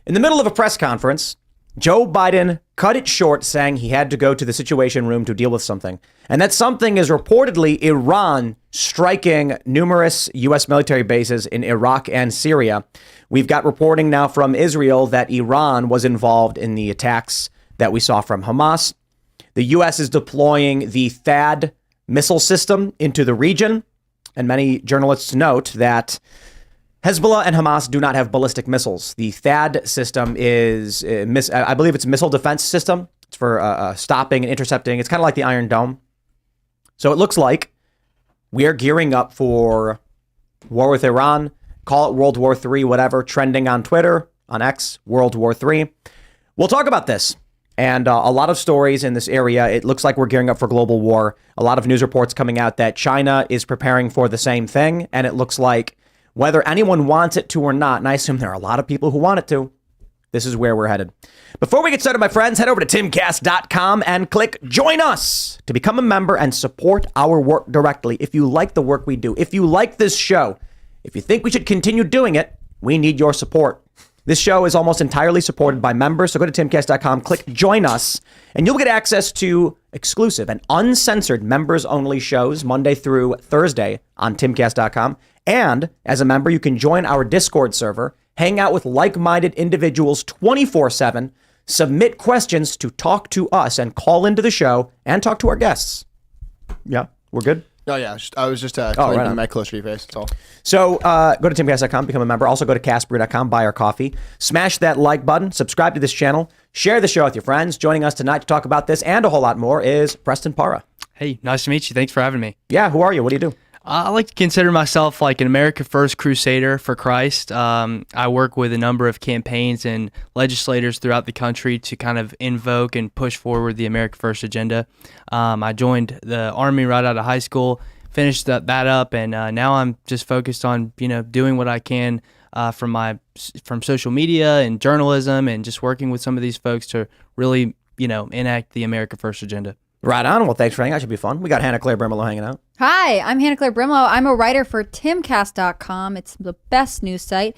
In the middle of a press conference, Joe Biden cut it short, saying he had to go to the Situation Room to deal with something. And that something is reportedly Iran striking numerous U.S. military bases in Iraq and Syria. We've got reporting now from Israel that Iran was involved in the attacks that we saw from Hamas. The U.S. is deploying the THAAD missile system into the region. And many journalists note that Hezbollah and Hamas do not have ballistic missiles. The THAAD system is, I believe it's a missile defense system. It's for stopping and intercepting. It's kind of like the Iron Dome. So it looks like we are gearing up for war with Iran. Call it World War III, whatever. Trending on Twitter, on X, World War III. We'll talk about this and a lot of stories in this area. It looks like we're gearing up for global war. A lot of news reports coming out that China is preparing for the same thing. And it looks like whether anyone wants it to or not, and I assume there are a lot of people who want it to, this is where we're headed. Before we get started, my friends, head over to timcast.com and click Join Us to become a member and support our work directly. If you like the work we do, if you like this show, if you think we should continue doing it, we need your support. This show is almost entirely supported by members, so go to timcast.com, click Join Us, and you'll get access to exclusive and uncensored members-only shows Monday through Thursday on timcast.com. And as a member, you can join our Discord server, hang out with like-minded individuals 24/7, submit questions to talk to us, and call into the show and talk to our guests. Yeah, we're good? Oh, yeah. I was just right cleaning on. my close to your face. That's all. So go to timcast.com, become a member. Also go to castbrew.com, buy our coffee. Smash that like button, subscribe to this channel, share the show with your friends. Joining us tonight to talk about this and a whole lot more is Preston Parra. Hey, nice to meet you. Thanks for having me. Yeah, who are you? What do you do? I like to consider myself like an America First crusader for Christ. I work with a number of campaigns and legislators throughout the country to kind of invoke and push forward the America First agenda. I joined the Army right out of high school, finished that up, and now I'm just focused on doing what I can from social media and journalism, and just working with some of these folks to really enact the America First agenda. Right on. Well, thanks for hanging out. Should be fun. We got Hannah Claire Brimlow hanging out. Hi, I'm Hannah Claire Brimlow. I'm a writer for Timcast.com. It's the best news site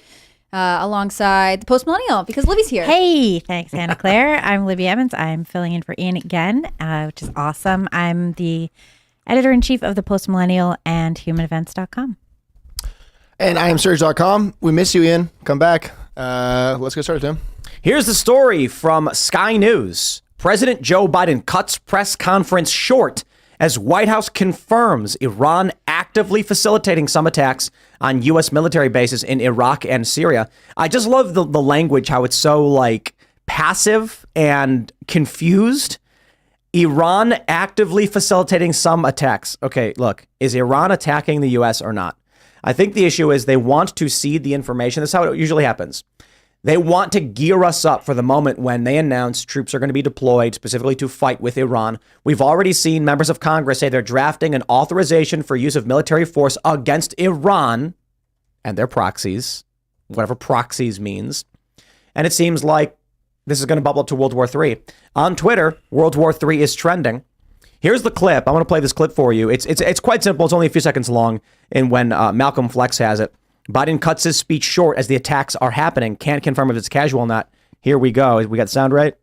alongside the Post Millennial because Libby's here. Hey, thanks, Hannah Claire. I'm Libby Emmons. I'm filling in for Ian again, which is awesome. I'm the editor-in-chief of the Post Millennial and humanevents.com. And I am Serge.com. We miss you, Ian. Come back. Let's get started, Tim. Here's the story from Sky News. President Joe Biden cuts press conference short as White House confirms Iran actively facilitating some attacks on U.S. military bases in Iraq and Syria. I just love the language, how it's so like passive and confused. Iran actively facilitating some attacks. Okay, look, is Iran attacking the U.S. or not? I think the issue is they want to seed the information. That's how it usually happens. They want to gear us up for the moment when they announce troops are going to be deployed specifically to fight with Iran. We've already seen members of Congress say they're drafting an authorization for use of military force against Iran and their proxies, whatever proxies means. And it seems like this is going to bubble up to World War III. On Twitter, World War III is trending. Here's the clip. I want to play this clip for you. It's quite simple. It's only a few seconds long. And when Malcolm Flex has it, Biden cuts his speech short as the attacks are happening. Can't confirm if it's casual or not. Here we go. We got the sound right?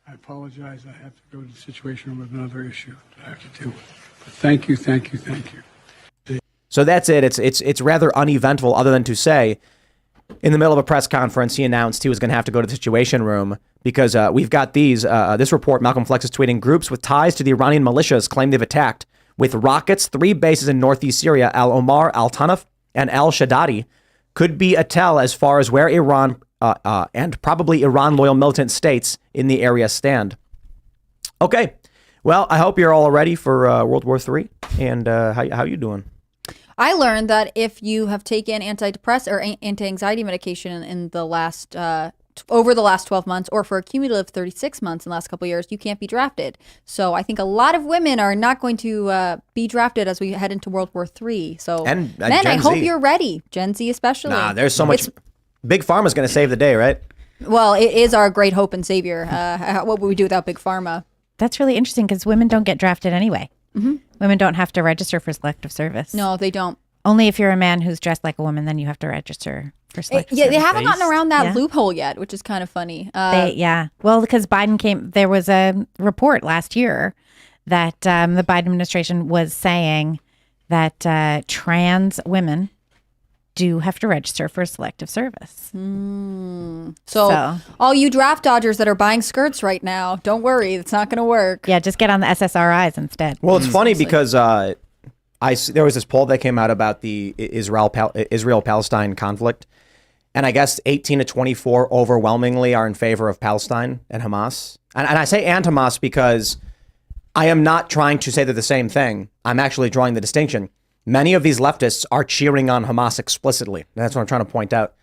I apologize. I have to go to the Situation Room with another issue that I have to deal with. But thank you. So that's it. It's rather uneventful, other than to say, in the middle of a press conference, he announced he was going to have to go to the Situation Room because we've got this report. Malcolm Flex is tweeting, groups with ties to the Iranian militias claim they've attacked with rockets 3 bases in northeast Syria, Al-Omar, Al-Tanaf, and Al-Shaddadi. Could be a tell as far as where Iran and probably Iran-loyal militant states in the area stand. Okay, well, I hope you're all ready for World War III. And how you doing? I learned that if you have taken antidepressant or anti-anxiety medication in the last over the last 12 months or for a cumulative 36 months in the last couple of years, you can't be drafted. So I think a lot of women are not going to be drafted as we head into World War III. So and men, Gen I hope Z. you're ready. Gen Z especially. Nah, there's so much. Big Pharma's going to save the day, right? Well, it is our great hope and savior. What would we do without Big Pharma? That's really interesting because women don't get drafted anyway. Mm-hmm. Women don't have to register for selective service. No, they don't. Only if you're a man who's dressed like a woman, then you have to register for selective Yeah, they service. haven't gotten around that Yeah. loophole yet, which is kind of funny. Well, because there was a report last year that the Biden administration was saying that trans women do have to register for selective service. So all you draft dodgers that are buying skirts right now, don't worry, it's not going to work. Yeah, just get on the SSRIs instead. Well, it's funny because there was this poll that came out about the Israel-Palestine conflict, and I guess 18 to 24 overwhelmingly are in favor of Palestine and Hamas. And I say and Hamas because I am not trying to say they're the same thing. I'm actually drawing the distinction. Many of these leftists are cheering on Hamas explicitly. And that's what I'm trying to point out.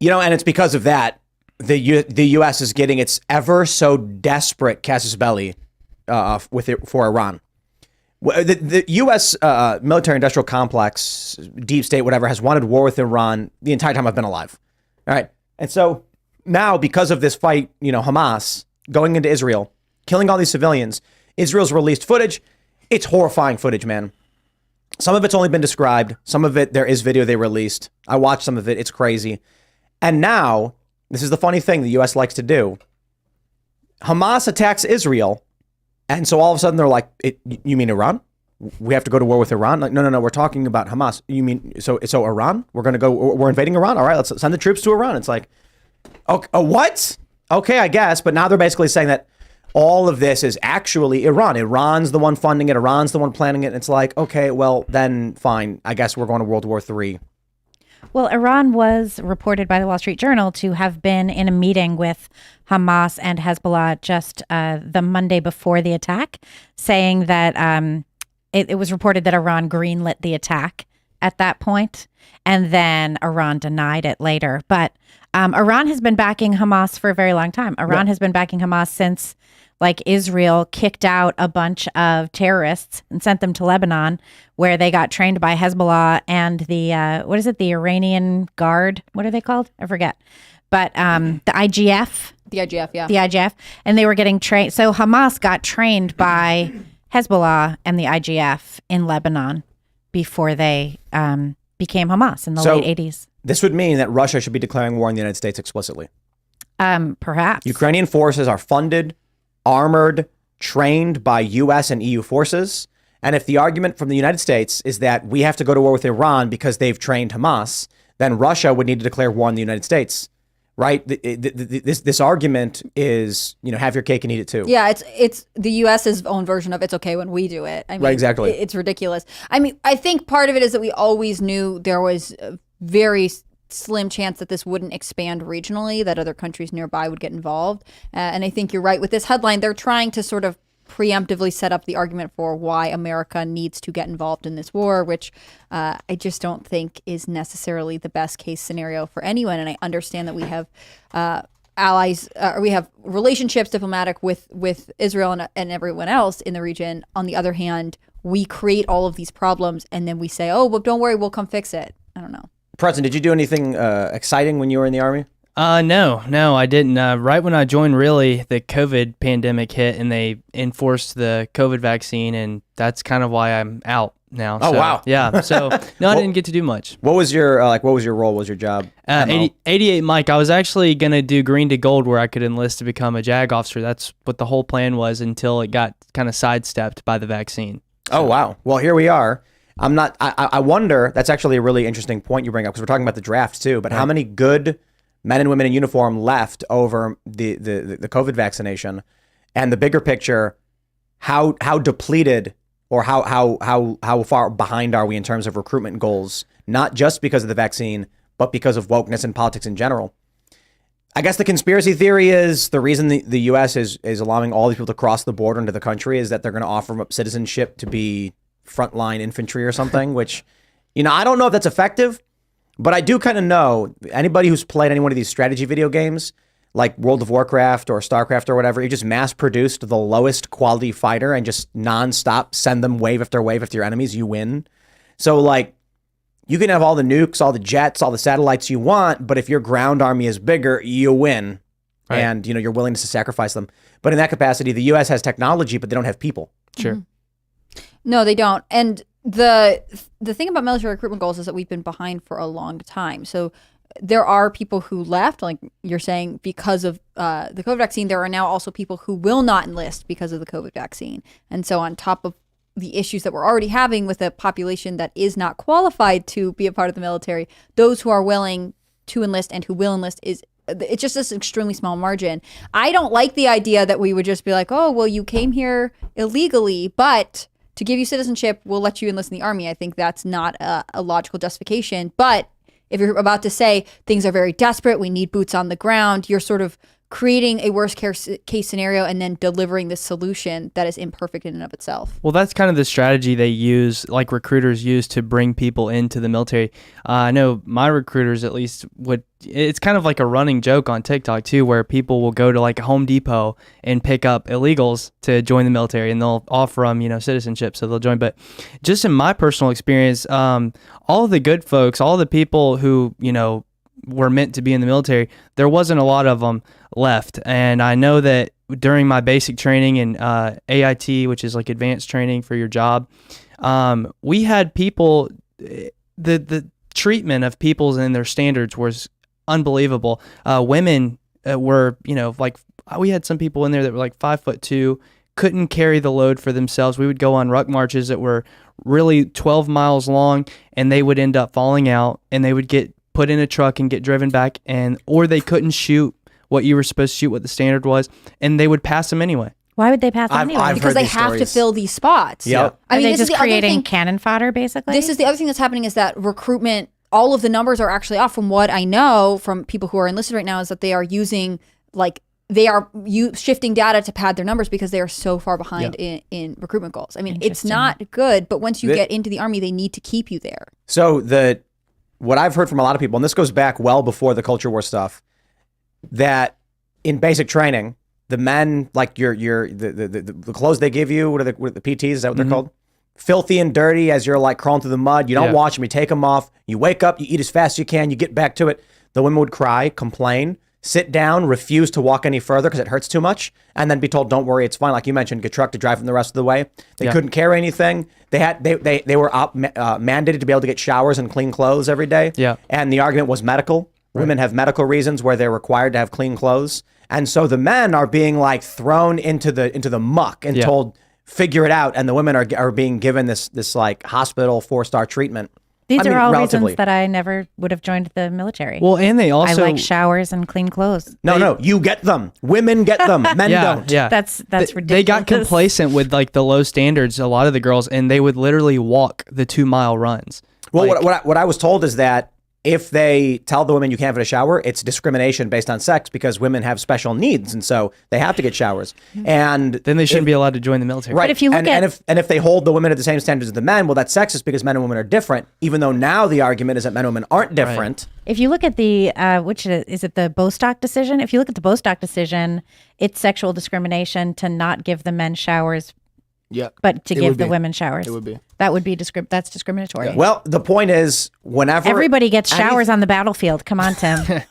And it's because of that the U.S. is getting its ever so desperate casus belli for Iran. The U.S. military-industrial complex, deep state, whatever, has wanted war with Iran the entire time I've been alive. All right. And so now, because of this fight, Hamas going into Israel, killing all these civilians, Israel's released footage. It's horrifying footage, man. Some of it's only been described. Some of it, there is video they released. I watched some of it. It's crazy. And now, this is the funny thing the U.S. likes to do. Hamas attacks Israel. And so all of a sudden they're like, you mean Iran? We have to go to war with Iran? Like, no. We're talking about Hamas. You mean, so Iran? We're invading Iran? All right, let's send the troops to Iran. It's like, okay, what? Okay, I guess. But now they're basically saying that all of this is actually Iran. Iran's the one funding it. Iran's the one planning it. And it's like, okay, well, then fine. I guess we're going to World War III. Well, Iran was reported by the Wall Street Journal to have been in a meeting with Hamas and Hezbollah just the Monday before the attack, saying that it was reported that Iran greenlit the attack at that point, and then Iran denied it later. But Iran has been backing Hamas for a very long time. Iran has been backing Hamas since Israel kicked out a bunch of terrorists and sent them to Lebanon, where they got trained by Hezbollah and the the Iranian Guard? What are they called? I forget. But the IGF. The IGF, yeah. The IGF. And they were getting trained. So Hamas got trained by Hezbollah and the IGF in Lebanon before they became Hamas in the late 80s. This would mean that Russia should be declaring war on the United States explicitly. Perhaps. Ukrainian forces are funded, armored, trained by U.S. and EU forces. And if the argument from the United States is that we have to go to war with Iran because they've trained Hamas, then Russia would need to declare war on the United States, right? This argument is, have your cake and eat it too. Yeah, it's the U.S.'s own version of it's okay when we do it. I mean, right, exactly. It's ridiculous. I mean, I think part of it is that we always knew there was a very slim chance that this wouldn't expand regionally, that other countries nearby would get involved. And I think you're right with this headline. They're trying to sort of preemptively set up the argument for why America needs to get involved in this war, which I just don't think is necessarily the best case scenario for anyone. And I understand that we have allies, we have relationships diplomatic with Israel and everyone else in the region. On the other hand, we create all of these problems and then we say, oh, well, don't worry, we'll come fix it. I don't know. Preston, did you do anything exciting when you were in the Army? No, I didn't. Right when I joined, really, the COVID pandemic hit and they enforced the COVID vaccine, and that's kind of why I'm out now. Oh, so, wow. Yeah. So, no, I didn't get to do much. What was your role? What was your job? 88 Mike. I was actually going to do green to gold where I could enlist to become a JAG officer. That's what the whole plan was until it got kind of sidestepped by the vaccine. So. Oh, wow. Well, here we are. I wonder, that's actually a really interesting point you bring up because we're talking about the draft too, but how many good men and women in uniform left over the COVID vaccination, and the bigger picture, how depleted or how far behind are we in terms of recruitment goals, not just because of the vaccine, but because of wokeness and politics in general. I guess the conspiracy theory is the reason the U.S. is allowing all these people to cross the border into the country is that they're going to offer them up citizenship to be frontline infantry or something, which, I don't know if that's effective, but I do kind of know anybody who's played any one of these strategy video games like World of Warcraft or StarCraft or whatever, you just mass produced the lowest quality fighter and just nonstop send them wave after wave after your enemies, you win. So you can have all the nukes, all the jets, all the satellites you want, but if your ground army is bigger, you win. Right. And, your willingness to sacrifice them. But in that capacity, the U.S. has technology, but they don't have people. Sure. No, they don't. And the thing about military recruitment goals is that we've been behind for a long time. So there are people who left, like you're saying, because of the COVID vaccine. There are now also people who will not enlist because of the COVID vaccine. And so on top of the issues that we're already having with a population that is not qualified to be a part of the military, those who are willing to enlist and who will enlist it's just this extremely small margin. I don't like the idea that we would just be like, oh, well, you came here illegally, but to give you citizenship, we'll let you enlist in the army. I think that's not a logical justification. But if you're about to say things are very desperate, we need boots on the ground, you're sort of creating a worst case scenario and then delivering this solution that is imperfect in and of itself. Well, that's kind of the strategy they use, like recruiters use to bring people into the military. I know my recruiters at least it's kind of like a running joke on TikTok too, where people will go to like a Home Depot and pick up illegals to join the military, and they'll offer them, citizenship, so they'll join. But just in my personal experience, all of the good folks, all the people who, were meant to be in the military, there wasn't a lot of them left. And I know that during my basic training in AIT, which is like advanced training for your job, we had people, the treatment of people and their standards was unbelievable. Women were, like we had some people in there that were like 5'2", couldn't carry the load for themselves. We would go on ruck marches that were really 12 miles long, and they would end up falling out, and they would get put in a truck and get driven back, or they couldn't shoot what you were supposed to shoot, what the standard was, and they would pass them anyway. Why would they pass them anyway? I've Because heard they these have to stories. fill these spots. Yep. I mean, Are they this is just the other creating thing. cannon fodder, basically? This is the other thing that's happening is that recruitment, all of the numbers are actually off. From what I know from people who are enlisted right now is that they are using shifting data to pad their numbers because they are so far behind in recruitment goals. I mean, it's not good, but once you get into the Army, they need to keep you there. So what I've heard from a lot of people, and this goes back well before the culture war stuff, that in basic training, the men, like the clothes they give you, what are the PTs? Is that what they're called? Filthy and dirty as you're like crawling through the mud. You don't wash them. You take them off. You wake up. You eat as fast as you can. You get back to it. The women would cry, complain, sit down, refuse to walk any further because it hurts too much, and then be told, "Don't worry, it's fine." Like you mentioned, get truck to drive them the rest of the way. They couldn't carry anything. They were mandated to be able to get showers and clean clothes every day. Yeah. And the argument was medical. Right. Women have medical reasons where they're required to have clean clothes, and so the men are being like thrown into the muck and told, "Figure it out," and the women are being given this like hospital 4-star treatment. These are all relatively. reasons that I never would have joined the military. Well, and they also I like showers and clean clothes. No, you get them. Women get them. Men don't. Yeah, That's ridiculous. They got complacent with like the low standards. A lot of the girls, and they would literally walk the 2-mile runs. Well, Like- what I was told is that if they tell the women you can't have a shower, it's discrimination based on sex because women have special needs, and so they have to get showers. And then they shouldn't be allowed to join the military. right. But if you look and if they hold the women at the same standards as the men, well, that's sexist because men and women are different. Even though now the argument is that men and women aren't different. If you look at the, is it the Bostock decision? If you look at the Bostock decision, it's sexual discrimination to not give the men showers, but to give the women showers. It would be. That would be that's discriminatory. Well, the point is, whenever Everybody gets showers on the battlefield. Come on, Tim.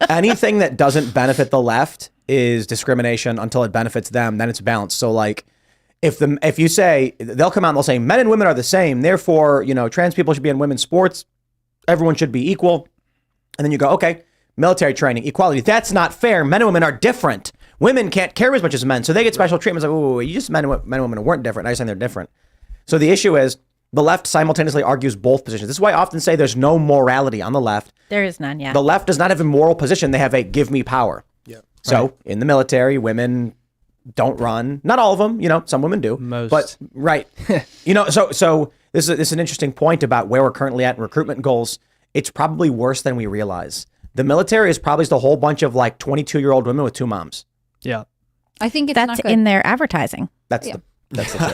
anything that doesn't benefit the left is discrimination until it benefits them. Then it's balanced. So like, if you say, they'll come out and they'll say men and women are the same, therefore trans people should be in women's sports, everyone should be equal, and then you go, okay, military training, equality. That's not fair. Men and women are different. Women can't carry as much as men, so they get special treatment. It's like, wait, you just men and women weren't different. I just saying they're different. So the issue is the left simultaneously argues both positions. This is why I often say there's no morality on the left. There is none, yeah. The left does not have a moral position. They have a give me power. Yeah. So in the military, women don't run. Not all of them, some women do. Most. But right. So this is an interesting point about where we're currently at in recruitment goals. It's probably worse than we realize. The military is probably just a whole bunch of like 22-year-old women with 2 moms. Yeah. I think it's That's not good. in their advertising. That's the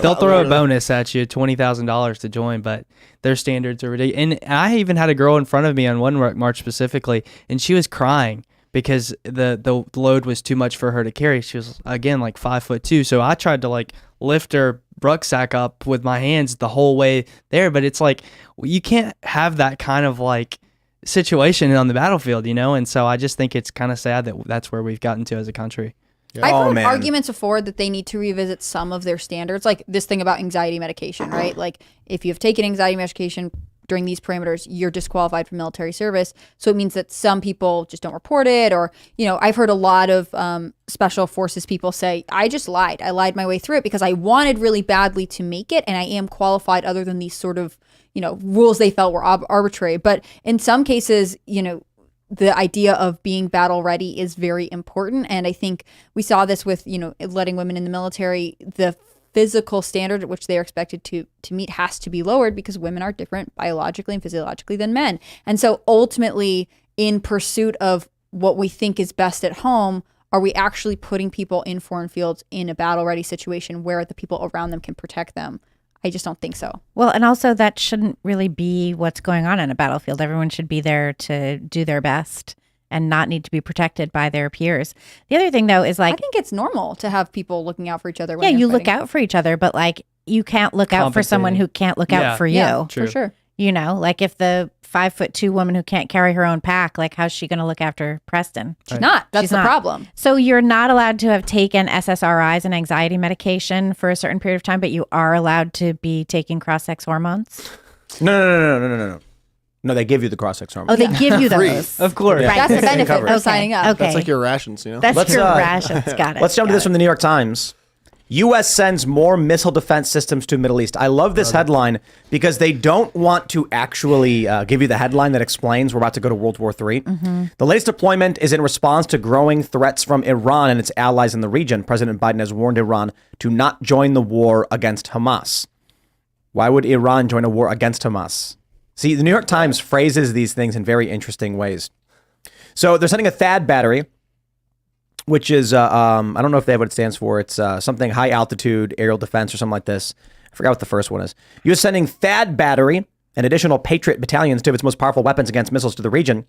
They'll throw a bonus at you, $20,000 to join, but their standards are ridiculous. And I even had a girl in front of me on one march specifically, and she was crying because the load was too much for her to carry. She was, again, like 5'2". So I tried to like lift her rucksack up with my hands the whole way there, but it's like, you can't have that kind of like situation on the battlefield, And so I just think it's kind of sad that that's where we've gotten to as a country. I've Oh, heard man. arguments afford that they need to revisit some of their standards, like this thing about anxiety medication, right? Like if you've taken anxiety medication during these parameters, you're disqualified from military service. So it means that some people just don't report it, or I've heard a lot of special forces people say, I just lied. I lied my way through it because I wanted really badly to make it, and I am qualified other than these sort of rules they felt were arbitrary. But in some cases, the idea of being battle ready is very important. And I think we saw this with, letting women in the military. The physical standard at which they are expected to meet has to be lowered because women are different biologically and physiologically than men. And so ultimately, in pursuit of what we think is best at home, are we actually putting people in foreign fields in a battle ready situation where the people around them can protect them? I just don't think so. Well, and also that shouldn't really be what's going on in a battlefield. Everyone should be there to do their best and not need to be protected by their peers. The other thing, though, is I think it's normal to have people looking out for each other. When yeah, you're you look fighting. out for each other, but you can't look out for someone who can't look out for you. Yeah, True. for sure. If the 5'2" woman who can't carry her own pack, how's she going to look after Preston? She's not. That's She's the not. problem. So you're not allowed to have taken SSRIs and anxiety medication for a certain period of time, but you are allowed to be taking cross-sex hormones? No. No, they give you the cross-sex Oh, hormone. they give you Free. those. Of course. Right. That's the benefit Covered. for Okay. signing up. Okay. That's like your rations, That's Let's, your uh, rations. Got it. Let's jump to this from the New York Times. U.S. sends more missile defense systems to Middle East. I love this headline because they don't want to actually give you the headline that explains we're about to go to World War III. The latest deployment is in response to growing threats from Iran and its allies in the region. President Biden has warned Iran to not join the war against Hamas. Why would Iran join a war against Hamas? See, the New York Times phrases these things in very interesting ways. So they're sending a THAAD battery, which is, I don't know if they have what it stands for. It's something high altitude aerial defense or something like this. I forgot what the first one is. U.S. sending THAAD battery and additional Patriot battalions, two of its most powerful weapons against missiles, to the region.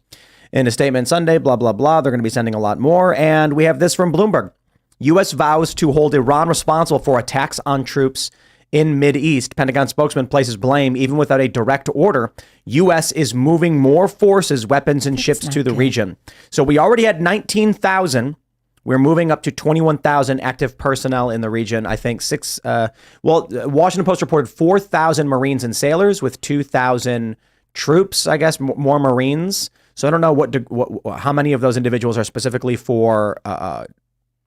In a statement Sunday, blah, blah, blah. They're going to be sending a lot more. And we have this from Bloomberg. U.S. vows to hold Iran responsible for attacks on troops in Mideast. Pentagon spokesman places blame even without a direct order. U.S. is moving more forces, weapons, and ships to the region. So we already had 19,000. We're moving up to 21,000 active personnel in the region. I think Washington Post reported 4,000 Marines and sailors with 2,000 troops, I guess, more Marines. So I don't know how many of those individuals are specifically for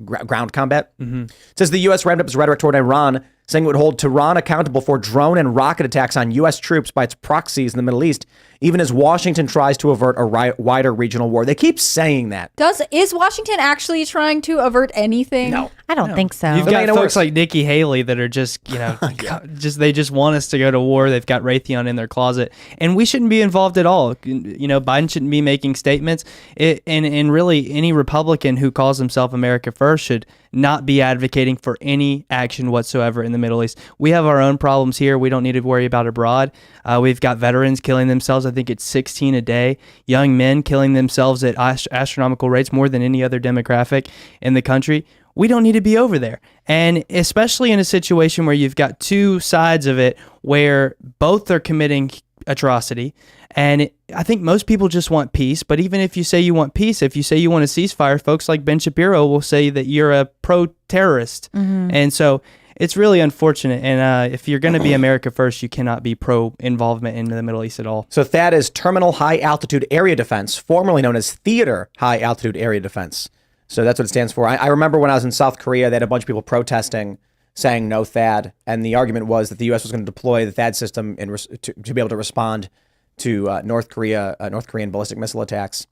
ground combat. It says the U.S. ramped up its rhetoric toward Iran, saying it would hold Tehran accountable for drone and rocket attacks on U.S. troops by its proxies in the Middle East, even as Washington tries to avert a wider regional war. They keep saying that. Is Washington actually trying to avert anything? No. I don't think so. You've I mean, got it folks works. like Nikki Haley that are just, they just want us to go to war. They've got Raytheon in their closet, and we shouldn't be involved at all. Biden shouldn't be making statements. And really, any Republican who calls himself America First should not be advocating for any action whatsoever in the Middle East. We have our own problems here. We don't need to worry about abroad. We've got veterans killing themselves. I think it's 16 a day. Young men killing themselves at astronomical rates, more than any other demographic in the country. We don't need to be over there. And especially in a situation where you've got two sides of it where both are committing atrocity. And I think most people just want peace. But even if you say you want peace, if you say you want a ceasefire, folks like Ben Shapiro will say that you're a pro-terrorist. And so it's really unfortunate. And if you're going to be America First, you cannot be pro-involvement in the Middle East at all. So THAAD is Terminal High Altitude Area Defense, formerly known as Theater High Altitude Area Defense. So that's what it stands for. I remember when I was in South Korea, they had a bunch of people protesting, saying no THAAD. And the argument was that the U.S. was going to deploy the THAAD system to be able to respond to North Korean ballistic missile attacks.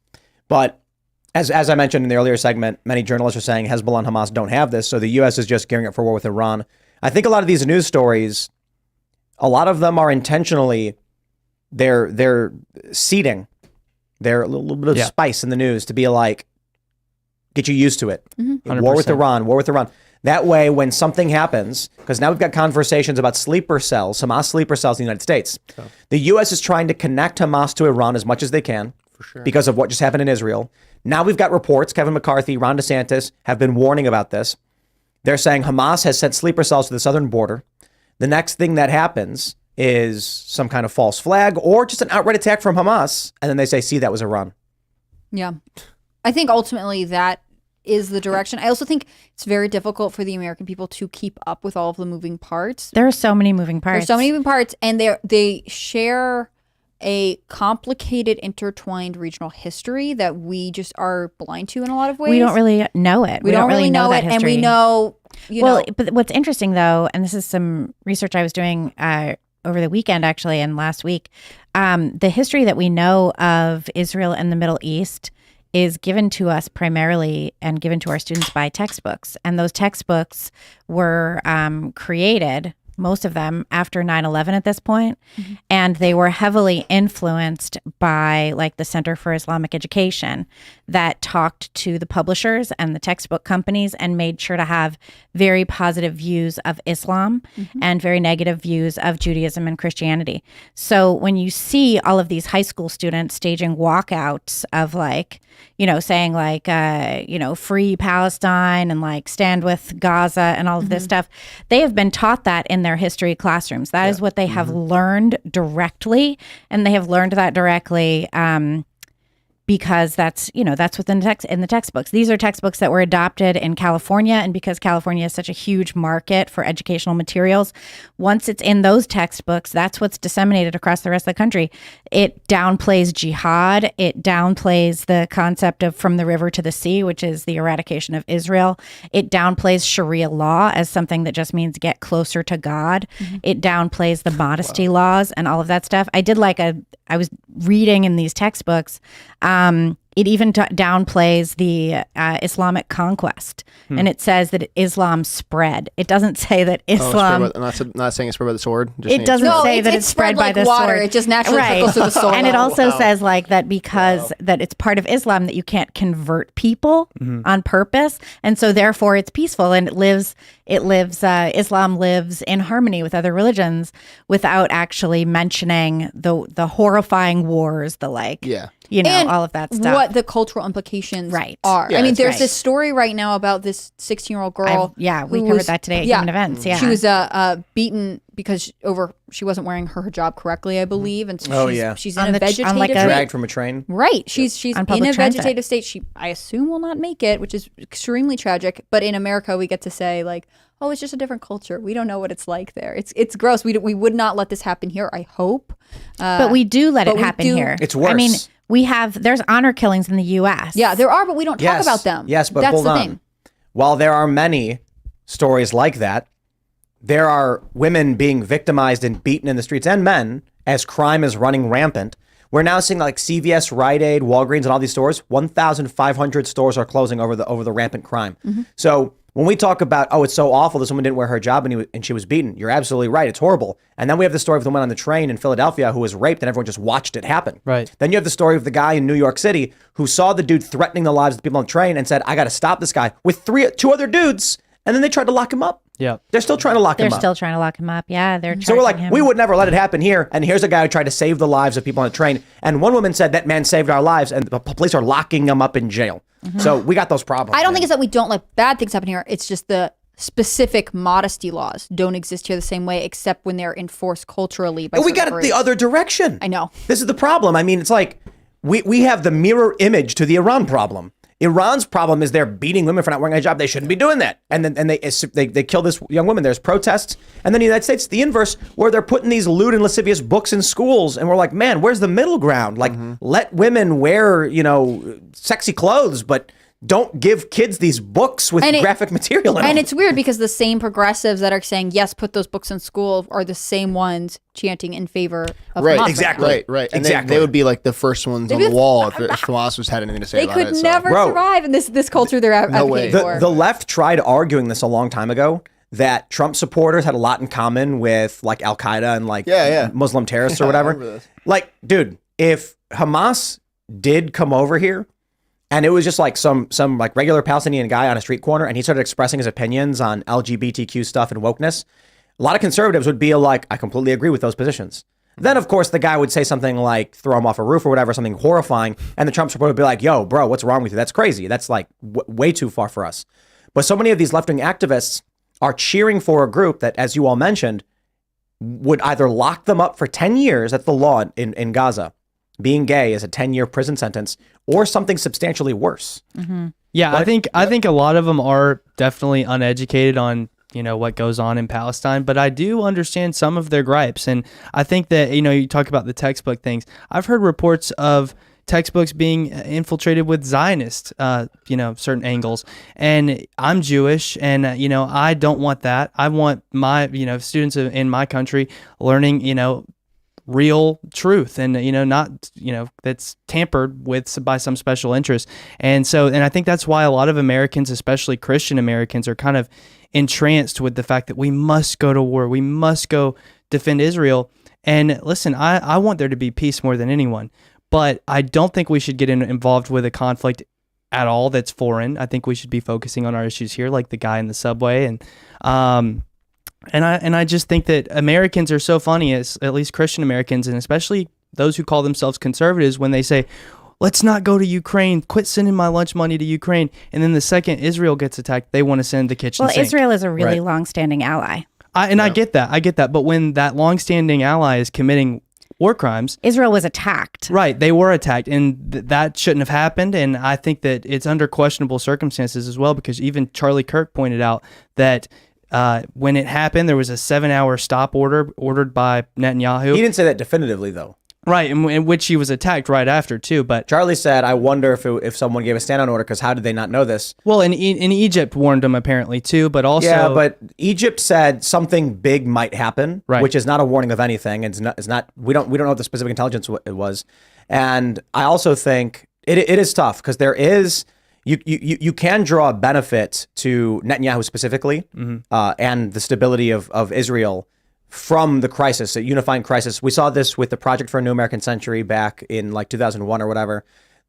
But as I mentioned in the earlier segment, many journalists are saying Hezbollah and Hamas don't have this, so the U.S. is just gearing up for war with Iran. I think a lot of these news stories, a lot of them are intentionally, they're seeding, they're a little bit of spice in the news to be like, get you used to it. War with Iran. That way, when something happens, because now we've got conversations about sleeper cells, Hamas sleeper cells in the United States. Oh. The U.S. is trying to connect Hamas to Iran as much as they can because of what just happened in Israel. Now we've got reports, Kevin McCarthy, Ron DeSantis have been warning about this. They're saying Hamas has sent sleeper cells to the southern border. The next thing that happens is some kind of false flag or just an outright attack from Hamas. And then they say, see, that was Iran. Yeah. I think ultimately that is the direction. I also think it's very difficult for the American people to keep up with all of the moving parts. There are so many moving parts. There's so many moving parts, and they share a complicated, intertwined regional history that we just are blind to in a lot of ways. We don't really know it. We don't really know that it, and history. we know. But what's interesting though, and this is some research I was doing over the weekend actually, and last week, the history that we know of Israel and the Middle East is given to us primarily and given to our students by textbooks, and those textbooks were created, most of them, after 9/11 at this point. And they were heavily influenced by like the Center for Islamic Education that talked to the publishers and the textbook companies and made sure to have very positive views of Islam and very negative views of Judaism and Christianity. So when you see all of these high school students staging walkouts of like, saying like, free Palestine and like stand with Gaza and all of this stuff, they have been taught that in their history classrooms. That is what they have learned directly. And they have learned that directly because that's within the textbooks. These are textbooks that were adopted in California, and because California is such a huge market for educational materials, once it's in those textbooks, that's what's disseminated across the rest of the country. It downplays jihad. It downplays the concept of from the river to the sea, which is the eradication of Israel. It downplays Sharia law as something that just means get closer to God. It downplays the modesty laws and all of that stuff. I was reading in these textbooks, it even downplays the Islamic conquest, and it says that Islam spread. It doesn't say that Islam. Not saying it's spread by the sword. It doesn't say that it's spread by like the water. sword. It just naturally trickles through the soil. And it also says like that because that it's part of Islam that you can't convert people on purpose, and so therefore it's peaceful and it lives. Islam lives in harmony with other religions without actually mentioning the horrifying wars, and all of that stuff. What the cultural implications Right. are. Yeah, I mean, that's there's right. this story right now about this 16-year-old girl. we who covered was- that today at Human Events. Yeah, She was beaten because she wasn't wearing her hijab correctly, I believe, and so she's in On a the vegetative like a- state. Dragged from a train. Right. She's On in public a transit. vegetative state. She, I assume, will not make it, which is extremely tragic. But in America, we get to say like, oh, it's just a different culture. We don't know what it's like there. It's gross. We would not let this happen here, I hope. but we do let it we happen do- here. It's worse. I mean, there's honor killings in the U.S. Yeah, there are, but we don't talk Yes. about them. Yes, but that's hold the on. thing. While there are many stories like that, there are women being victimized and beaten in the streets, and men, as crime is running rampant. We're now seeing like CVS, Rite Aid, Walgreens, and all these stores. 1,500 stores are closing over the rampant crime. So when we talk about, oh, it's so awful, this woman didn't wear her hijab and she was beaten, you're absolutely right. It's horrible. And then we have the story of the woman on the train in Philadelphia who was raped and everyone just watched it happen. Right. Then you have the story of the guy in New York City who saw the dude threatening the lives of the people on the train and said, I got to stop this guy with two other dudes. And then they tried to lock him up. Yeah. They're still trying to lock They're him up. still trying to lock him up. Yeah, they're So we're like, charging him. we would never let it happen here. And here's a guy who tried to save the lives of people on a train. And one woman said that man saved our lives, and the police are locking him up in jail. So we got those problems. I don't think it's that we don't let bad things happen here. It's just the specific modesty laws don't exist here the same way, except when they're enforced culturally by And we certain got it groups. the other direction. I know. This is the problem. I mean, it's like we have the mirror image to the Iran problem. Iran's problem is they're beating women for not wearing a hijab. They shouldn't be doing that. And then they kill this young woman. There's protests. And then in the United States, the inverse, where they're putting these lewd and lascivious books in schools. And we're like, man, where's the middle ground? Like, let women wear, sexy clothes, but don't give kids these books with graphic material in them. And it's weird because the same progressives that are saying, yes, put those books in school are the same ones chanting in favor of Right, Hamas. exactly. Right. And Exactly. they would be like the first ones on They'd the be- wall if Hamas was had anything to say They about it. could so. never Bro. survive in this culture they're advocating for. The left tried arguing this a long time ago, that Trump supporters had a lot in common with like Al Qaeda and like Muslim terrorists or whatever. remember this. Like, dude, if Hamas did come over here and it was just like some like regular Palestinian guy on a street corner and he started expressing his opinions on LGBTQ stuff and wokeness, a lot of conservatives would be like, I completely agree with those positions. Then, of course, the guy would say something like throw him off a roof or whatever, something horrifying. And the Trump supporter would be like, yo, bro, what's wrong with you? That's crazy. That's like way too far for us. But so many of these left-wing activists are cheering for a group that, as you all mentioned, would either lock them up for 10 years, that's the law in Gaza. Being gay is a 10-year prison sentence or something substantially worse. Yeah, I think a lot of them are definitely uneducated on what goes on in Palestine, but I do understand some of their gripes, and I think that you talk about the textbook things. I've heard reports of textbooks being infiltrated with Zionist, certain angles, and I'm Jewish, and I don't want that. I want my students in my country learning real truth and not that's tampered with by some special interest. And I think that's why a lot of Americans, especially Christian Americans, are kind of entranced with the fact that we must go to war, we must go defend Israel. And listen, I want there to be peace more than anyone, but I don't think we should get involved with a conflict at all that's foreign. I think we should be focusing on our issues here, like the guy in the subway. And I just think that Americans are so funny, as at least Christian Americans, and especially those who call themselves conservatives, when they say, let's not go to Ukraine, quit sending my lunch money to Ukraine. And then the second Israel gets attacked, they want to send the kitchen sink. Israel is a really long-standing ally. I get that. But when that long-standing ally is committing war crimes, Israel was attacked. Right, they were attacked, and that shouldn't have happened. And I think that it's under questionable circumstances as well, because even Charlie Kirk pointed out that when it happened, there was a 7-hour stop ordered by Netanyahu. He didn't say that definitively, though. Right, in which he was attacked right after too. But Charlie said, "I wonder if someone gave a stand-down order, because how did they not know this?" Well, in Egypt warned them apparently too, but also but Egypt said something big might happen, right, which is not a warning of anything. It's not. We don't know what the specific intelligence it was, and I also think it is tough, because there is. You can draw a benefit to Netanyahu specifically, and the stability of Israel from the crisis, a unifying crisis. We saw this with the Project for a New American Century back in like 2001 or whatever.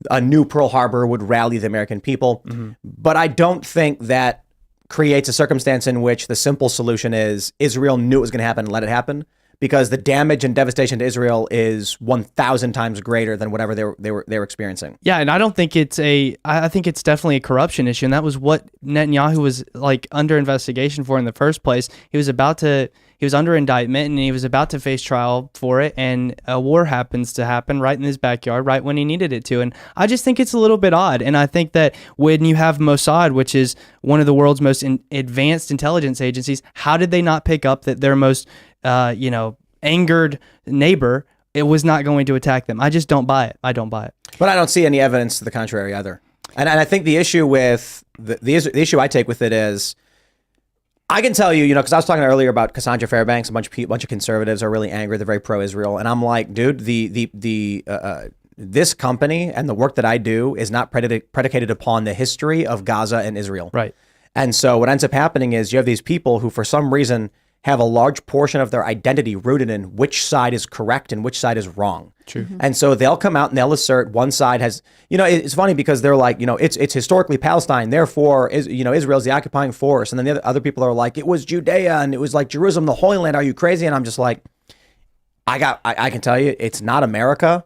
A new Pearl Harbor would rally the American people. But I don't think that creates a circumstance in which the simple solution is Israel knew it was going to happen and let it happen, because the damage and devastation to Israel is 1,000 times greater than whatever they were experiencing. Yeah, and I don't think I think it's definitely a corruption issue, and that was what Netanyahu was like under investigation for in the first place. He was under indictment, and he was about to face trial for it, and a war happens to happen right in his backyard, right when he needed it to. And I just think it's a little bit odd. And I think that when you have Mossad, which is one of the world's most advanced intelligence agencies, how did they not pick up that their most angered neighbor, it was not going to attack them? I just don't buy it. I don't buy it. But I don't see any evidence to the contrary either. And I think the issue with the issue I take with it is, I can tell you, because I was talking earlier about Cassandra Fairbanks. A bunch of conservatives are really angry. They're very pro-Israel, and I'm like, dude, this company and the work that I do is not predicated upon the history of Gaza and Israel. Right. And so what ends up happening is you have these people who, for some reason, have a large portion of their identity rooted in which side is correct and which side is wrong. True. And so they'll come out and they'll assert one side has, it's funny because they're like, it's historically Palestine, therefore, Israel's the occupying force. And then the other people are like, it was Judea and it was like Jerusalem, the Holy Land. Are you crazy? And I'm just like, I can tell you, it's not America.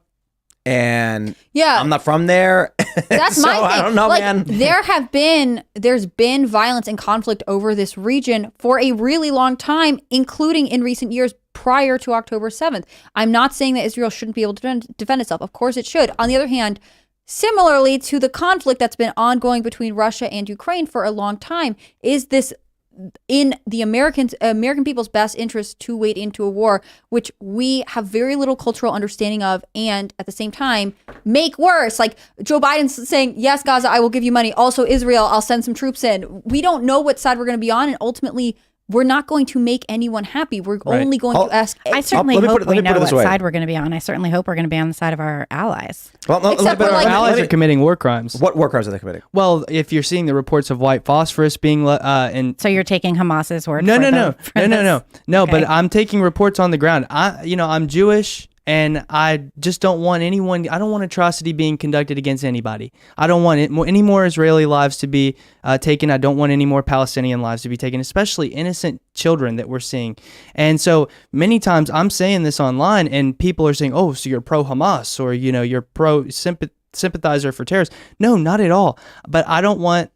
And I'm not from there. That's so my thing. I don't know, man. There's been violence and conflict over this region for a really long time, including in recent years prior to October 7th. I'm not saying that Israel shouldn't be able to defend itself. Of course it should. On the other hand, similarly to the conflict that's been ongoing between Russia and Ukraine for a long time, is this in the American people's best interest to wade into a war, which we have very little cultural understanding of, and at the same time make worse. Like Joe Biden's saying, yes, Gaza, I will give you money. Also Israel, I'll send some troops in. We don't know what side we're going to be on, and ultimately we're not going to make anyone happy. We're only going to ask. I certainly hope we know what side we're going to be on. I certainly hope we're going to be on the side of our allies. Except for our allies are committing war crimes. What war crimes are they committing? Well, if you're seeing the reports of white phosphorus being so you're taking Hamas's word? No. Okay. But I'm taking reports on the ground. I'm Jewish. And I just don't want anyone, I don't want atrocity being conducted against anybody. I don't want any more Israeli lives to be taken. I don't want any more Palestinian lives to be taken, especially innocent children that we're seeing. And so many times I'm saying this online and people are saying, oh, so you're pro-Hamas or, you're pro-sympathizer for terrorists. No, not at all. But I don't want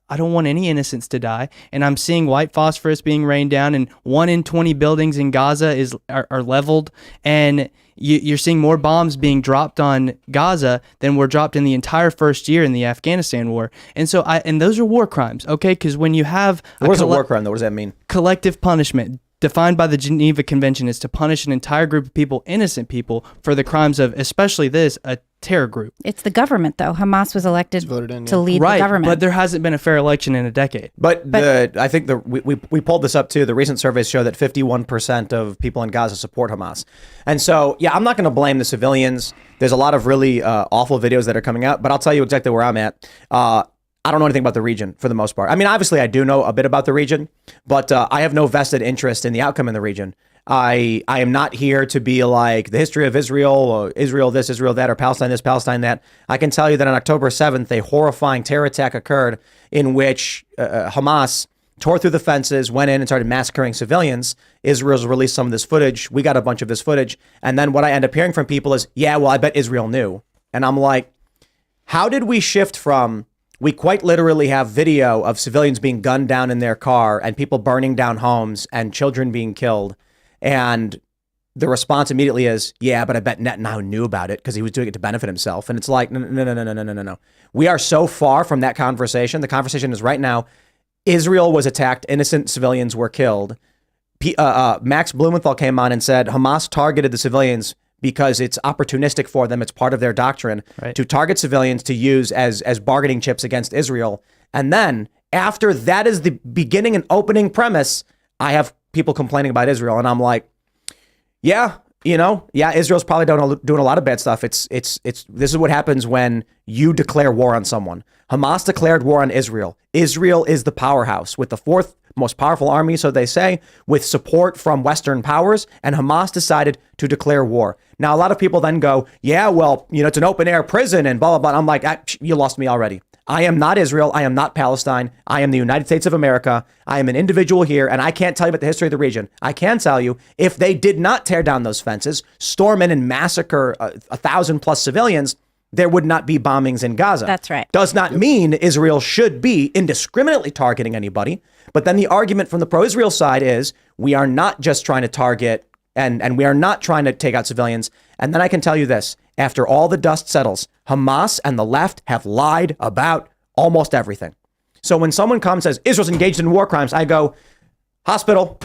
I don't want any innocents to die. And I'm seeing white phosphorus being rained down, and 1 in 20 buildings in Gaza are leveled. And you're seeing more bombs being dropped on Gaza than were dropped in the entire first year in the Afghanistan war. And so and those are war crimes, okay? Because when you have what is a war crime, though? What does that mean? Collective punishment, defined by the Geneva Convention, is to punish an entire group of people, innocent people, for the crimes of, especially this, a terror group. It's the government, though. Hamas was elected to lead Right, the government. but there hasn't been a fair election in a decade. But I think we pulled this up too. The recent surveys show that 51% of people in Gaza support Hamas. And so, yeah, I'm not going to blame the civilians. There's a lot of really awful videos that are coming out, but I'll tell you exactly where I'm at. I don't know anything about the region for the most part. I mean, obviously I do know a bit about the region, but I have no vested interest in the outcome in the region. I am not here to be like the history of Israel, or Israel this, Israel that, or Palestine this, Palestine that. I can tell you that on October 7th, a horrifying terror attack occurred in which Hamas tore through the fences, went in and started massacring civilians. Israel's released some of this footage. We got a bunch of this footage. And then what I end up hearing from people is, yeah, well, I bet Israel knew. And I'm like, how did we shift from... We quite literally have video of civilians being gunned down in their car and people burning down homes and children being killed. And the response immediately is, yeah, but I bet Netanyahu knew about it because he was doing it to benefit himself. And it's like, no. We are so far from that conversation. The conversation is right now, Israel was attacked. Innocent civilians were killed. Max Blumenthal came on and said Hamas targeted the civilians because it's opportunistic for them. It's part of their doctrine to target civilians to use as bargaining chips against Israel. And then after that is the beginning and opening premise, I have people complaining about Israel. And I'm like, yeah, Israel's probably doing a lot of bad stuff. This is what happens when you declare war on someone. Hamas declared war on Israel. Israel is the powerhouse with the fourth most powerful army, so they say, with support from Western powers, and Hamas decided to declare war. Now, a lot of people then go, yeah, well, it's an open air prison and blah, blah, blah. I'm like, you lost me already. I am not Israel. I am not Palestine. I am the United States of America. I am an individual here, and I can't tell you about the history of the region. I can tell you, if they did not tear down those fences, storm in and massacre 1,000+ civilians, there would not be bombings in Gaza. That's right. Does not mean Israel should be indiscriminately targeting anybody. But then the argument from the pro-Israel side is we are not just trying to target and we are not trying to take out civilians. And then I can tell you this, after all the dust settles, Hamas and the left have lied about almost everything. So when someone comes and says Israel's engaged in war crimes, I go, hospital.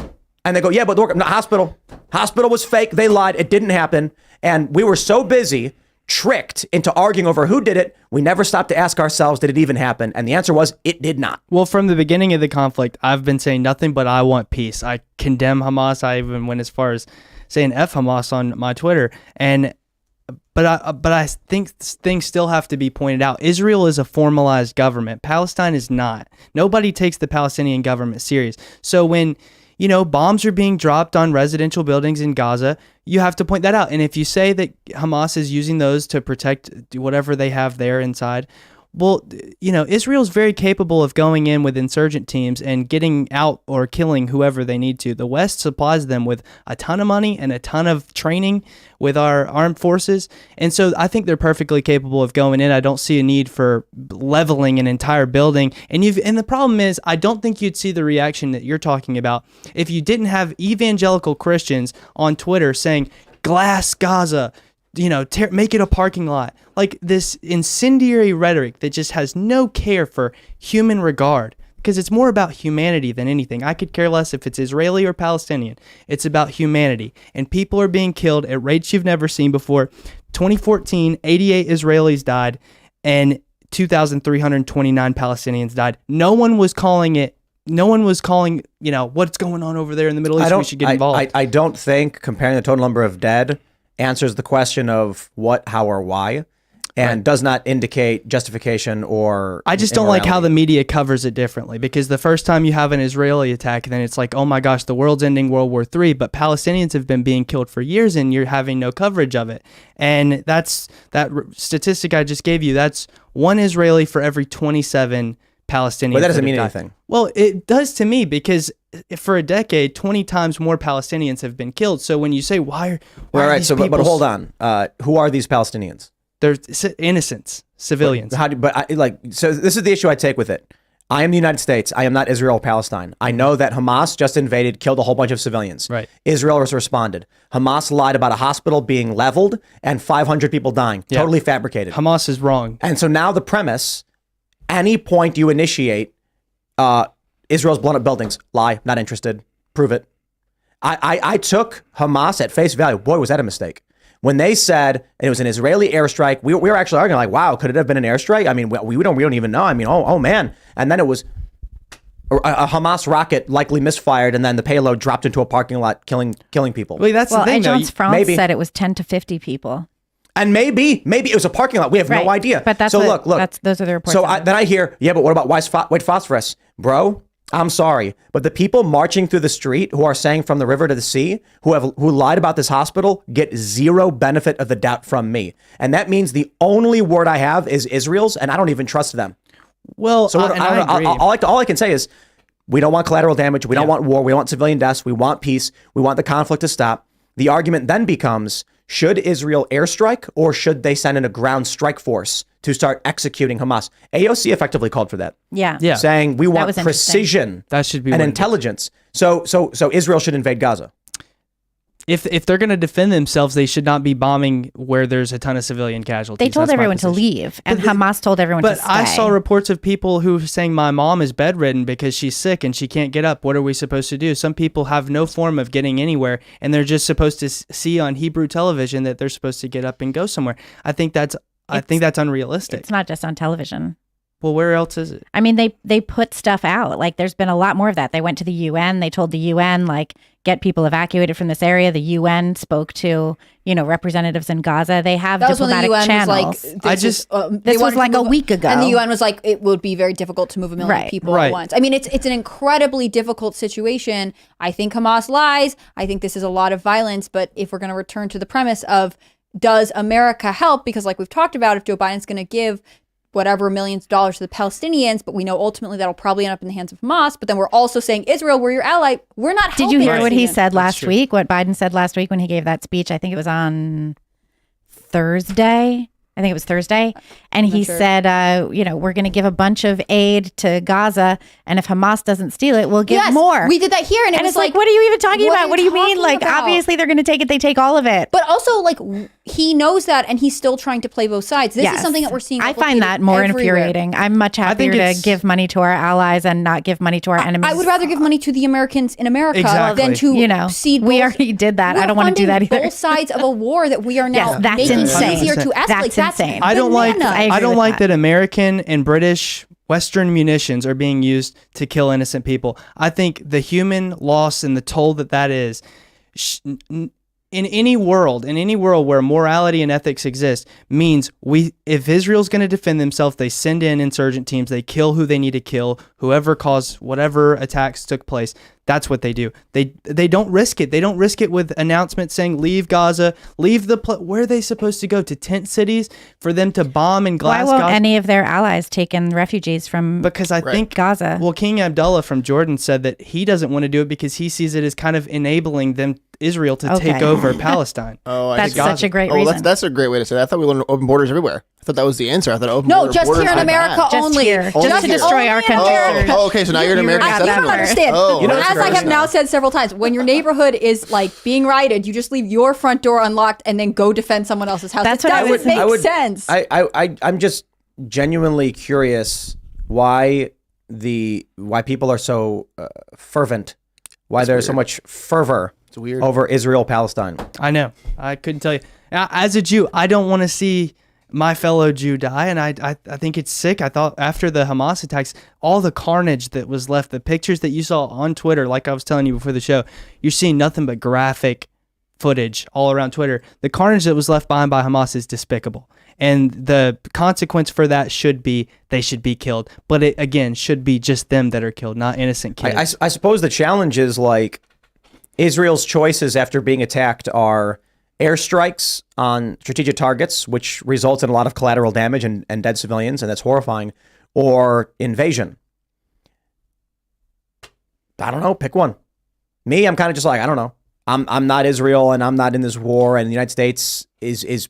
And they go, yeah, but no, hospital. Hospital was fake. They lied. It didn't happen. And we were so busy tricked into arguing over who did it, we never stopped to ask ourselves, did it even happen? And the answer was, it did not. Well, from the beginning of the conflict, I've been saying nothing but I want peace. I condemn Hamas. I even went as far as saying F Hamas on my Twitter. But I think things still have to be pointed out. Israel is a formalized government. Palestine is not. Nobody takes the Palestinian government serious. So when bombs are being dropped on residential buildings in Gaza, you have to point that out. And if you say that Hamas is using those to protect whatever they have there inside, well, Israel's very capable of going in with insurgent teams and getting out or killing whoever they need to. The West supplies them with a ton of money and a ton of training with our armed forces. And so I think they're perfectly capable of going in. I don't see a need for leveling an entire building. And the problem is, I don't think you'd see the reaction that you're talking about if you didn't have evangelical Christians on Twitter saying, glass Gaza, make it a parking lot. Like this incendiary rhetoric that just has no care for human regard, because it's more about humanity than anything. I could care less if it's Israeli or Palestinian. It's about humanity. And people are being killed at rates you've never seen before. 2014, 88 Israelis died and 2,329 Palestinians died. No one was calling, what's going on over there in the Middle East. We should get involved. I don't think comparing the total number of dead answers the question of what, how, or why, and does not indicate justification or I just don't like how the media covers it differently, because the first time you have an Israeli attack, then it's like, oh my gosh, the world's ending World War III, but Palestinians have been being killed for years and you're having no coverage of it. And that statistic I just gave you, that's one Israeli for every 27 Palestinians. But that doesn't mean anything. Well, it does to me, because for a decade, 20 times more Palestinians have been killed. So when you say, why are these people... But hold on. Who are these Palestinians? They're innocents, civilians. So this is the issue I take with it. I am the United States. I am not Israel or Palestine. I know that Hamas just invaded, killed a whole bunch of civilians. Right. Israel has responded. Hamas lied about a hospital being leveled and 500 people dying. Yeah. Totally fabricated. Hamas is wrong. And so now the premise, any point you initiate, Israel's blown up buildings. Lie, not interested. Prove it. I took Hamas at face value. Boy, was that a mistake. When they said it was an Israeli airstrike, we were actually arguing like, wow, could it have been an airstrike? I mean, we don't even know. I mean, oh man. And then it was a Hamas rocket likely misfired, and then the payload dropped into a parking lot, killing people. Well, that's the thing, though. Agence France maybe- said it was 10 to 50 people. And maybe it was a parking lot. We have no Right. idea. But that's so what- look. those are the reports. So on it. then I hear, yeah, but what about white phosphorus, bro? I'm sorry, but the people marching through the street who are saying from the river to the sea, who lied about this hospital, get zero benefit of the doubt from me, and that means the only word I have is Israel's, and I don't even trust them. Well, So I agree. all I can say is, we don't want collateral damage. We don't want war. We don't want civilian deaths. We want peace. We want the conflict to stop. The argument then becomes, should Israel airstrike or should they send in a ground strike force to start executing Hamas? AOC effectively called for that. yeah. Yeah. Saying we want was interesting. precision That should be and what it is. intelligence. So Israel should invade Gaza. If they're going to defend themselves, they should not be bombing where there's a ton of civilian casualties. They told That's my everyone to position. leave, and Hamas told everyone to But stay. I saw reports of people who were saying my mom is bedridden because she's sick and she can't get up. What are we supposed to do? Some people have no form of getting anywhere, and they're just supposed to see on Hebrew television that they're supposed to get up and go somewhere. I think that's unrealistic. It's not just on television. Well, where else is it? I mean, they put stuff out. Like, there's been a lot more of that. They went to the UN. They told the UN, like, get people evacuated from this area. The UN spoke to, representatives in Gaza. They have That was when the diplomatic UN channels. was like, I just- they This was wanted to like a move- week ago. and the UN was like, it would be very difficult to move a million Right. people Right. at once. I mean, it's an incredibly difficult situation. I think Hamas lies. I think this is a lot of violence. But if we're going to return to the premise of, does America help? Because like we've talked about, if Joe Biden's going to give whatever millions of dollars to the Palestinians, but we know ultimately that'll probably end up in the hands of Hamas. But then we're also saying, Israel, we're your ally. We're not helping. Did you hear this what he even. said last week? What Biden said last week when he gave that speech? I think it was on Thursday. I think it was Thursday. And he sure. said, we're going to give a bunch of aid to Gaza. And if Hamas doesn't steal it, we'll give Yes, more. we did that here, and it and was it's like, what are you even talking what about? are What do you you mean? talking Like, about? obviously they're going to take it. They take all of it. But also, like, he knows that, and he's still trying to play both sides. This is Yes. something that we're seeing. I find replicated that more everywhere. infuriating. I'm much happier think to it's- give money to our allies and not give money to our enemies. I would rather give money to the Americans in America Exactly. than to seed. we both- already did that. We're I don't want to do that funding either. Both sides of a war that we are now Yes, that's making insane. easier to escalate. That's insane. I don't like. bananas. I agree I don't with like that. that American and British Western munitions are being used to kill innocent people. I think the human loss and the toll that is, in any world where morality and ethics exist, means if Israel's going to defend themselves, they send in insurgent teams, they kill who they need to kill, whoever caused whatever attacks took place. That's what they do. They don't risk it. They don't risk it with announcements saying leave Gaza, leave where are they supposed to go, to tent cities for them to bomb and Why glass won't Gaza? any of their allies take in refugees from Because I think Gaza? Well, King Abdullah from Jordan said that he doesn't want to do it because he sees it as kind of enabling Israel to take Okay. over Palestine. Oh, I That's see. such a great Oh, reason. that's a great way to say that. I thought we wanted open borders everywhere. I thought that was the answer. I thought open No, borders just here in were America bad. Just only. here. Only Just to here. destroy our Only in country. America. Oh, okay. So now you're an American I exception. don't understand. Oh, that's As I gross have now said several times, when your neighborhood is like being rioted, you just leave your front door unlocked and then go defend someone else's house. That's It what I doesn't would- make sense. I'm just genuinely curious why people are so fervent, why there's so much fervor weird. over Israel Palestine. I know. I couldn't tell you. As a Jew, I don't want to see my fellow Jew die, and I think it's sick. I thought after the Hamas attacks, all the carnage that was left, the pictures that you saw on Twitter, like I was telling you before the show, you're seeing nothing but graphic footage all around Twitter. The carnage that was left behind by Hamas is despicable. And the consequence for that should be they should be killed. But it, again, should be just them that are killed, not innocent kids. I suppose the challenge is like Israel's choices after being attacked are airstrikes on strategic targets, which results in a lot of collateral damage and dead civilians, and that's horrifying, or invasion. I don't know. Pick one. Me, I'm kind of just like, I don't know. I'm not Israel, and I'm not in this war, and the United States is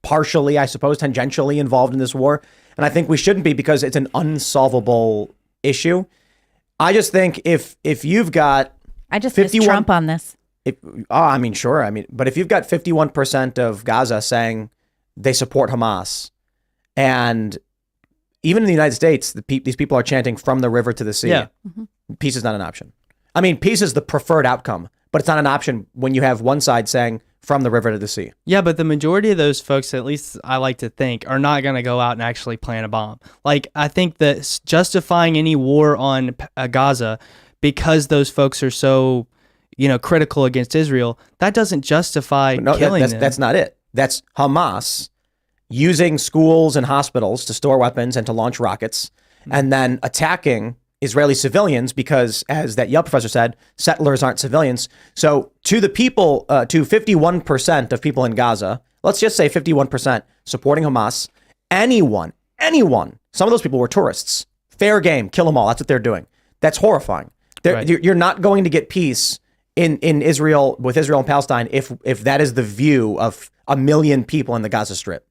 partially, I suppose, tangentially involved in this war. And I think we shouldn't be because it's an unsolvable issue. I just think if you've got I just missed 51 Trump on this. I mean, sure. I mean, but if you've got 51% of Gaza saying they support Hamas, and even in the United States, these people are chanting from the river to the sea. Yeah. Peace is not an option. I mean, peace is the preferred outcome, but it's not an option when you have one side saying from the river to the sea. Yeah, but the majority of those folks, at least I like to think, are not going to go out and actually plant a bomb. Like, I think that justifying any war on Gaza because those folks are so, critical against Israel, that doesn't justify killing them. That's not it. That's Hamas using schools and hospitals to store weapons and to launch rockets, and then attacking Israeli civilians because, as that Yale professor said, settlers aren't civilians. So to the people, to 51% of people in Gaza, let's just say 51% supporting Hamas, anyone, some of those people were tourists. Fair game, kill them all. That's what they're doing. That's horrifying. Right. You're not going to get peace in Israel, with Israel and Palestine, if that is the view of 1 million people in the Gaza Strip.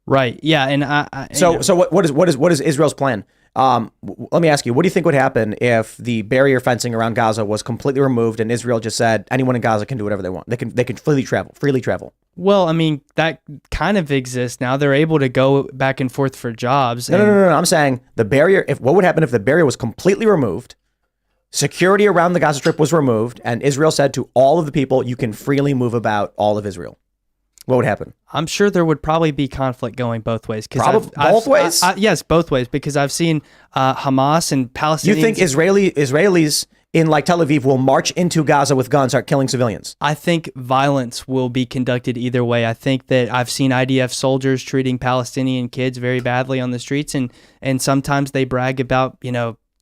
Right. Yeah. And what is Israel's plan? Let me ask you, what do you think would happen if the barrier fencing around Gaza was completely removed and Israel just said anyone in Gaza can do whatever they want? They can freely travel. Well, I mean, that kind of exists now. They're able to go back and forth for jobs. No. I'm saying the barrier. What would happen if the barrier was completely removed? Security around the Gaza Strip was removed, and Israel said to all of the people, you can freely move about all of Israel. What would happen? I'm sure there would probably be conflict going both ways. Both ways? Yes, both ways, because I've seen Hamas and Palestinians. You think Israelis in like Tel Aviv will march into Gaza with guns, start killing civilians? I think violence will be conducted either way. I think that I've seen IDF soldiers treating Palestinian kids very badly on the streets, and sometimes they brag about,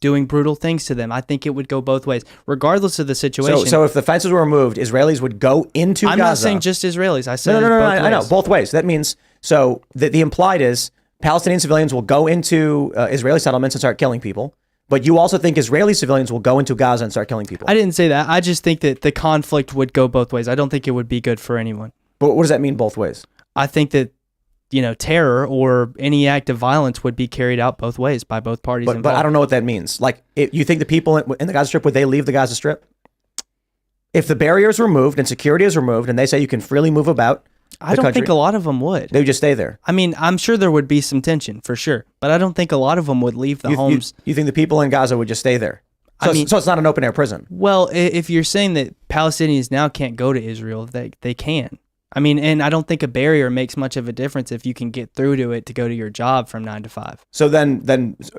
doing brutal things to them. I think it would go both ways, regardless of the situation. So if the fences were removed, Israelis would go into Gaza. I'm not saying just Israelis. I said no. both ways. I know, both ways. That means, so the implied is Palestinian civilians will go into Israeli settlements and start killing people. But you also think Israeli civilians will go into Gaza and start killing people. I didn't say that. I just think that the conflict would go both ways. I don't think it would be good for anyone. But what does that mean, both ways? I think that terror or any act of violence would be carried out both ways by both parties involved. But I don't know what that means. Like, you think the people in the Gaza Strip, would they leave the Gaza Strip? If the barrier is removed and security is removed and they say you can freely move about I don't think a lot of them would. They would just stay there. I mean, I'm sure there would be some tension for sure, but I don't think a lot of them would leave the homes. You think the people in Gaza would just stay there? So it's not an open air prison. Well, if you're saying that Palestinians now can't go to Israel, they can. I mean, and I don't think a barrier makes much of a difference if you can get through to it to go to your job from 9 to 5. So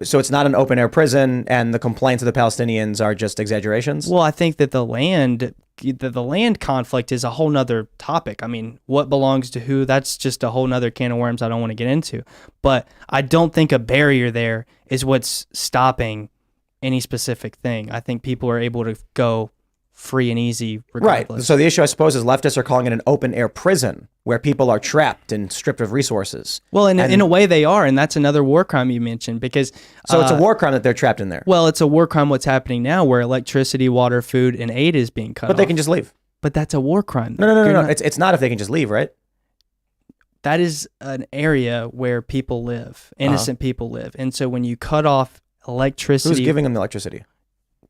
so it's not an open air prison, and the complaints of the Palestinians are just exaggerations? Well, I think that the land conflict is a whole nother topic. I mean, what belongs to who, that's just a whole nother can of worms I don't want to get into. But I don't think a barrier there is what's stopping any specific thing. I think people are able to go free and easy regardless. Right. So the issue, I suppose, is leftists are calling it an open air prison where people are trapped and stripped of resources. Well, in a way they are, and that's another war crime you mentioned because... So it's a war crime that they're trapped in there. Well, it's a war crime what's happening now where electricity, water, food, and aid is being cut off. But they can just leave. But that's a war crime. No. It's not if they can just leave, right? That is an area where people live, innocent people live. And so when you cut off electricity... Who's giving them the electricity?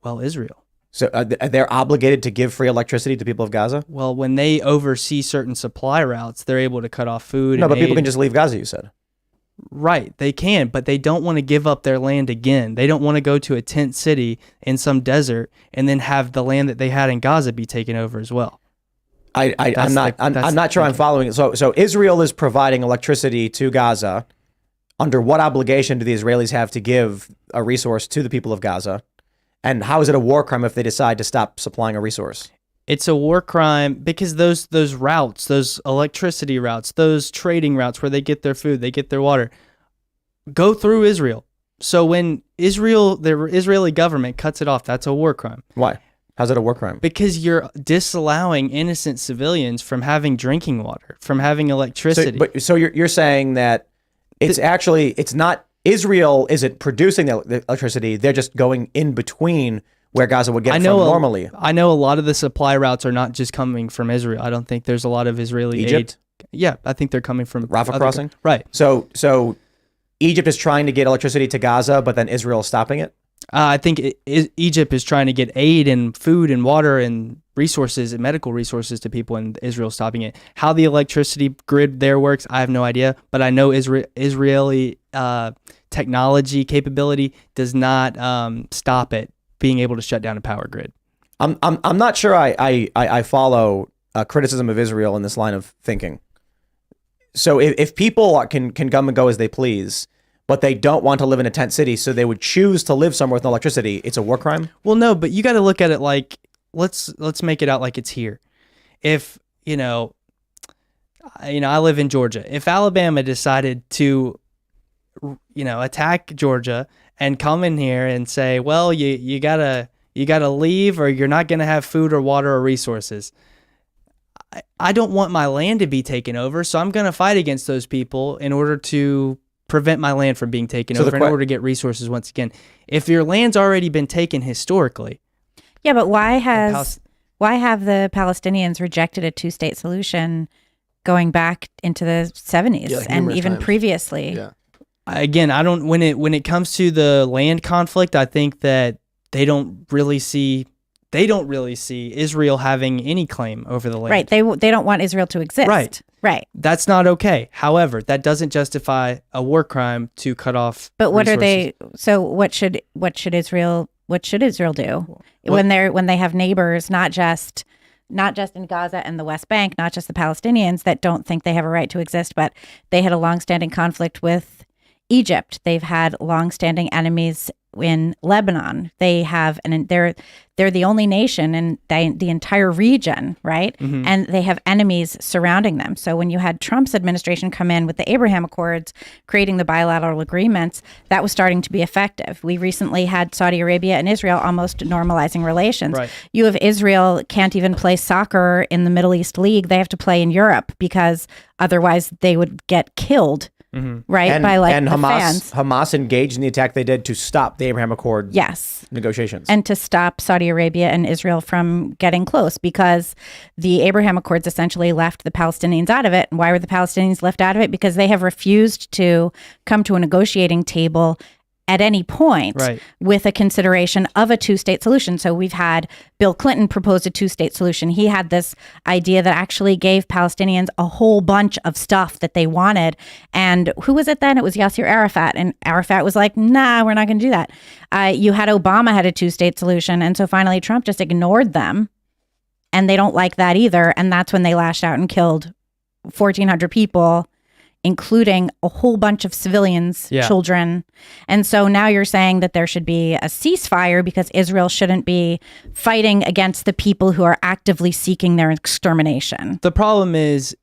Well, Israel. So they're obligated to give free electricity to people of Gaza? Well, when they oversee certain supply routes, they're able to cut off food. No, but people aid. can just leave Gaza, you said. Right, they can, but they don't want to give up their land again. They don't want to go to a tent city in some desert and then have the land that they had in Gaza be taken over as well. I'm not sure I'm following it. So Israel is providing electricity to Gaza. Under what obligation do the Israelis have to give a resource to the people of Gaza? And how is it a war crime if they decide to stop supplying a resource? It's a war crime because those routes, those electricity routes, those trading routes where they get their food, they get their water, go through Israel. So when the Israeli government cuts it off, that's a war crime. Why? How's it a war crime? Because you're disallowing innocent civilians from having drinking water, from having electricity. So you're saying that it's not Israel isn't producing the electricity. They're just going in between where Gaza would get from normally. I know a lot of the supply routes are not just coming from Israel. I don't think there's a lot of Israeli Egypt? aid. Yeah, I think they're coming from Rafah crossing? Right. So Egypt is trying to get electricity to Gaza, but then Israel is stopping it? I think Egypt is trying to get aid and food and water and resources and medical resources to people, and Israel stopping it. How the electricity grid there works, I have no idea, but I know Israeli technology capability does not stop it being able to shut down a power grid. I'm not sure I follow criticism of Israel in this line of thinking. So if people can come and go as they please, but they don't want to live in a tent city, so they would choose to live somewhere with no electricity, it's a war crime? Well, no, but you got to look at it like, let's make it out like it's here. If, I live in Georgia. If Alabama decided to, attack Georgia and come in here and say, well, you gotta leave or you're not gonna have food or water or resources. I don't want my land to be taken over, so I'm gonna fight against those people in order to prevent my land from being taken over in order to get resources once again. If your land's already been taken historically. Yeah, but why have the Palestinians rejected a two-state solution going back into the 70s and even times. Previously? Yeah. Again, I don't when it comes to the land conflict, I think that they don't really see Israel having any claim over the land. Right. They don't want Israel to exist. Right. That's not okay. However, that doesn't justify a war crime to cut off. But what resources. are they? So what should Israel do when they have neighbors, not just in Gaza and the West Bank, not just the Palestinians that don't think they have a right to exist, but they had a longstanding conflict with Egypt. They've had longstanding enemies in Lebanon. They have, and they're the only nation in the entire region, right? Mm-hmm. And they have enemies surrounding them. So when you had Trump's administration come in with the Abraham Accords, creating the bilateral agreements, that was starting to be effective. We recently had Saudi Arabia and Israel almost normalizing relations. Right. You have Israel can't even play soccer in the Middle East League. They have to play in Europe because otherwise they would get killed. Mm-hmm. Right, and fans. Hamas engaged in the attack they did to stop the Abraham Accord negotiations. And to stop Saudi Arabia and Israel from getting close, because the Abraham Accords essentially left the Palestinians out of it. And why were the Palestinians left out of it? Because they have refused to come to a negotiating table at any point with a consideration of a two-state solution. So we've had Bill Clinton propose a two-state solution. He had this idea that actually gave Palestinians a whole bunch of stuff that they wanted. And who was it then? It was Yasser Arafat. And Arafat was like, nah, we're not going to do that. You had Obama had a two-state solution. And so finally Trump just ignored them. And they don't like that either. And that's when they lashed out and killed 1,400 people, including a whole bunch of civilians, children. And so now you're saying that there should be a ceasefire because Israel shouldn't be fighting against the people who are actively seeking their extermination. The problem is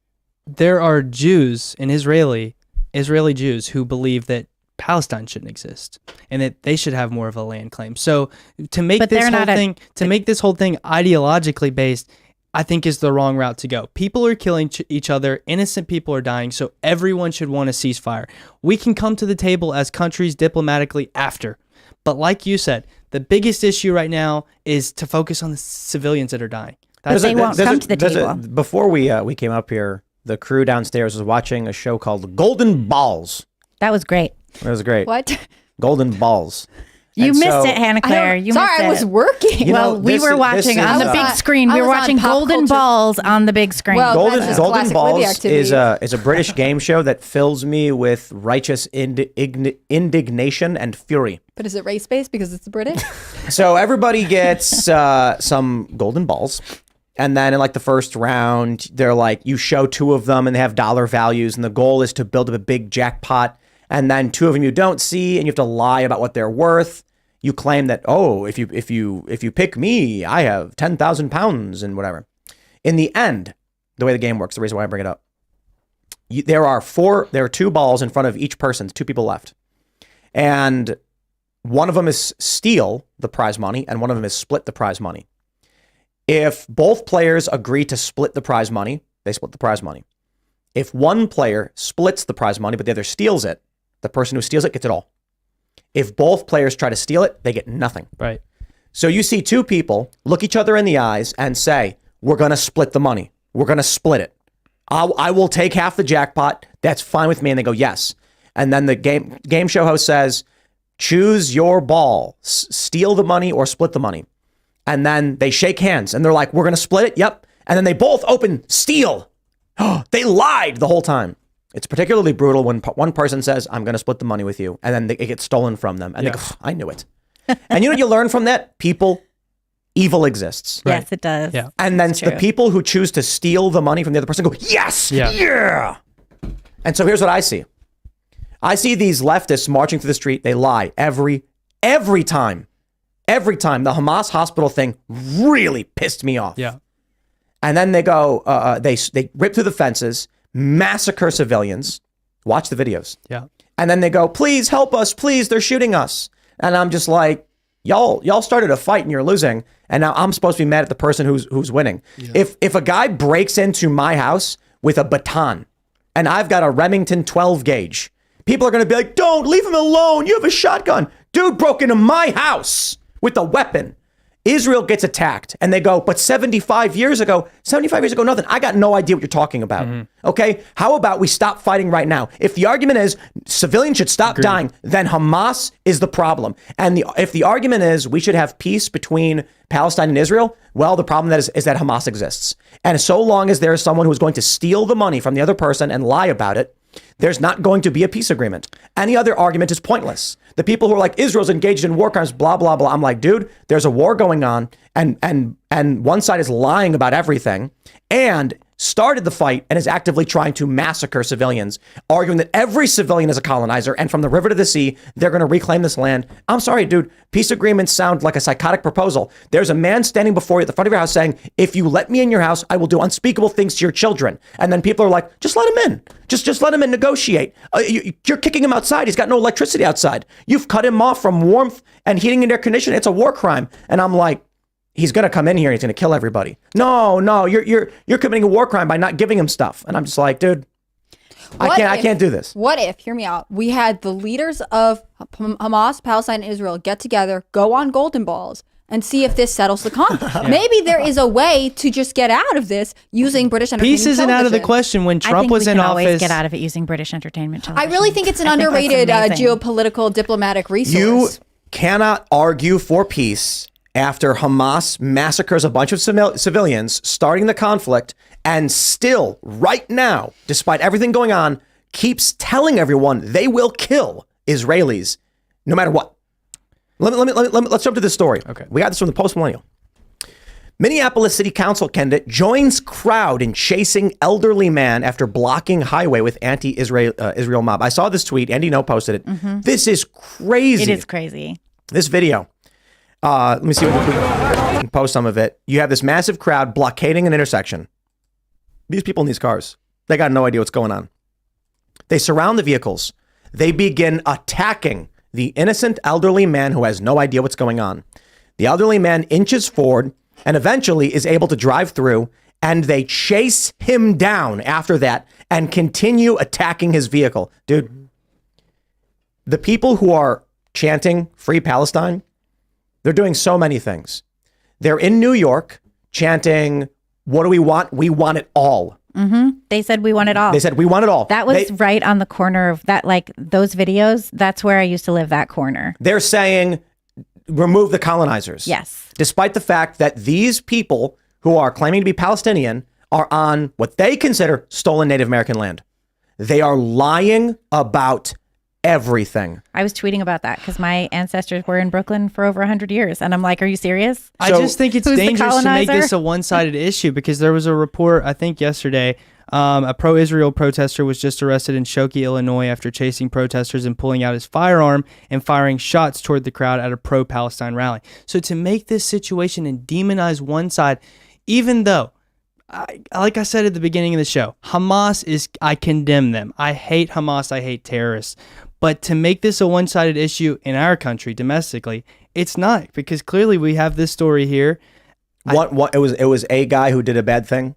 there are Jews and Israeli Jews who believe that Palestine shouldn't exist and that they should have more of a land claim. So to make this whole thing ideologically based, I think is the wrong route to go. People are killing each other. Innocent people are dying. So everyone should want a ceasefire. We can come to the table as countries diplomatically after. But like you said, the biggest issue right now is to focus on the civilians that are dying. They won't come to the table. Before we came up here, the crew downstairs was watching a show called Golden Balls. That was great. It was great. What? Golden Balls. You missed it, Hannah Claire. I was working. We were watching on the big screen. We were watching Golden Balls on the big screen. Well, Golden Balls is a British game show that fills me with righteous indignation and fury. But is it race-based because it's British? So everybody gets some golden balls. And then in like the first round, they're like, you show two of them and they have dollar values. And the goal is to build up a big jackpot. And then two of them you don't see, and you have to lie about what they're worth. You claim that, oh, if you pick me, I have 10,000 pounds and whatever. In the end, the way the game works, the reason why I bring it up, there are two balls in front of each person, two people left, and one of them is steal the prize money, and one of them is split the prize money. If both players agree to split the prize money, they split the prize money. If one player splits the prize money, but the other steals it, the person who steals it gets it all. If both players try to steal it, they get nothing. Right. So you see two people look each other in the eyes and say, we're going to split the money. We're going to split it. I will take half the jackpot. That's fine with me. And they go, yes. And then the game show host says, choose your ball, steal the money or split the money. And then they shake hands and they're like, we're going to split it. Yep. And then they both open steal. They lied the whole time. It's particularly brutal when one person says, I'm going to split the money with you. And then it gets stolen from them. And they go, I knew it. And you know what you learn from that? Evil exists. Yes, it does. Yeah. And then the people who choose to steal the money from the other person go, yes, yeah. And so here's what I see. I see these leftists marching through the street. They lie every time. Every time. The Hamas hospital thing really pissed me off. Yeah. And then they go, they rip through the fences, massacre civilians. Watch the videos. Yeah. And then they go, please help us. Please, they're shooting us. And I'm just like, y'all started a fight and you're losing. And now I'm supposed to be mad at the person who's winning. Yeah. If a guy breaks into my house with a baton and I've got a Remington 12 gauge, people are going to be like, don't leave him alone. You have a shotgun. Dude broke into my house with a weapon. Israel gets attacked and they go, but 75 years ago, nothing. I got no idea what you're talking about. Okay. How about we stop fighting right now? If the argument is civilians should stop dying, then Hamas is the problem. And if the argument is we should have peace between Palestine and Israel, well, the problem is that Hamas exists. And so long as there is someone who's going to steal the money from the other person and lie about it, there's not going to be a peace agreement. Any other argument is pointless. The people who are like, Israel's engaged in war crimes, blah, blah, blah. I'm like, dude, there's a war going on and one side is lying about everything and started the fight and is actively trying to massacre civilians, arguing that every civilian is a colonizer and from the river to the sea, they're going to reclaim this land. I'm sorry, dude. Peace agreements sound like a psychotic proposal. There's a man standing before you at the front of your house saying, if you let me in your house, I will do unspeakable things to your children. And then people are like, just let him in. Just let him in, negotiate. You're kicking him outside. He's got no electricity outside. You've cut him off from warmth and heating and air conditioning. It's a war crime. And I'm like, he's going to come in here and he's going to kill everybody. No, you're committing a war crime by not giving him stuff. And I'm just like, dude, I can't do this. What if, hear me out, we had the leaders of Hamas, Palestine, and Israel get together, go on golden balls, and see if this settles the conflict. Maybe there is a way to just get out of this using British entertainment Peace isn't out of the question. When Trump was in office, always get out of it using British entertainment television. I really think it's an underrated geopolitical diplomatic resource. You cannot argue for peace after Hamas massacres a bunch of civilians, starting the conflict, and still, right now, despite everything going on, keeps telling everyone they will kill Israelis no matter what. Let's jump to this story. Okay. We got this from the Post Millennial. Minneapolis City Council candidate joins crowd in chasing elderly man after blocking highway with anti-Israel mob. I saw this tweet. Andy No posted it. Mm-hmm. This is crazy. It is crazy. This video. Let me see if we can post some of it. You have this massive crowd blockading an intersection. These people in these cars, they got no idea what's going on. They surround the vehicles. They begin attacking the innocent elderly man who has no idea what's going on. The elderly man inches forward and eventually is able to drive through, and they chase him down after that and continue attacking his vehicle. Dude, the people who are chanting Free Palestine, they're doing so many things. They're in New York chanting, what do we want? We want it all. Mm-hmm. They said we want it all. They said we want it all. That was right on the corner of that, like those videos. That's where I used to live, that corner. They're saying remove the colonizers. Yes. Despite the fact that these people who are claiming to be Palestinian are on what they consider stolen Native American land. They are lying about everything. I was tweeting about that because my ancestors were in Brooklyn for over 100 years. And I'm like, are you serious? I just think it's dangerous to make this colonizer? a one-sided issue because there was a report, I think yesterday, a pro-Israel protester was just arrested in Skokie, Illinois after chasing protesters and pulling out his firearm and firing shots toward the crowd at a pro-Palestine rally. So to make this situation and demonize one side, even though, like I said at the beginning of the show, I condemn them. I hate Hamas. I hate terrorists. But to make this a one-sided issue in our country domestically, it's not, because clearly we have this story here. It was a guy who did a bad thing.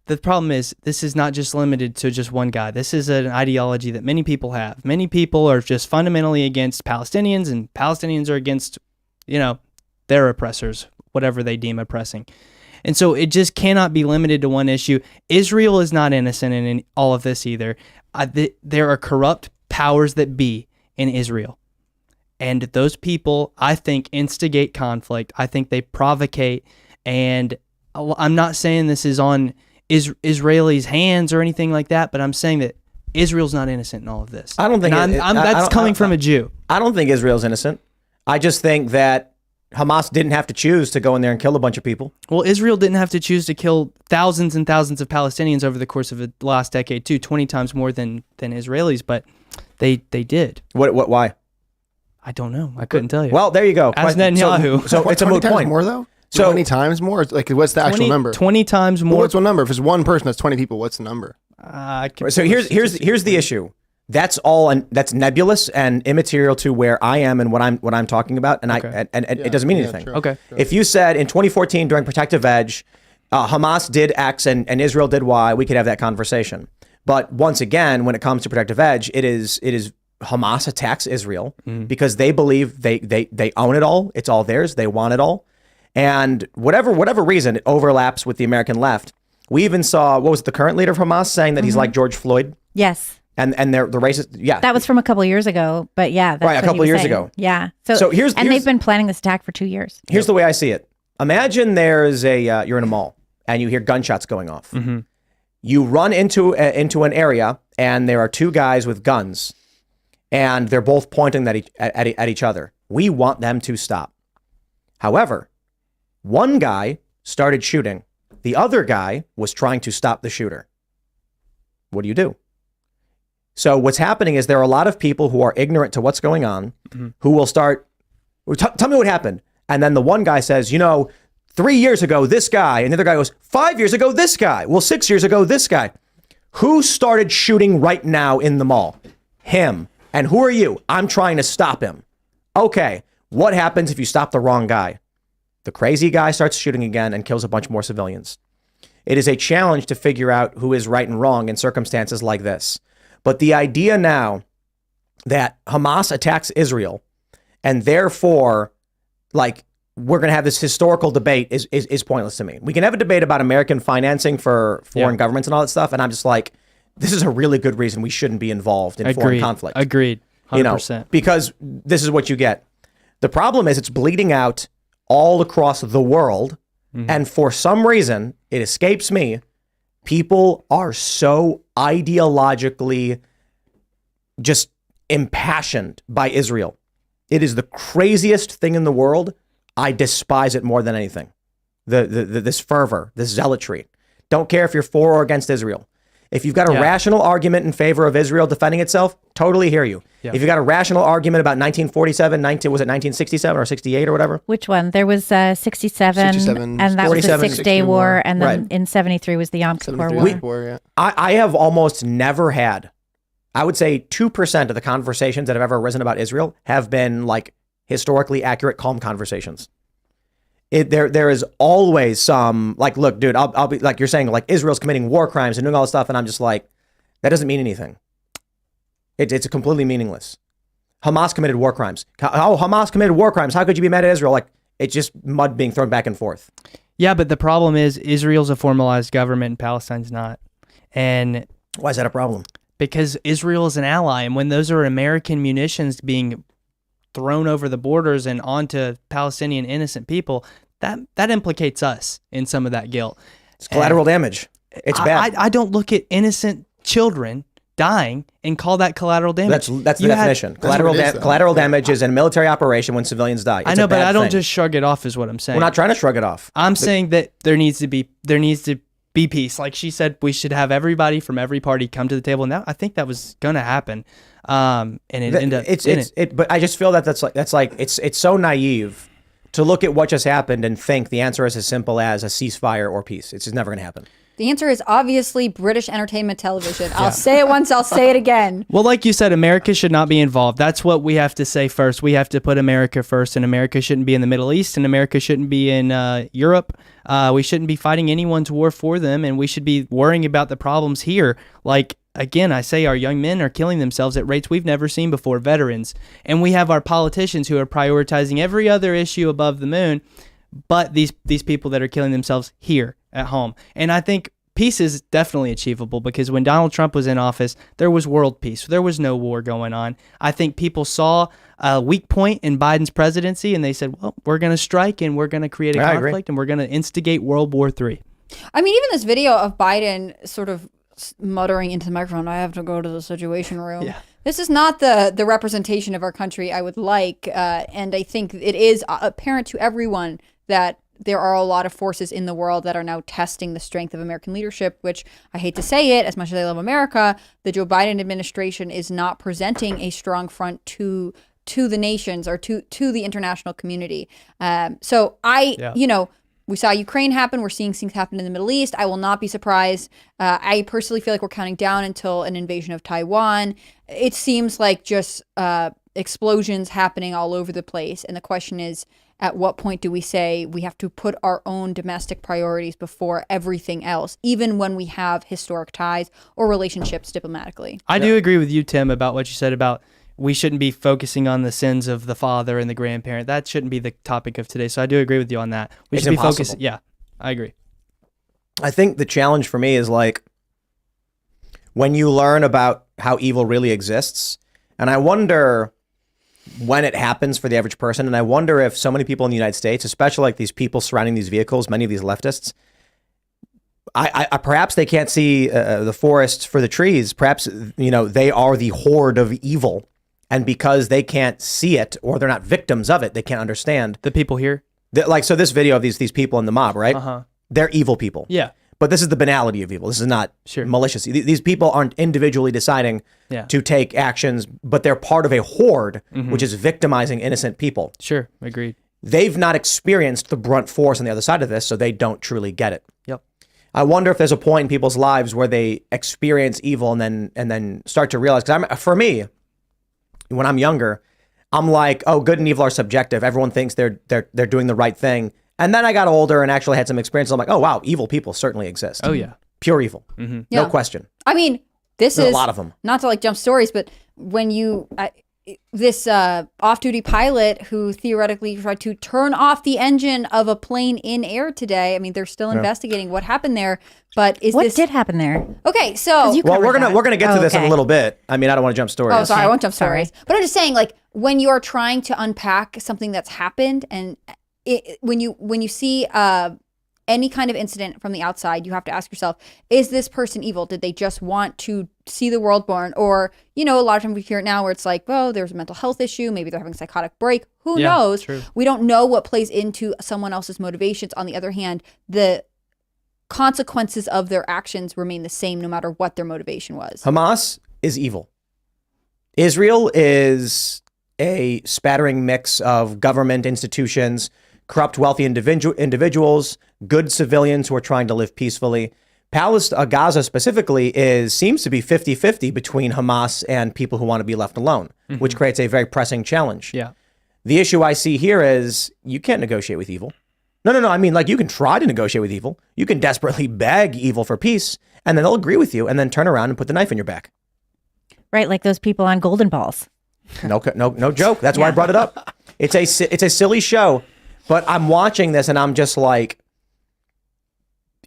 The problem is this is not just limited to just one guy. This is an ideology that many people have. Many people are just fundamentally against Palestinians, and Palestinians are against, their oppressors, whatever they deem oppressing. And so it just cannot be limited to one issue. Israel is not innocent in all of this either. There are corrupt powers that be in Israel. And those people, I think, instigate conflict. I think they provocate. And I'm not saying this is on Israelis' hands or anything like that, but I'm saying that Israel's not innocent in all of this. I don't think that's coming from a Jew. I don't think Israel's innocent. I just think that Hamas didn't have to choose to go in there and kill a bunch of people. Well, Israel didn't have to choose to kill thousands and thousands of Palestinians over the course of the last decade, too, 20 times more than Israelis, but they did. What? Why? I don't know. I couldn't tell you. Well, there you go. Ask Netanyahu. So it's a moot 20 times point. more though? So 20 times more? Like, what's the actual number? 20 times Well, more. what's one number? If it's one person, that's 20 people. What's the number? So here's the issue. That's all, and that's nebulous and immaterial to where I am and what I'm talking about, and Okay. it doesn't mean anything. true. Okay. If you said in 2014 during Protective Edge, Hamas did X and Israel did Y, we could have that conversation. But once again, when it comes to Protective Edge, it is Hamas attacks Israel because they believe they own it all. It's all theirs. They want it all. And whatever reason, it overlaps with the American left. We even saw, what was it, the current leader of Hamas saying that he's like George Floyd? Yes. And they're the racist. Yeah. That was from a couple of years ago, but yeah, that's Right, a what he couple was years saying. ago. Yeah. So here's they've been planning this attack for 2 years. Here's the way I see it. Imagine there's you're in a mall and you hear gunshots going off. Mm-hmm. You run into an area and there are two guys with guns and they're both pointing at each other. We want them to stop. However, one guy started shooting. The other guy was trying to stop the shooter. What do? So what's happening is there are a lot of people who are ignorant to what's going on, who will start, tell me what happened. And then the one guy says, 3 years ago, this guy. And the other guy goes, 5 years ago, this guy. Well, 6 years ago, this guy. Who started shooting right now in the mall? Him. And who are you? I'm trying to stop him. Okay. What happens if you stop the wrong guy? The crazy guy starts shooting again and kills a bunch more civilians. It is a challenge to figure out who is right and wrong in circumstances like this. But the idea now that Hamas attacks Israel and therefore, we're going to have this historical debate is pointless to me. We can have a debate about American financing for foreign governments and all that stuff. And I'm just like, this is a really good reason we shouldn't be involved in foreign conflict. Agreed. 100%. Because this is what you get. The problem is it's bleeding out all across the world. And for some reason, it escapes me, people are so ideologically just impassioned by Israel. It is the craziest thing in the world. I despise it more than anything. This fervor, this zealotry. Don't care if you're for or against Israel. If you've got a rational argument in favor of Israel defending itself, totally hear you. Yeah. If you've got a rational argument about 1947, was it 1967 or 68 or whatever? Which one? There was 67, and that was the 6-Day War, and then in 73 was the Yom Kippur War. I have almost never had, I would say 2% of the conversations that have ever arisen about Israel have been historically accurate, calm conversations. There is always some look, dude, I'll be you're saying Israel's committing war crimes and doing all this stuff, and I'm just like, that doesn't mean anything. It's completely meaningless. Hamas committed war crimes. Hamas committed war crimes. How could you be mad at Israel? It's just mud being thrown back and forth. Yeah, but the problem is Israel's a formalized government and Palestine's not. And why is that a problem? Because Israel is an ally, and when those are American munitions being thrown over the borders and onto Palestinian innocent people, that implicates us in some of that guilt. It's collateral damage. It's bad. I don't look at innocent children dying and call that collateral damage. That's the definition. Collateral damage is a military operation when civilians die. I know, but I don't just shrug it off is what I'm saying. We're not trying to shrug it off. I'm saying that there needs to be peace. Like she said, we should have everybody from every party come to the table. Now I think that was going to happen. And it ended up but I just feel that it's so naive to look at what just happened and think the answer is as simple as a ceasefire or peace. It's just never going to happen. The answer is obviously British entertainment television. I'll say it once, I'll say it again. Well, like you said, America should not be involved. That's what we have to say first. We have to put America first, and America shouldn't be in the Middle East, and America shouldn't be in Europe. We shouldn't be fighting anyone's war for them, and we should be worrying about the problems here. Again, I say our young men are killing themselves at rates we've never seen before, veterans. And we have our politicians who are prioritizing every other issue above the moon. but these people that are killing themselves here at home. And I think peace is definitely achievable, because when Donald Trump was in office, there was world peace. There was no war going on. I think people saw a weak point in Biden's presidency, and they said, well, we're going to strike and we're going to create a conflict and we're going to instigate World War III. I mean, even this video of Biden sort of muttering into the microphone, I have to go to the Situation Room. Yeah. This is not the representation of our country I would like. And I think it is apparent to everyone that there are a lot of forces in the world that are now testing the strength of American leadership, which I hate to say it, as much as I love America, the Joe Biden administration is not presenting a strong front to the nations or to the international community. We saw Ukraine happen. We're seeing things happen in the Middle East. I will not be surprised. I personally feel like we're counting down until an invasion of Taiwan. It seems like just explosions happening all over the place. And the question is, at what point do we say we have to put our own domestic priorities before everything else, even when we have historic ties or relationships diplomatically? I do agree with you, Tim, about what you said about we shouldn't be focusing on the sins of the father and the grandparent. That shouldn't be the topic of today. So I do agree with you on that. We should be focusing. Yeah, I agree. I think the challenge for me is like when you learn about how evil really exists, and I wonder when it happens for the average person, and I wonder if so many people in the United States, especially like these people surrounding these vehicles, many of these leftists, I perhaps they can't see the forest for the trees. Perhaps, they are the horde of evil. And because they can't see it, or they're not victims of it, they can't understand. The people here? So this video of these people in the mob, right? Uh-huh. They're evil people. Yeah. But this is the banality of evil. This is not malicious. These people aren't individually deciding to take actions, but they're part of a horde, which is victimizing innocent people. Sure, agreed. They've not experienced the brunt force on the other side of this, so they don't truly get it. Yep. I wonder if there's a point in people's lives where they experience evil and then start to realize, because for me, when I'm younger, I'm like, oh, good and evil are subjective. Everyone thinks they're doing the right thing. And then I got older and actually had some experience. I'm like, oh, wow, evil people certainly exist. Oh, yeah. Pure evil. Yeah. No question. I mean, There's a lot of them. Not to like jump stories, but when this off-duty pilot who theoretically tried to turn off the engine of a plane in air today. I mean, they're still investigating what happened there. But what did happen there? Okay, so we're gonna get to this in a little bit. I mean, I don't want to jump stories. Oh, sorry, I won't jump stories. But I'm just saying, like, when you are trying to unpack something that's happened, and when you see any kind of incident from the outside, you have to ask yourself, is this person evil? Did they just want to see the world burn? Or, a lot of times we hear it now where it's like, oh, there's a mental health issue. Maybe they're having a psychotic break. Who knows? True. We don't know what plays into someone else's motivations. On the other hand, the consequences of their actions remain the same no matter what their motivation was. Hamas is evil. Israel is a spattering mix of government institutions, corrupt, wealthy individuals, good civilians who are trying to live peacefully. Gaza specifically seems to be 50-50 between Hamas and people who want to be left alone, which creates a very pressing challenge. Yeah. The issue I see here is you can't negotiate with evil. No. I mean, like, you can try to negotiate with evil. You can desperately beg evil for peace, and then they'll agree with you and then turn around and put the knife in your back. Right, like those people on Golden Balls. No joke. That's why I brought it up. It's a silly show, but I'm watching this and I'm just like,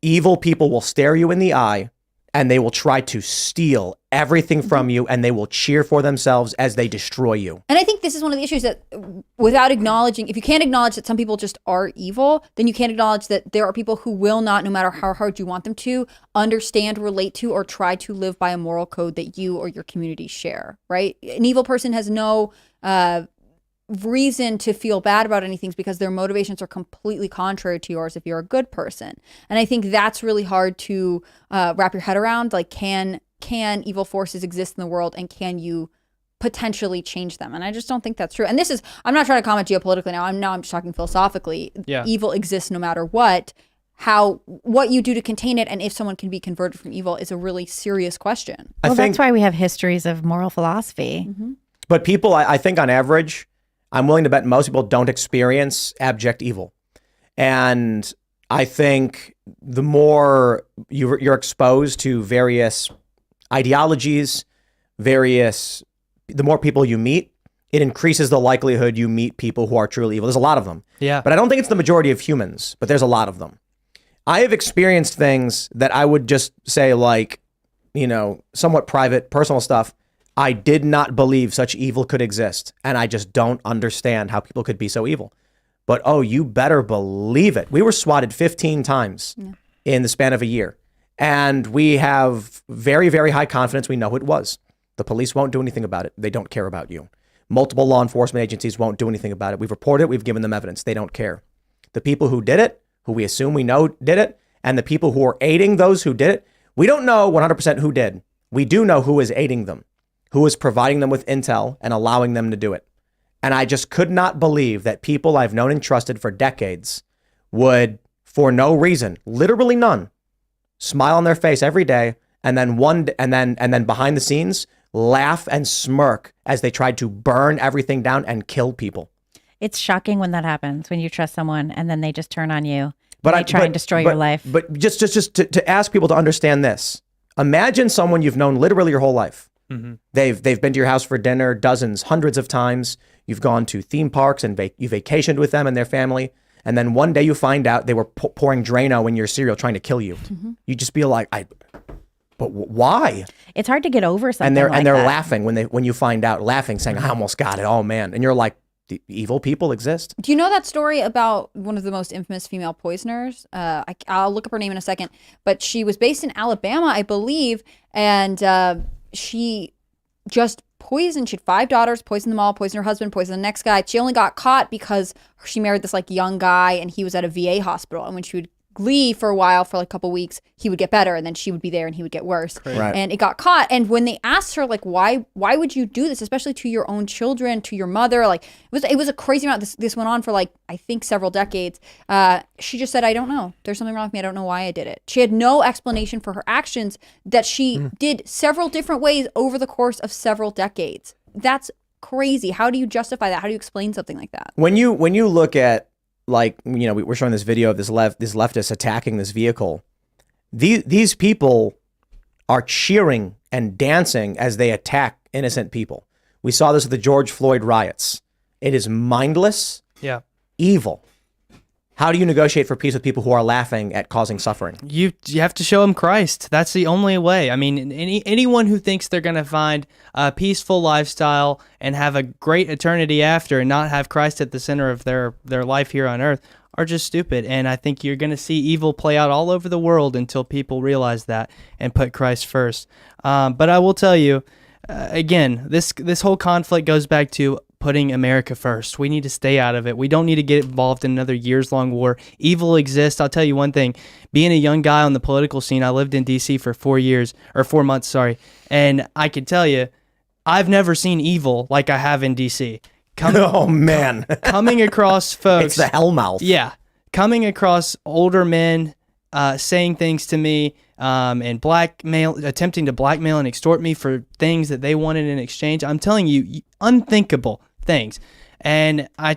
evil people will stare you in the eye and they will try to steal everything from you, and they will cheer for themselves as they destroy you. And I think this is one of the issues that without acknowledging, if you can't acknowledge that some people just are evil, then you can't acknowledge that there are people who will not, no matter how hard you want them to, understand, relate to, or try to live by a moral code that you or your community share, right? An evil person has no reason to feel bad about anything because their motivations are completely contrary to yours if you're a good person. And I think that's really hard to wrap your head around. Like, can evil forces exist in the world, and can you potentially change them? And I just don't think that's true. And this is, I'm not trying to comment geopolitically now. I'm just talking philosophically. Yeah. Evil exists no matter what. What you do to contain it, and if someone can be converted from evil, is a really serious question. Well, that's why we have histories of moral philosophy. Mm-hmm. But people, I think on average, I'm willing to bet most people don't experience abject evil. And I think the more you're exposed to various ideologies, the more people you meet, it increases the likelihood you meet people who are truly evil. There's a lot of them. Yeah. But I don't think it's the majority of humans, but there's a lot of them. I have experienced things that I would just say like, somewhat private, personal stuff. I did not believe such evil could exist. And I just don't understand how people could be so evil. But, you better believe it. We were swatted 15 times in the span of a year. And we have very, very high confidence we know who it was. The police won't do anything about it. They don't care about you. Multiple law enforcement agencies won't do anything about it. We've reported it. We've given them evidence. They don't care. The people who did it, who we assume we know did it, and the people who are aiding those who did it, we don't know 100% who did. We do know who is aiding them, who is providing them with intel and allowing them to do it. And I just could not believe that people I've known and trusted for decades would, for no reason, literally none, smile on their face every day, and then behind the scenes, laugh and smirk as they tried to burn everything down and kill people. It's shocking when that happens, when you trust someone and then they just turn on you. But they try and destroy your life. But just to ask people to understand this, imagine someone you've known literally your whole life. Mm-hmm. They've been to your house for dinner dozens, hundreds of times. You've gone to theme parks and you vacationed with them and their family. And then one day you find out they were pouring Drano in your cereal trying to kill you. Mm-hmm. You just be like, but why? It's hard to get over something and they're that. laughing when you find out, laughing, saying, I almost got it. Oh man. And you're like, evil people exist. Do you know that story about one of the most infamous female poisoners? I'll look up her name in a second, but she was based in Alabama, I believe, and she just poisoned. She had 5 daughters, poisoned them all, poisoned her husband, poisoned the next guy. She only got caught because she married this like young guy, and he was at a VA hospital. And when she would leave for a while, for like a couple weeks, he would get better, and then she would be there and he would get worse. Right. And it got caught. And when they asked her like, why would you do this, especially to your own children, to your mother, like it was a crazy amount. This went on for like, I think several decades. She just said, I don't know, there's something wrong with me, I don't know why I did it. She had no explanation for her actions that she did several different ways over the course of several decades. That's crazy. How do you justify that? How do you explain something like that? When you look at, like, we're showing this video of this leftist attacking this vehicle. These people are cheering and dancing as they attack innocent people. We saw this at the George Floyd riots. It is mindless, evil. How do you negotiate for peace with people who are laughing at causing suffering? You have to show them Christ. That's the only way. I mean, anyone who thinks they're going to find a peaceful lifestyle and have a great eternity after and not have Christ at the center of their life here on earth are just stupid. And I think you're going to see evil play out all over the world until people realize that and put Christ first. But I will tell you, again, this whole conflict goes back to putting America first. We need to stay out of it. We don't need to get involved in another years-long war. Evil exists. I'll tell you one thing. Being a young guy on the political scene, I lived in D.C. for 4 months, and I can tell you, I've never seen evil like I have in D.C. Oh, man. Coming across folks. It's the hellmouth. Yeah. Coming across older men saying things to me and attempting to blackmail and extort me for things that they wanted in exchange. I'm telling you, unthinkable things. And I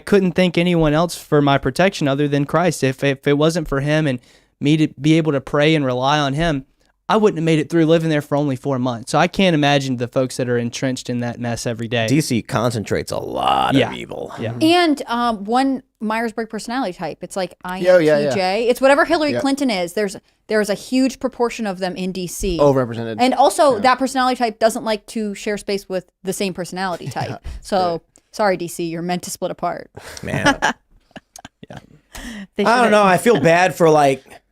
couldn't thank anyone else for my protection other than Christ. If it wasn't for him and me to be able to pray and rely on him, I wouldn't have made it through living there for only 4 months. So I can't imagine the folks that are entrenched in that mess every day. DC concentrates a lot of evil. Yeah. And one Myers-Briggs personality type. It's like INTJ. Yeah. It's whatever Hillary Clinton is. There's a huge proportion of them in DC. Overrepresented. And also that personality type doesn't like to share space with the same personality type. So sorry, DC, you're meant to split apart. Man. I don't know. I feel bad for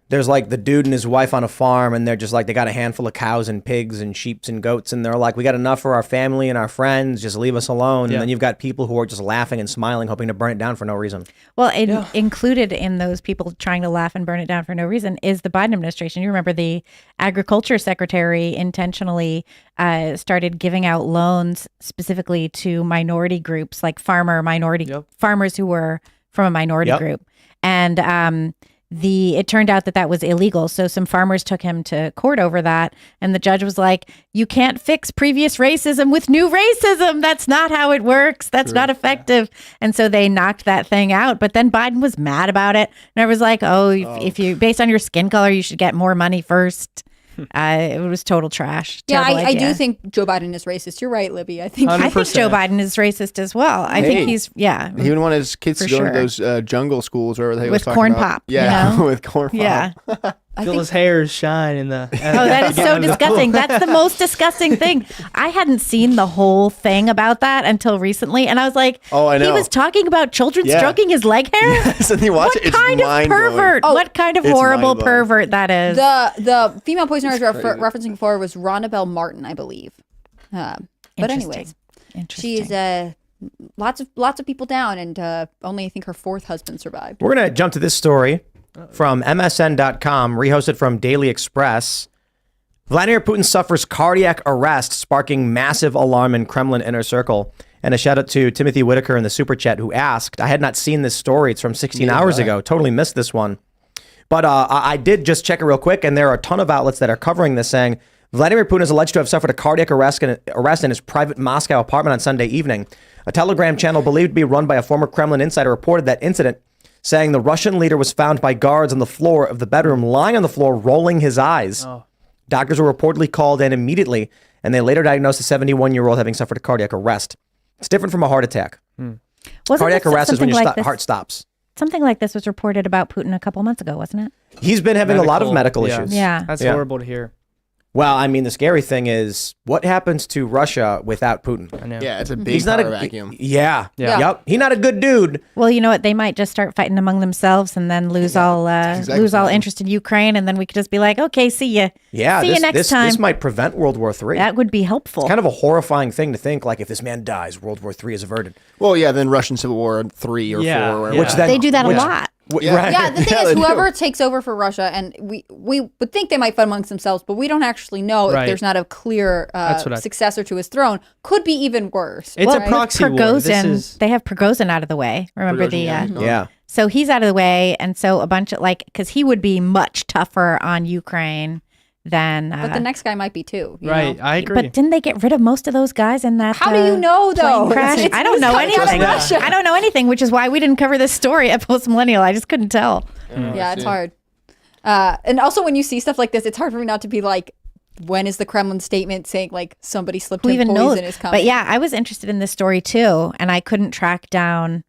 there's the dude and his wife on a farm, and they're just they got a handful of cows and pigs and sheep and goats, and they're like, we got enough for our family and our friends, just leave us alone. Yeah. And then you've got people who are just laughing and smiling, hoping to burn it down for no reason. Well, included in those people trying to laugh and burn it down for no reason is the Biden administration. You remember the agriculture secretary intentionally started giving out loans specifically to minority groups, like farmers who were from a minority group. And it turned out that was illegal. So some farmers took him to court over that. And the judge was like, you can't fix previous racism with new racism. That's not how it works. That's not effective. And so they knocked that thing out. But then Biden was mad about it. And I was like, if you, based on your skin color, you should get more money first. It was total trash. Yeah, Terrible I do idea. think Joe Biden is racist. You're right, Libby. I think I think 100%. Joe Biden is racist as well. I think he's He would want his kids For to go sure. to those jungle schools or whatever they With was talking corn about. pop, you Yeah, know? with corn pop. yeah. I Feel think his hairs shine in the. Oh, that is so disgusting. That's the most disgusting thing. I hadn't seen the whole thing about that until recently, and I was like, Oh, I He know. was talking about children Yeah. stroking his leg hair. So then you watch What it, it's kind of mind-blowing. pervert? What kind of It's horrible mind-blowing. pervert that is? the female poisoner I was referencing before was Ronabelle Martin, I believe. But anyways, Interesting. she's lots of people down, and only I think her fourth husband survived. We're going to jump to this story from MSN.com, rehosted from Daily Express. Vladimir Putin suffers cardiac arrest, sparking massive alarm in Kremlin inner circle. And a shout out to Timothy Whitaker in the super chat who asked, I had not seen this story. It's from 16 hours ago. Totally missed this one. But I did just check it real quick, and there are a ton of outlets that are covering this, saying Vladimir Putin is alleged to have suffered a cardiac arrest in his private Moscow apartment on Sunday evening. A Telegram channel believed to be run by a former Kremlin insider reported that incident, saying the Russian leader was found by guards on the floor of the bedroom, lying on the floor, rolling his eyes. Doctors were reportedly called in immediately, and they later diagnosed the 71-year-old having suffered a cardiac arrest. It's different from a heart attack. Wasn't Cardiac this arrest is when something your like this- heart stops. Something like this was reported about Putin a couple months ago, wasn't it? He's been having a lot of medical issues. Yeah. That's Yeah. horrible to hear. Well, I mean, the scary thing is what happens to Russia without Putin? I know. Yeah, it's a big He's not power a vacuum. Yeah. Yeah. Yep. He's not a good dude. Well, you know what? They might just start fighting among themselves and then lose all exactly lose all right. interest in Ukraine, and then we could just be like, okay, see ya. Yeah. See you next this time. This might prevent World War III. That would be helpful. Kind of a horrifying thing to think, like, if this man dies, World War III is averted. Well, yeah, then Russian Civil War 3 or Yeah, 4 or yeah. Which then they do that a which- lot. Yeah. Right. Yeah, the thing Yeah, is, they do. whoever takes over for Russia, and we would think they might fight amongst themselves, but we don't actually know if Right. there's not a clear That's what I- successor to his throne. Could be even worse. It's Well, a with proxy war. This Prigozhin, is they have Prigozhin out of the way. Remember Prigozhin, yeah, he's gone. Yeah. So he's out of the way, and so a bunch of because he would be much tougher on Ukraine than. But the next guy might be too. you right. know? I agree. But didn't they get rid of most of those guys in that? How do you know, though? plane crash? It's- I don't it's know coming out of anything. Russia. I don't know anything, which is why we didn't cover this story at Post Millennial. I just couldn't tell. Yeah, it's hard. And also, when you see stuff like this, it's hard for me not to be like, when is the Kremlin statement saying like somebody slipped Who him even poison knows? is coming? But yeah, I was interested in this story too, and I couldn't track down.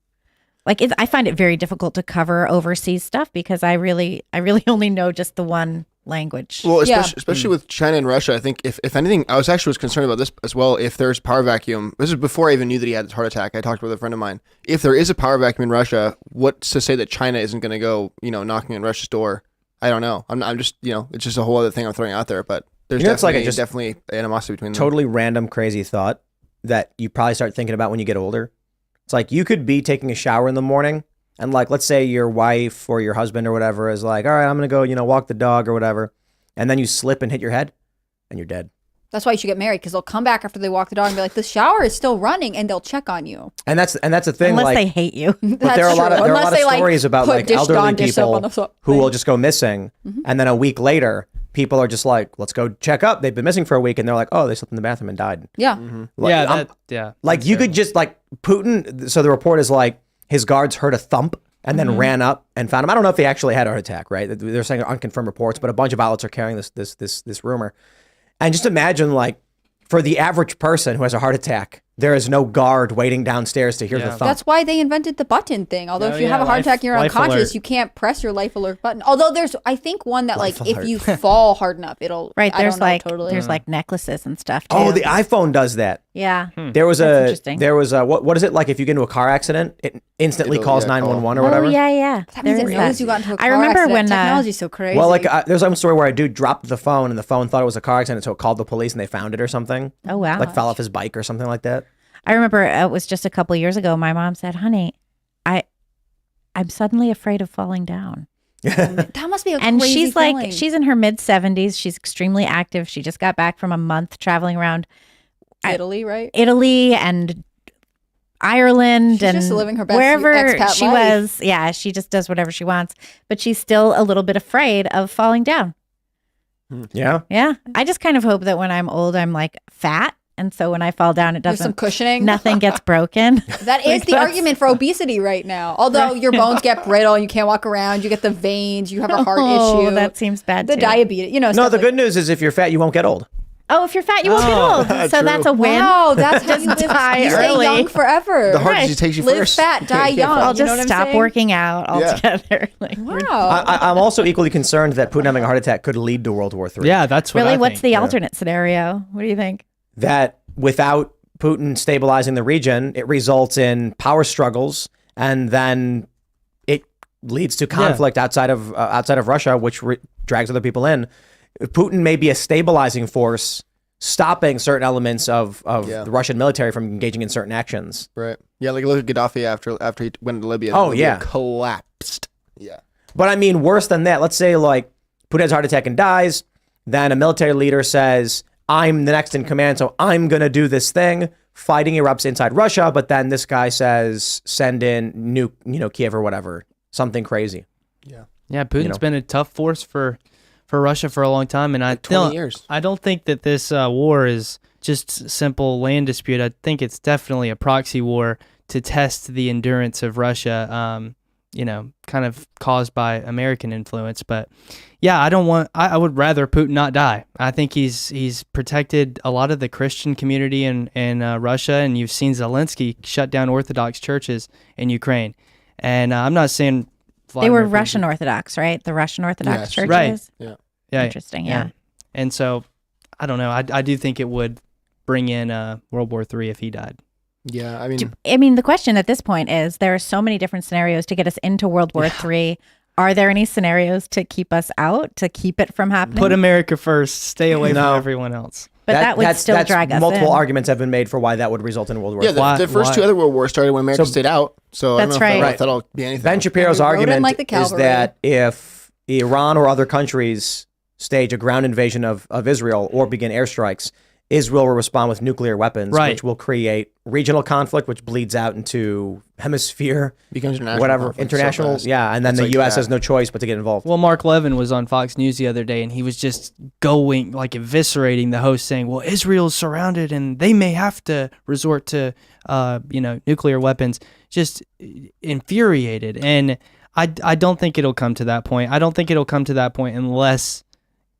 I find it very difficult to cover overseas stuff because I really only know just the one language. Well, Yeah. especially with China and Russia, I think if anything, I was concerned about this as well. If there's power vacuum, this is before I even knew that he had this heart attack. I talked with a friend of mine. If there is a power vacuum in Russia, what's to say that China isn't going to go, knocking on Russia's door? I don't know. I'm just, it's just a whole other thing I'm throwing out there. But there's It's like definitely animosity between them. Totally random, crazy thought that you probably start thinking about when you get older. It's like you could be taking a shower in the morning, and like, let's say your wife or your husband or whatever is like, all right, I'm going to go, walk the dog or whatever. And then you slip and hit your head and you're dead. That's why you should get married, because they'll come back after they walk the dog and be like, the shower is still running, and they'll check on you. And that's the thing. Unless like, they hate you. but That's there are a lot of true. Unless they, like, stories about put like dish elderly Dawn dish soap people on the who thing. will just go missing, and then a week later, people are just like, let's go check up. They've been missing for a week, and they're like, oh, they slept in the bathroom and died. Yeah. Like, yeah. I'm- Yeah. like you could just like Putin. So the report is like his guards heard a thump and then ran up and found him. I don't know if they actually had a heart attack, right? They're saying unconfirmed reports, but a bunch of outlets are carrying this rumor. And just imagine, like, for the average person who has a heart attack, there is no guard waiting downstairs to hear the Yeah. thump. That's why they invented the button thing. Although Oh, if you yeah, have a heart life- attack and you're life unconscious, alert. you can't press your life alert button. Although there's, I think, one that Life like if alert. you fall hard enough, it'll. Right, I there's don't know like totally. there's like necklaces and stuff too. Oh, the iPhone does that. yeah. There was That's a interesting. what is it like if you get into a car accident, it instantly It'll, calls yeah, call. 911 or Oh whatever. yeah. That means There it is knows that. you got into a car I remember accident. when Technology's so crazy. Well, like there's some story where a dude dropped the phone and the phone thought it was a car accident, so it called the police and they found it or something. Oh wow. Like fell off his bike or something like that. I remember it was just a couple years ago. My mom said, "Honey, I'm suddenly afraid of falling down." that must be a And crazy she's feeling. like, she's in her mid 70s. She's extremely active. She just got back from a month traveling around Italy, right? Italy and Ireland She's and just living her best wherever expat she life. was. Yeah, she just does whatever she wants, but she's still a little bit afraid of falling down. Yeah. Yeah. I just kind of hope that when I'm old, I'm like fat And so when I fall down, it There's some doesn't, cushioning. nothing gets broken. That is the argument for obesity right now. Although your bones get brittle, you can't walk around, you get the veins, you have a heart issue. That seems bad The too. diabetes, No, stuff the like- good news is if you're fat, you won't get old. Oh, if you're fat, you won't get old. So true. that's a win. Wow, that's how you live. die You stay early. young forever. The heart Right. disease takes you Live first. fat, die Yeah, young. I'll You know just what I'm stop saying? working out altogether. Like, Wow. I'm also equally concerned that Putin having a heart attack could lead to World War III. Yeah, that's what really, I what's think. the alternate scenario? What do you think? That without Putin stabilizing the region, it results in power struggles, and then it leads to conflict outside of Russia, which drags other people in. Putin may be a stabilizing force, stopping certain elements of the Russian military from engaging in certain actions. Right. Yeah, like look at Gaddafi after he went to Libya. Oh, Libya yeah. collapsed. Yeah. But I mean, worse than that. Let's say like Putin has a heart attack and dies. Then a military leader says, I'm the next in command, so I'm going to do this thing. Fighting erupts inside Russia, but then this guy says, send in Kiev or whatever. Something crazy. Yeah, Putin's been a tough force for Russia for a long time, and 20 years. I don't think that this war is just simple land dispute. I think it's definitely a proxy war to test the endurance of Russia. Kind of caused by American influence. But yeah, I would rather Putin not die. I think he's protected a lot of the Christian community in Russia, and you've seen Zelensky shut down Orthodox churches in Ukraine. And I'm not saying They were Vladimir Putin- Russian Orthodox, right? The Russian Orthodox Yes. churches. Right. Yeah, Interesting. Yeah. And so I don't know. I do think it would bring in World War III if he died. Yeah, I mean, the question at this point is there are so many different scenarios to get us into World War III. Are there any scenarios to keep us out, to keep it from happening? Put America first. Stay away No. from everyone else. But that would still drag us multiple in. arguments have been made for why that would result in World War yeah. III. The first two other world wars started when America stayed out. So I That's don't know right. if that'll be anything. Ben Shapiro's And we rode in argument like the is cavalry. that if Iran or other countries stage a ground invasion of Israel or begin airstrikes, Israel will respond with nuclear weapons, Right. which will create regional conflict, which bleeds out into hemisphere, becomes international. whatever, conflict so international. fast. Yeah, and then It's the like U.S. that. has no choice but to get involved. Well, Mark Levin was on Fox News the other day, and he was just going, like, eviscerating the host, saying, well, Israel's surrounded, and they may have to resort to, nuclear weapons. Just infuriated. And I don't think it'll come to that point. I don't think it'll come to that point unless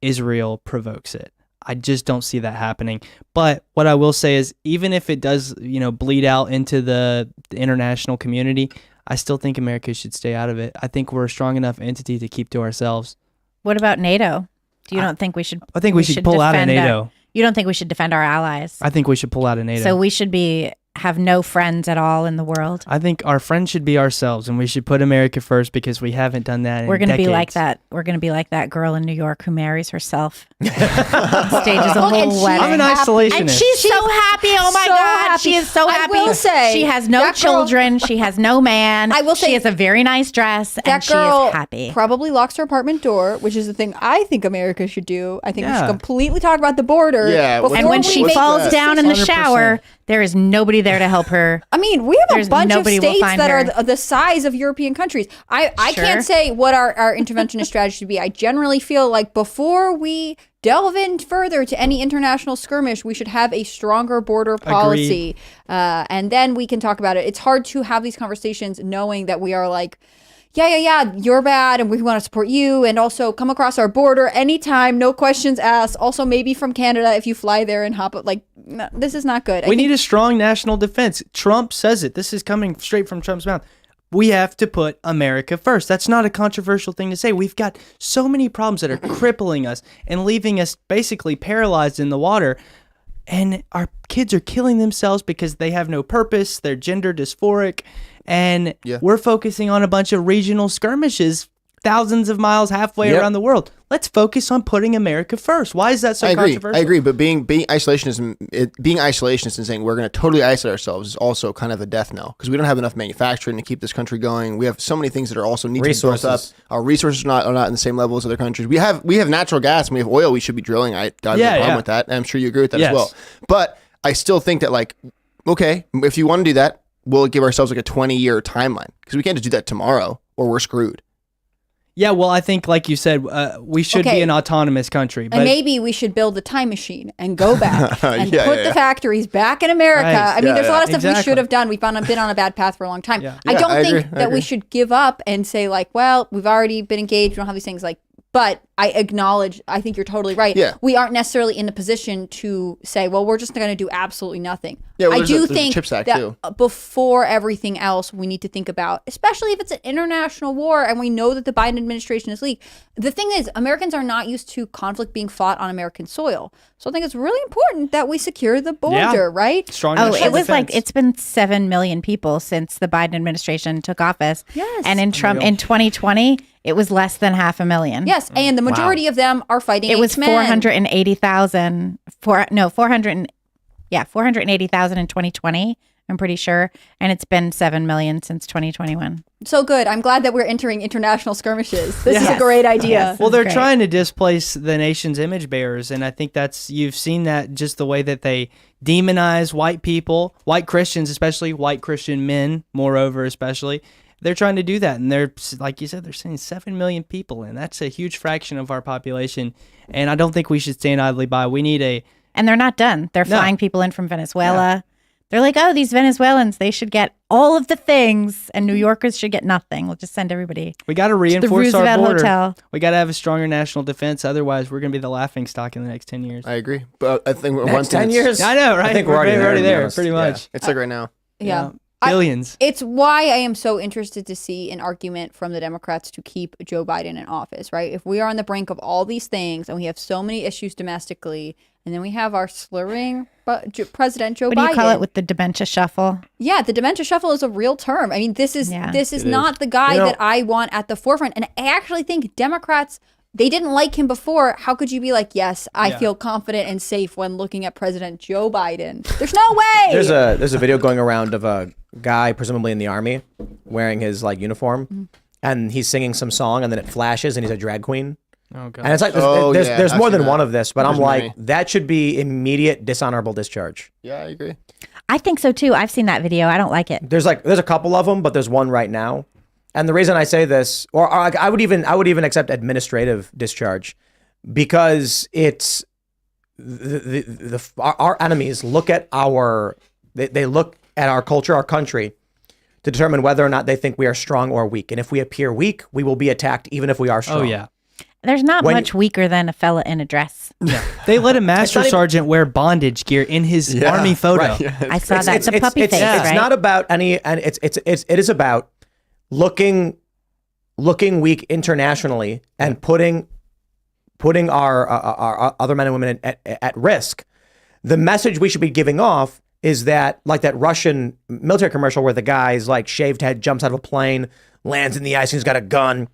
Israel provokes it. I just don't see that happening. But what I will say is, even if it does, bleed out into the international community, I still think America should stay out of it. I think we're a strong enough entity to keep to ourselves. What about NATO? Do you don't think we should? I think we should pull out of defend NATO. You don't think we should defend our allies? I think we should pull out of NATO. So we should have no friends at all in the world. I think our friends should be ourselves, and we should put America first because we haven't done that. We're going to be like that. We're going to be like that girl in New York who marries herself, stages a and whole she- wedding. I'm an happy. isolationist. And she's so happy. Oh my so God. happy. She is so I happy. will say, she has no that girl- children. She has no man. I will say, she has a very nice dress and That she girl is happy. probably locks her apartment door, which is the thing I think America should do. I think we Yeah. should completely talk about the border. Yeah, before And when we she make falls that? down in the 100%. shower, there is nobody there to help her. I mean, we have There's a bunch of nobody will states find that her. are the size of European countries. I Sure. can't say what our interventionist strategy should be. I generally feel like before we delve in further to any international skirmish, we should have a stronger border policy. And then we can talk about it. It's hard to have these conversations knowing that we are like, yeah, you're bad and we want to support you, and also come across our border anytime, no questions asked. Also, maybe from Canada if you fly there and hop up. Like, no, this is not good. We need a strong national defense. Trump says it. This is coming straight from Trump's mouth. We have to put America first. That's not a controversial thing to say. We've got so many problems that are crippling us and leaving us basically paralyzed in the water. And our kids are killing themselves because they have no purpose. They're gender dysphoric. And we're focusing on a bunch of regional skirmishes thousands of miles halfway around the world. Let's focus on putting America first. Why is that so controversial? I agree, but being isolationist and saying we're going to totally isolate ourselves is also kind of a death knell because we don't have enough manufacturing to keep this country going. We have so many things that are also need to be built up. Our resources are not in the same level as other countries. We have natural gas and we have oil. We should be drilling. I don't have a problem with that. And I'm sure you agree with that as well. But I still think that okay, if you want to do that, we'll give ourselves a 20-year timeline because we can't just do that tomorrow or we're screwed. Yeah, well, I think, like you said, we should Okay. be an autonomous country. But And maybe we should build a time machine and go back and Yeah, put yeah, the yeah. factories back in America. Right. I mean, Yeah, there's a lot of stuff we exactly. should have done. We've been on a bad path for a long time. Yeah. I Yeah, don't I think agree. I that we agree. should give up and say like, well, we've already been engaged. We don't have these things like. But I acknowledge, I think you're totally right. Yeah. We aren't necessarily in the position to say, well, we're just going to do absolutely nothing. Yeah, well, I there's do a- there's a think CHIPS Act, that too. before everything else, we need to think about, especially if it's an international war and we know that the Biden administration is leaked. The thing is, Americans are not used to conflict being fought on American soil. So I think it's really important that we secure the border, right? strong Oh, national it was like defense. it's been 7 million people since the Biden administration took office. Yes. And in Trump in 2020, it was less than 500,000. Yes, and the majority of them are fighting It was against men. 480,000 480,000 in 2020, I'm pretty sure, and it's been 7 million since 2021. So good. I'm glad that we're entering international skirmishes. This is a Yes. great idea. Yes. Well, they're Great. trying to displace the nation's image bearers, and I think you've seen that just the way that they demonize white people, white Christians, especially white Christian men, moreover, especially. They're trying to do that, and they're, like you said, they're sending 7 million people in. That's a huge fraction of our population, and I don't think we should stand idly by. We need And they're not done. They're No. flying people in from Venezuela. They're like, oh, these Venezuelans, they should get all of the things, and New Yorkers should get nothing. We'll just send everybody. we got to the reinforce our Roosevelt border. Hotel. We got to have a stronger national defense. Otherwise, we're going to be the laughing stock in the next 10 years. I agree, but I think one Next thing 10 that's- years? I know, right? I think we're already already there, to be there, honest. pretty Yeah. much. It's like right now. Yeah. Billions. It's why I am so interested to see an argument from the Democrats to keep Joe Biden in office, right? If we are on the brink of all these things and we have so many issues domestically, and then we have our slurring President Joe What Biden. do you call it with the dementia shuffle? Yeah, the dementia shuffle is a real term. I mean, this is Yeah. not the guy You know- that I want at the forefront. And I actually think Democrats, they didn't like him before. How could you be like, yes, I feel confident and safe when looking at President Joe Biden? There's no way. There's a video going around of a guy presumably in the army wearing his like uniform, and he's singing some song, and then it flashes, and he's a drag queen. Oh, God. And it's like Oh, there's, yeah, there's I've more seen than that. one of this, but I'm There's like many. that should be immediate dishonorable discharge. Yeah, I agree. I think so too. I've seen that video. I don't like it. There's a couple of them, but there's one right now. And the reason I say this, or I would even accept administrative discharge, because it's our enemies look at they look at our culture, our country, to determine whether or not they think we are strong or weak. And if we appear weak, we will be attacked, even if we are strong. Oh, yeah. There's not When- much weaker than a fella in a dress. They let a master not even- sergeant wear bondage gear in his army photo. Right, yeah. I saw that. It's a puppy face, it's right? not about any, and it is about looking weak internationally and putting our other men and women at risk. The message we should be giving off is that, like that Russian military commercial where the guy's like shaved head jumps out of a plane, lands in the ice, and he's got a gun.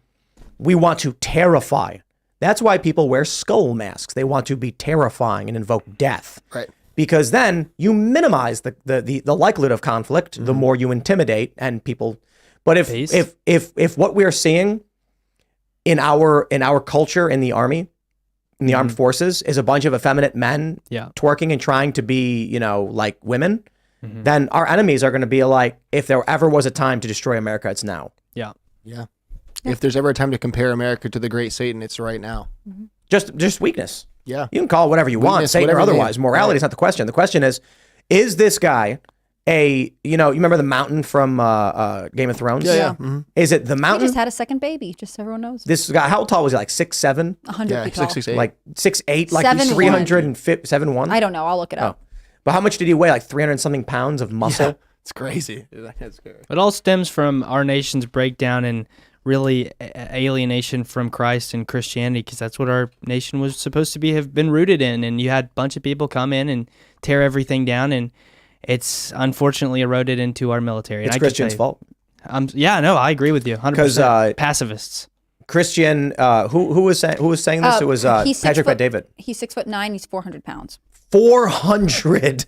We want to terrify. That's why people wear skull masks. They want to be terrifying and invoke death. Right. Because then you minimize the likelihood of conflict. The more you intimidate and people. But Peace. if what we're seeing in our culture in the army, in the armed forces, is a bunch of effeminate men Yeah. twerking and trying to be, like women, then our enemies are going to be like, if there ever was a time to destroy America, it's now. Yeah. Yeah. If there's ever a time to compare America to the great Satan, it's right now. Just weakness. Yeah. You can call it whatever you want, Weakness, Satan or whatever otherwise. name. Morality Right. is not the question. The question is this guy you remember the mountain from Game of Thrones? Yeah. Is it the He mountain? just had a second baby, just so everyone knows. This guy, how tall was he? Like 6'7"? 100 Yeah, feet tall. 6'8". Like 6'8", like 7'1". 307'1"? I don't know. I'll look it up. But how much did he weigh? Like 300 something pounds of muscle? It's crazy. That's scary. It all stems from our nation's breakdown and really alienation from Christ and Christianity, because that's what our nation was supposed to have been rooted in. And you had a bunch of people come in and tear everything down, and it's unfortunately eroded into our military. It's And I could Christian's say- fault. Yeah, no, I agree with you. 100%. 'Cause, pacifists. Christian, who was saying this? It was he's Patrick 6 foot- Bet-David. He's 6'9". He's 400 pounds, 400.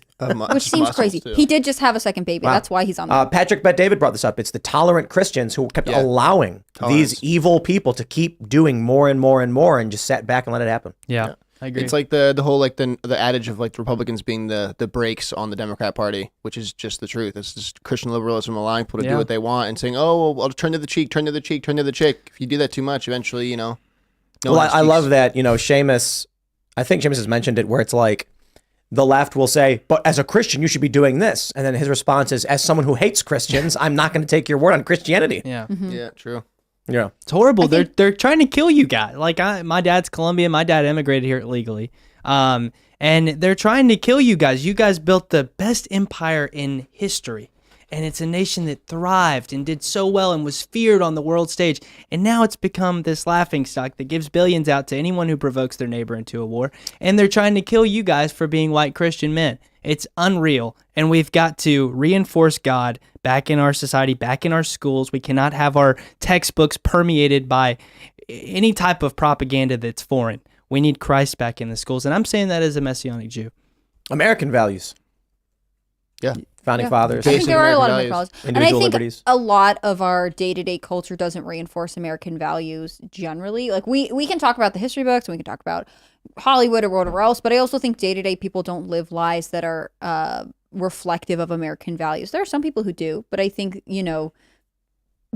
which seems crazy. He did just have a second baby. That's why he's on the Patrick Bet-David brought this up. It's the tolerant Christians who kept allowing these evil people to keep doing more and more and more, and just sat back and let it happen. Yeah. I agree. It's like the whole like the adage of like the Republicans being the brakes on the Democrat Party, which is just the truth. It's just Christian liberalism allowing people to do what they want and saying, "Oh, well, I'll turn to the cheek, turn to the cheek, turn to the cheek." If you do that too much, eventually, you know. Well, I love that, you know, Seamus, I think Seamus has mentioned it, where it's like the left will say, but as a Christian, you should be doing this. And then his response is, as someone who hates Christians, I'm not going to take your word on Christianity. Yeah. Yeah, true. Yeah. It's horrible. They're trying to kill you guys. Like my dad's Colombian. My dad immigrated here illegally. And they're trying to kill you guys. You guys built the best empire in history. And it's a nation that thrived and did so well and was feared on the world stage. And now it's become this laughingstock that gives billions out to anyone who provokes their neighbor into a war. And they're trying to kill you guys for being white Christian men. It's unreal. And we've got to reinforce God back in our society, back in our schools. We cannot have our textbooks permeated by any type of propaganda that's foreign. We need Christ back in the schools. And I'm saying that as a Messianic Jew. American values. Yeah. Founding fathers. I think there are a lot of American values. And I Individual think liberties. a lot of our day-to-day culture doesn't reinforce American values generally. Like we can talk about the history books and we can talk about Hollywood or whatever else, but I also think day-to-day people don't live lives that are reflective of American values. There are some people who do, but I think, you know,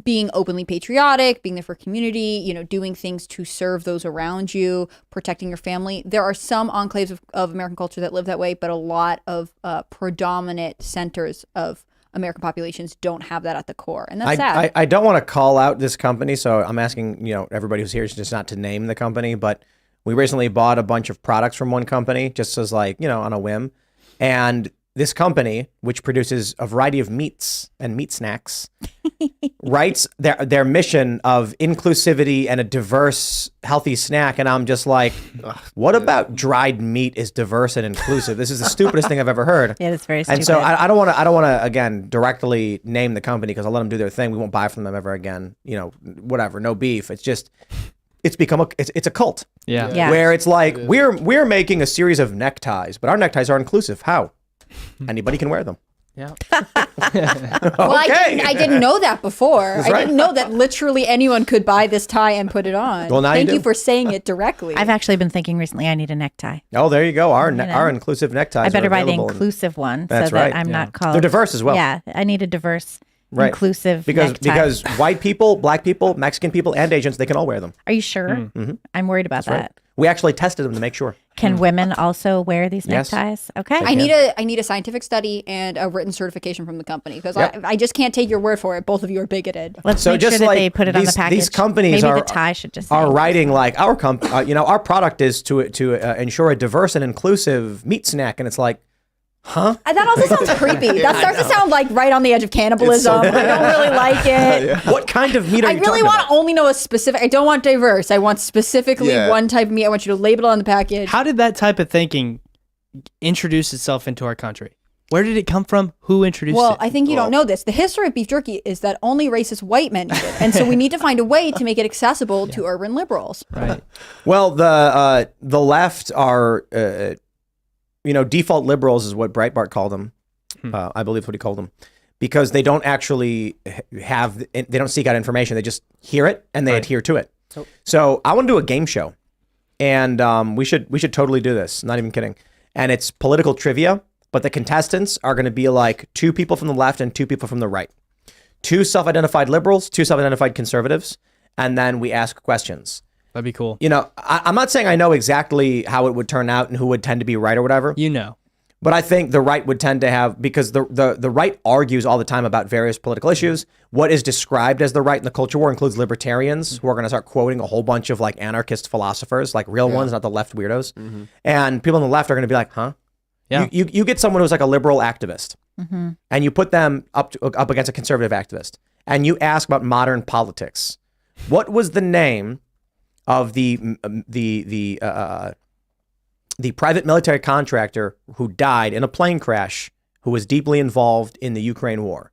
being openly patriotic, being there for community, you know, doing things to serve those around you, protecting your family. There are some enclaves of American culture that live that way, but a lot of predominant centers of American populations don't have that at the core. And that's sad. I don't want to call out this company, so I'm asking, you know, everybody who's here just not to name the company, but we recently bought a bunch of products from one company just as like, you know, on a whim. And this company, which produces a variety of meats and meat snacks, writes their mission of inclusivity and a diverse, healthy snack. And I'm just like, what about dried meat is diverse and inclusive? This is the stupidest thing I've ever heard. Yeah, it's very stupid. And so I don't want to again directly name the company because I'll let them do their thing. We won't buy from them ever again. You know, whatever, no beef. It's just it's become it's a cult. Yeah. Yeah. Where it's like we're making a series of neckties, but our neckties are inclusive. How? Anybody can wear them. Yeah. Well, Okay. I didn't know that before. That's I right. didn't know that literally anyone could buy this tie and put it on. Well, now you Thank do. you for saying it directly. I've actually been thinking recently I need a necktie. Oh, there you go. Our know. our inclusive neckties. I better are buy the available. inclusive one That's so that right. I'm Yeah. not called. They're diverse as well. Yeah, I need a diverse, Right. inclusive because necktie. because white people, black people, Mexican people, and Asians, they can all wear them. Are you sure? I'm worried about that. Right. We actually tested them to make sure. Can women also wear these Yes. neckties? Okay. I need a scientific study and a written certification from the company because Yep. I just can't take your word for it. Both of you are bigoted. Let's So make just sure that like they put it on the these- package. these companies Maybe are- the tie should just Are say. writing like our our product is to ensure a diverse and inclusive meat snack, and it's like, huh? That also sounds creepy. That starts to sound like right on the edge of cannibalism. I don't really like it. What kind of meat are I you really talking want about? to only know a specific. I don't want diverse. I want specifically Yeah. one type of meat. I want you to label it on the package. How did that type of thinking introduce itself into our country? Where did it come from? Who introduced Well, it? I think you don't know this. The history of beef jerky is that only racist white men eat it, and so we need to find a way to make it accessible to urban liberals. Right. Well, the left are, default liberals is what Breitbart called them. I believe what he called them, because they don't actually they don't seek out information. They just hear it and they adhere to it. So I want to do a game show, and we should totally do this. Not even kidding. And it's political trivia, but the contestants are going to be like two people from the left and two people from the right, two self-identified liberals, two self-identified conservatives, and then we ask questions. That'd be cool. You know, I'm not saying I know exactly how it would turn out and who would tend to be right or whatever. You know. But I think the right would tend to have, because the right argues all the time about various political issues. What is described as the right in the culture war includes libertarians who are going to start quoting a whole bunch of like anarchist philosophers, like real ones, not the left weirdos. And people on the left are going to be like, huh? Yeah. You get someone who's like a liberal activist, and you put them up against a conservative activist, and you ask about modern politics. What was the name of the private military contractor who died in a plane crash, who was deeply involved in the Ukraine war?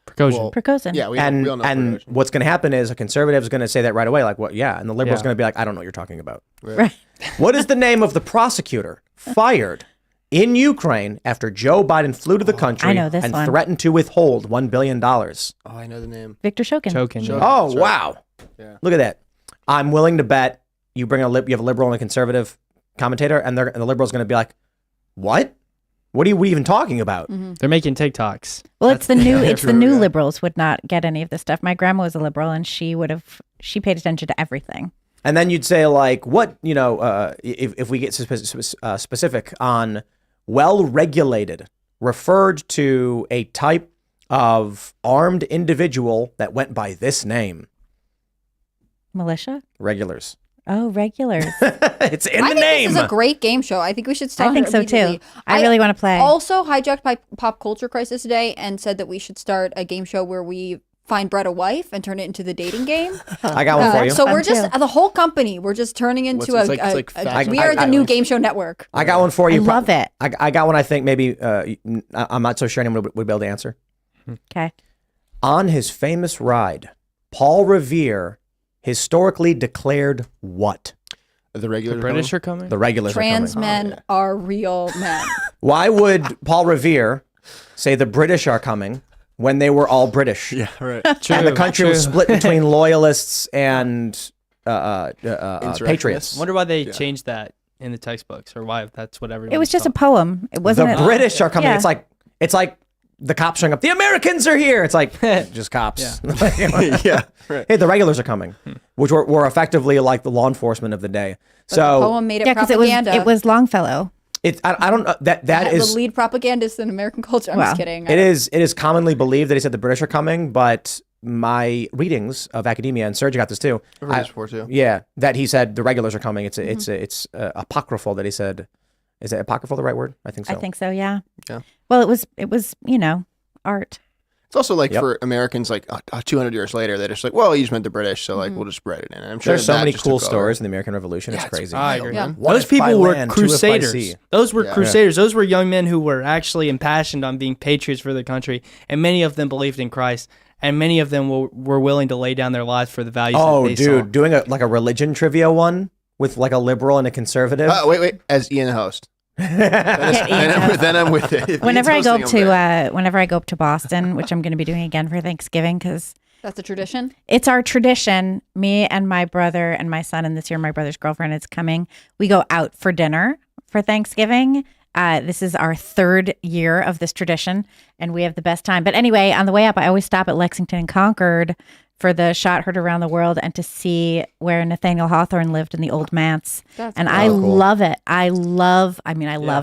Prigozhin. Prigozhin. Yeah, we And all know. and what's going to happen is a conservative is going to say that right away, like, what? Yeah, and the liberal's Yeah. going to be like, I don't know what you're talking about. Right. What is the name of the prosecutor fired in Ukraine after Joe Biden flew to the country I know this and one. threatened to withhold $1 billion? Oh, I know the name. Victor Shokin. Choking. Sure. Oh, That's right. wow. Yeah. Look at that. I'm willing to bet you bring you have a liberal and a conservative commentator, and the liberal's going to be like, what? What are we even talking about? They're making TikToks. Well, it's the new liberals would not get any of this stuff. My grandma was a liberal, and she paid attention to everything. And then you'd say like, what, if we get specific on well-regulated, referred to a type of armed individual that went by this name. Militia? Regulars. Oh, regulars. It's in the think name. This is a great game show. I think we should start. I think so too. immediately. I really want to play. Also hijacked by Pop Culture Crisis today and said that we should start a game show where we find Brett a wife and turn it into the dating game. I got one for you. So Fun we're just too. the whole company. We're just turning into It's like we are the new game show network. I got one for you. I love it. I got one I think maybe I'm not so sure anyone would be able to answer. Okay. On his famous ride, Paul Revere historically declared what? The regular The British are coming? The regulars Trans are coming. men are real men. Why would Paul Revere say the British are coming when they were all British? Yeah, right. And the country was split between loyalists and patriots. Wonder why they changed that in the textbooks, or why that's what everyone. It was just a poem. It wasn't. The British are coming. Yeah. It's like the cops showing up. The Americans are here. It's like just cops. Yeah, right. Hey, the regulars are coming, which were effectively like the law enforcement of the day. But So the poem made it Yeah, because propaganda. it was Longfellow. it's I don't know that is the lead propagandist in American culture. I'm Wow. just kidding. it is commonly believed that he said the British are coming, but my readings of academia, and Serge got this too. I've heard this before too. Yeah, that he said the regulars are coming. It's apocryphal that he said. Is it apocryphal the right word? I think so. I think so. Yeah. Yeah. Well, it was art. It's also like Yep. for Americans, like 200 years later, they're just like, well, you just meant the British, so like we'll just spread it in. And I'm sure There's so that many just cool took over. stories in the American Revolution. Yeah, It's crazy. I wild, agree. man. One Those if by people were land, two if by crusaders. sea. Those were Yeah. crusaders. Those were young men who were actually impassioned on being patriots for their country, and many of them believed in Christ, and many of them were willing to lay down their lives for the values Oh, that they dude, saw. doing a religion trivia one with like a liberal and a conservative. Wait, as Ian host. Then I'm with it. If Whenever I Ian's go up hosting, I'm there. to whenever I go up to Boston, which I'm going to be doing again for Thanksgiving, because That's a tradition. it's our tradition. Me and my brother and my son, and this year my brother's girlfriend is coming. We go out for dinner for Thanksgiving. This is our 3rd year of this tradition, and we have the best time. But anyway, on the way up, I always stop at Lexington and Concord for the shot heard around the world and to see where Nathaniel Hawthorne lived in the old manse. That's And cool. I cool. love it. I love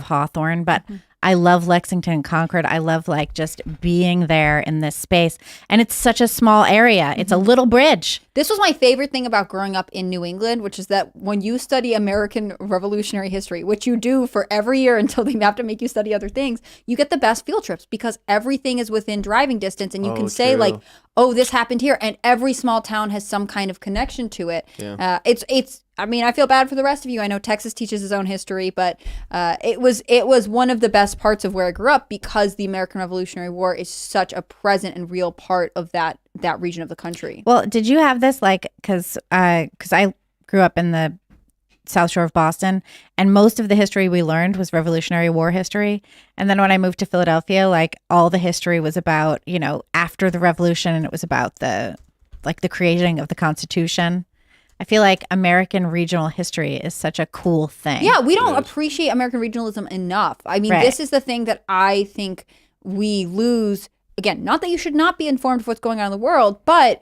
Hawthorne, but I love Lexington and Concord. I love like just being there in this space. And it's such a small area. It's a little bridge. This was my favorite thing about growing up in New England, which is that when you study American Revolutionary history, which you do for every year until they have to make you study other things, you get the best field trips because everything is within driving distance, and you can say true. like, "Oh, this happened here," and every small town has some kind of connection to it. Yeah. It's. I mean, I feel bad for the rest of you. I know Texas teaches its own history, but it was one of the best parts of where I grew up because the American Revolutionary War is such a present and real part of that region of the country. Well, did you have this like because I grew up in the South Shore of Boston, and most of the history we learned was Revolutionary War history. And then when I moved to Philadelphia, like all the history was about after the Revolution, and it was about the creating of the Constitution. I feel like American regional history is such a cool thing. Yeah, we don't appreciate American regionalism enough. I mean, Right. this is the thing that I think we lose. Again, not that you should not be informed of what's going on in the world, but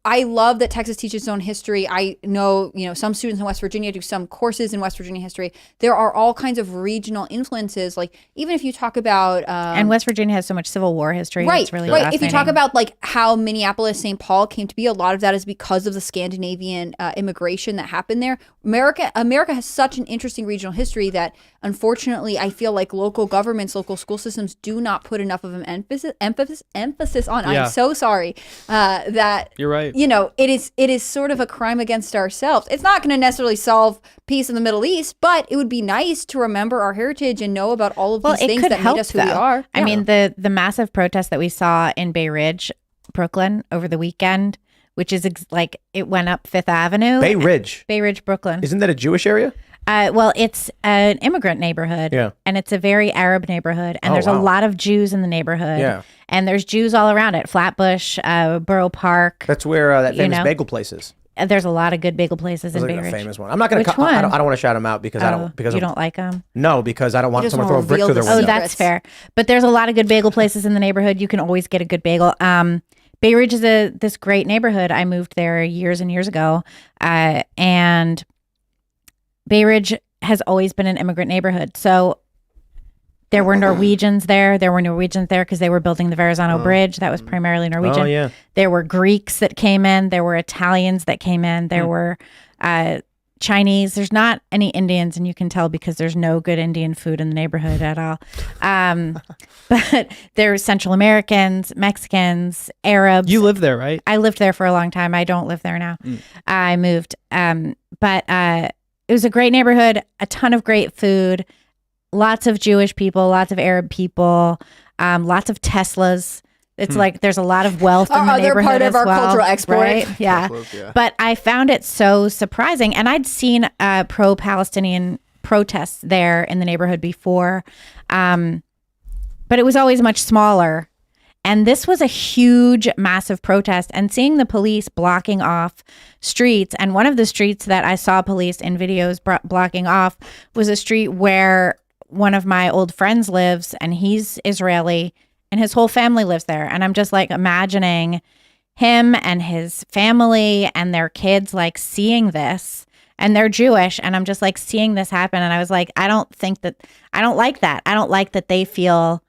I love that Texas teaches its own history. I know, some students in West Virginia do some courses in West Virginia history. There are all kinds of regional influences. Like even if you talk about And West Virginia has so much Civil War history. right, It's really right. If you talk fascinating. about like how Minneapolis, St. Paul came to be, a lot of that is because of the Scandinavian immigration that happened there. America has such an interesting regional history that unfortunately I feel like local governments, local school systems do not put enough of an emphasis on. Yeah. I'm so sorry that You're right. it is sort of a crime against ourselves. It's not going to necessarily solve peace in the Middle East, but it would be nice to remember our heritage and know about all of these it things could that help made us who though. we are. I mean, the massive protest that we saw in Bay Ridge, Brooklyn, over the weekend, which is it went up Fifth Avenue. Bay Ridge. Bay Ridge, Brooklyn. Isn't that a Jewish area? Well, it's an immigrant neighborhood. Yeah. And it's a very Arab neighborhood. And Oh, there's wow. a lot of Jews in the neighborhood. Yeah. And there's Jews all around it. Flatbush, Borough Park. That's where that famous know? bagel place is. There's a lot of good bagel places in Like Bay a Ridge. famous one. I'm not going to. Which one? I don't want to shout them out because I don't. Because you don't like them. No, because I don't want just someone to throw a wanna brick through their reveal the window. Oh, that's fair. But there's a lot of good bagel places in the neighborhood. You can always get a good bagel. Bay Ridge is this great neighborhood. I moved there years and years ago, and Bay Ridge has always been an immigrant neighborhood. So there were Norwegians there. There were Norwegians there because they were building the Verrazano Bridge. That was primarily Norwegian. Oh, yeah. There were Greeks that came in. There were Italians that came in. There were Chinese. There's not any Indians, and you can tell because there's no good Indian food in the neighborhood at all. But there were Central Americans, Mexicans, Arabs. You live there, right? I lived there for a long time. I don't live there now. I moved. But it was a great neighborhood, a ton of great food, lots of Jewish people, lots of Arab people, lots of Teslas. It's like there's a lot of wealth in the They're neighborhood part of as our well, cultural export. right? Yeah. Yeah. But I found it so surprising. And I'd seen pro-Palestinian protests there in the neighborhood before. But it was always much smaller. And this was a huge, massive protest. And seeing the police blocking off streets, and one of the streets that I saw police in videos blocking off was a street where one of my old friends lives, and he's Israeli, and his whole family lives there. And I'm just like imagining him and his family and their kids like seeing this, and they're Jewish. And I'm just like seeing this happen. And I was like, I don't like that. I don't like that they feel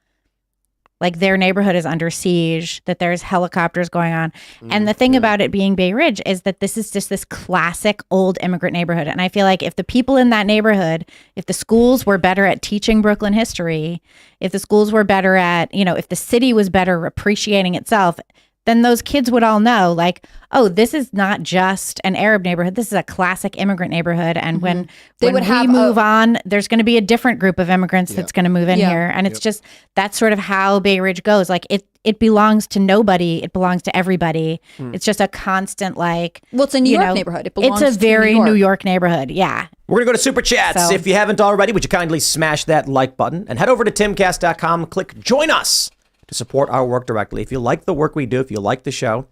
like their neighborhood is under siege, that there's helicopters going on. And the thing about it being Bay Ridge is that this is just this classic old immigrant neighborhood. And I feel like if the people in that neighborhood, if the schools were better at teaching Brooklyn history, if the schools were better at, if the city was better appreciating itself, then those kids would all know, like, oh, this is not just an Arab neighborhood. This is a classic immigrant neighborhood. And when we move on, there's going to be a different group of immigrants that's going to move in here. And it's just, that's sort of how Bay Ridge goes. Like, it belongs to nobody. It belongs to everybody. It's just a constant, like... Well, it's a New York neighborhood. It belongs It's a very to New York neighborhood. Yeah. We're going to go to Super Chats. So- If you haven't already, would you kindly smash that like button and head over to timcast.com and click Join Us to support our work directly. If you like the work we do, if you like the show,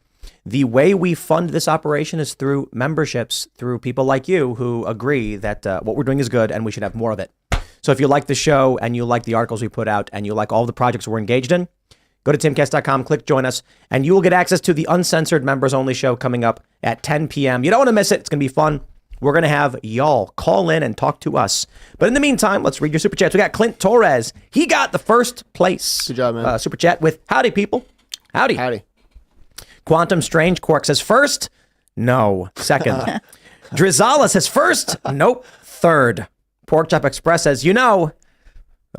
the way we fund this operation is through memberships, through people like you who agree that what we're doing is good and we should have more of it. So if you like the show and you like the articles we put out and you like all the projects we're engaged in, go to timcast.com, click Join Us, and you will get access to the uncensored members only show coming up at 10 p.m. You don't want to miss it. It's going to be fun. We're going to have y'all call in and talk to us. But in the meantime, let's read your Super Chats. We got Clint Torres. He got the first place. Good job, man. Super Chat with howdy, people. Howdy. Howdy. Quantum Strange Quark says first. No. Second. Drizala says first. Nope. Third. Pork Chop Express says, nope.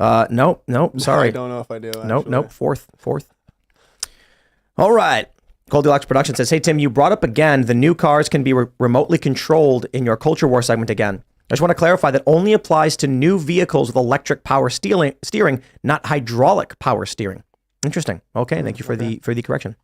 Sorry. I don't know if I do. Nope. Fourth. All right. Goldilocks Production says, hey, Tim, you brought up again the new cars can be remotely controlled in your Culture War segment again. I just want to clarify that only applies to new vehicles with electric power steering, not hydraulic power steering. Interesting. Okay, thank you for the correction.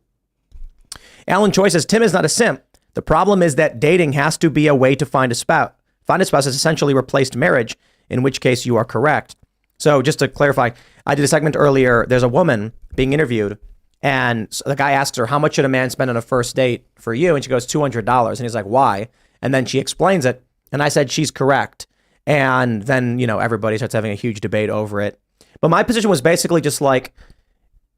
Alan Choi says, Tim is not a simp. The problem is that dating has to be a way to find a spouse. Find a spouse has essentially replaced marriage, in which case you are correct. So just to clarify, I did a segment earlier. There's a woman being interviewed, and the guy asks her, how much should a man spend on a first date for you? And she goes, $200. And he's like, why? And then she explains it. And I said, she's correct. And then, everybody starts having a huge debate over it. But my position was basically just like,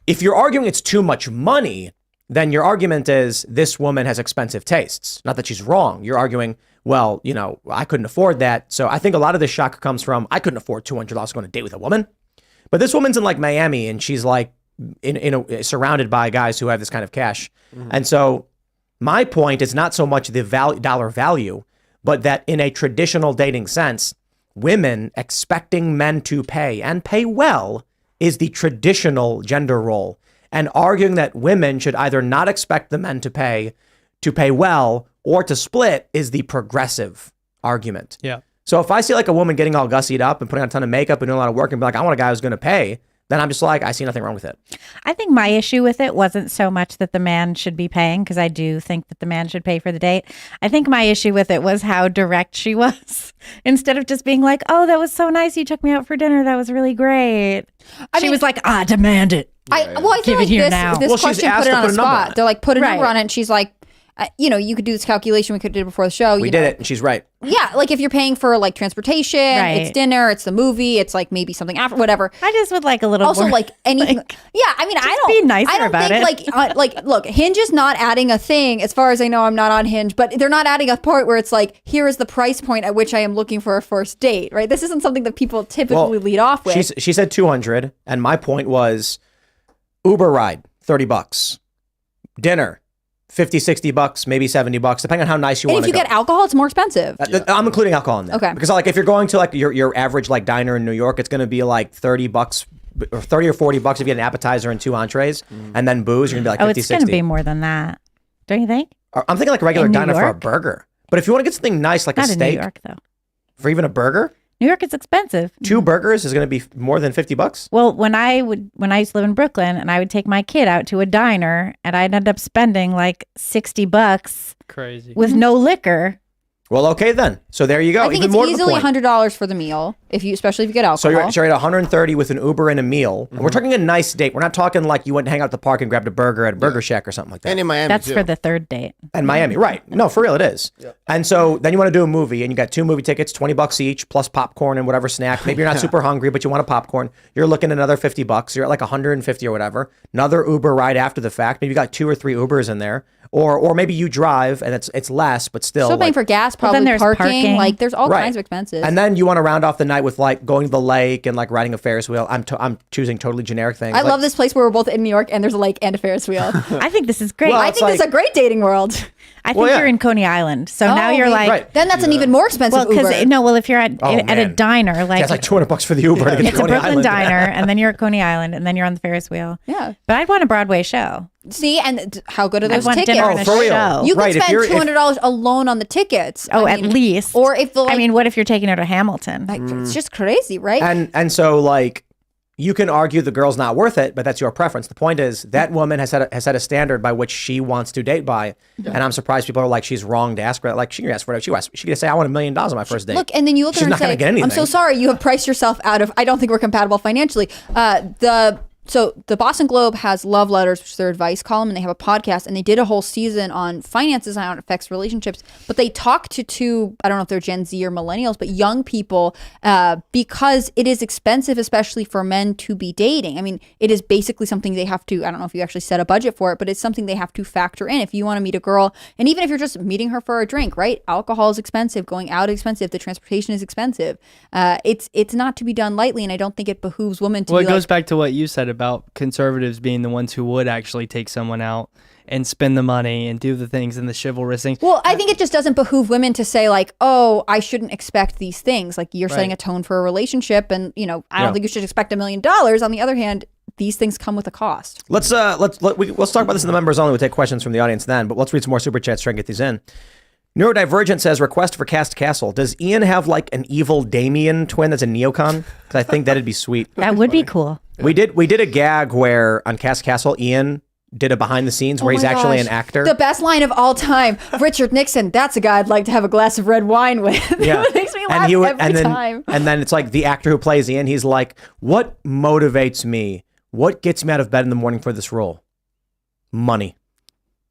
if you're arguing it's too much money, then your argument is this woman has expensive tastes. Not that she's wrong. You're arguing, well, I couldn't afford that. So I think a lot of this shock comes from, I couldn't afford $200 going on a date with a woman. But this woman's in like Miami and she's like, surrounded by guys who have this kind of cash. Mm-hmm. And so my point is not so much the dollar value, but that in a traditional dating sense, women expecting men to pay and pay well is the traditional gender role. And arguing that women should either not expect the men to pay well, or to split is the progressive argument. Yeah. So if I see like a woman getting all gussied up and putting on a ton of makeup and doing a lot of work and be like, I want a guy who's going to pay, then I'm just like, I see nothing wrong with it. I think my issue with it wasn't so much that the man should be paying, because I do think that the man should pay for the date. I think my issue with it was how direct she was. Instead of just being like, oh, that was so nice. You took me out for dinner. That was really great. She was like, I demand it. I feel Give like it here now. this Well, she's question asked put it to on put a a number on spot. it. They're like, put a number Right. on it. And she's like, you could do this calculation we could do before the show. We did it, and she's right. Yeah, like if you're paying for like transportation, it's dinner, it's the movie, it's like maybe something after, whatever. I just would like a little Also, more, like anything. Yeah, I mean, I don't be nicer I don't about think it. like look, Hinge is not adding a thing. As far as I know, I'm not on Hinge, but they're not adding a part where it's like, here is the price point at which I am looking for a first date. Right? This isn't something that people typically lead off with. She said 200, and my point was Uber ride $30, dinner $50-$60, maybe $70, depending on how nice you And want if to you go. get alcohol, it's more expensive. I'm including alcohol in there. Okay. Because like if you're going to like your average like diner in New York, it's going to be like $30 or $30 or $40 if you get an appetizer and 2 entrees, and then booze, you're going to be like 50, it's going to 60. be more than that. Don't you think? I'm thinking like a regular In New diner for a York? burger. But if you want to get something nice like Not a in New steak York, though. for even a burger, New York is expensive. 2 burgers is going to be more than $50. Well, when I used to live in Brooklyn and I would take my kid out to a diner and I'd end up spending like $60 Crazy. with no liquor. Well, okay then. So there you go. I think Even it's more to the easily point. $100 for the meal, especially if you get alcohol. So you're at 130 with an Uber and a meal. And we're talking a nice date. We're not talking like you went to hang out at the park and grabbed a burger at a Burger Shack or something like that. And in Miami, That's too. for the third date. And Miami, right? No, for real, it is. And so then you want to do a movie, and you got 2 movie tickets, $20 each, plus popcorn and whatever snack. Maybe you're not super hungry, but you want a popcorn. You're looking at another $50. You're at like 150 or whatever. Another Uber ride after the fact. Maybe you got 2 or 3 Ubers in there, or maybe you drive and it's less, but still. Still paying like, for gas, then probably there's parking. parking. Like there's all Right. kinds of expenses. And then you want to round off the night with like going to the lake and like riding a Ferris wheel. I'm choosing totally generic things. I Like, love this place where we're both in New York and there's a lake and a Ferris wheel. I think this is great. Well, I it's think this is like- a great dating world. I think Well, yeah. you're in Coney Island. So now Oh, you're like, Right. Then that's an even more expensive well, because Uber. if you're at a man. diner, like, Yeah, it's like $200 for the Uber to get to it's a Coney Brooklyn Island. diner, and then you're at Coney Island, and then you're on the Ferris wheel. Yeah. But I'd want a Broadway show. See, and how good are those want tickets? dinner and a for real. show. You Right, could if spend you're- if- $200 alone on the tickets. Oh, I at mean, least. Or if the like, I mean, what if you're taking her to Hamilton? like, it's just crazy, right? And so like you can argue the girl's not worth it, but that's your preference. The point is that woman has set a standard by which she wants to date by, and I'm surprised people are like she's wrong to ask for that. Like she can ask for it. She can say I want $1 million on my first date. Look, and then you look She's at her not and gonna say, get anything. I'm so sorry, you have priced yourself out of, I don't think we're compatible financially. So the Boston Globe has Love Letters, which is their advice column, and they have a podcast, and they did a whole season on finances and how it affects relationships. But they talk to 2, I don't know if they're Gen Z or millennials, but young people, because it is expensive, especially for men to be dating. I mean, it is basically something they have to, I don't know if you actually set a budget for it, but it's something they have to factor in. If you want to meet a girl, and even if you're just meeting her for a drink, right? Alcohol is expensive, going out is expensive, the transportation is expensive. It's not to be done lightly, and I don't think it behooves women to Well, be it goes like, back to what you said about conservatives being the ones who would actually take someone out and spend the money and do the things and the chivalrous things. well, I think it just doesn't behoove women to say like, oh, I shouldn't expect these things. Like you're setting a tone for a relationship, and I don't think you should expect $1 million. On the other hand, these things come with a cost. Let's talk about this in the members only. We'll take questions from the audience then, but let's read some more super chats. Try and get these in. Neurodivergent says, request for Cast Castle. Does Ian have like an evil Damien twin that's a neocon? Because I think that'd be sweet. That would be cool. We did a gag where on Cast Castle, Ian did a behind the scenes where Oh he's my actually gosh. an actor. The best line of all time. Richard Nixon, that's a guy I'd like to have a glass of red wine with. Yeah. It makes me laugh every time. And then it's like the actor who plays Ian, he's like, what motivates me? What gets me out of bed in the morning for this role? Money.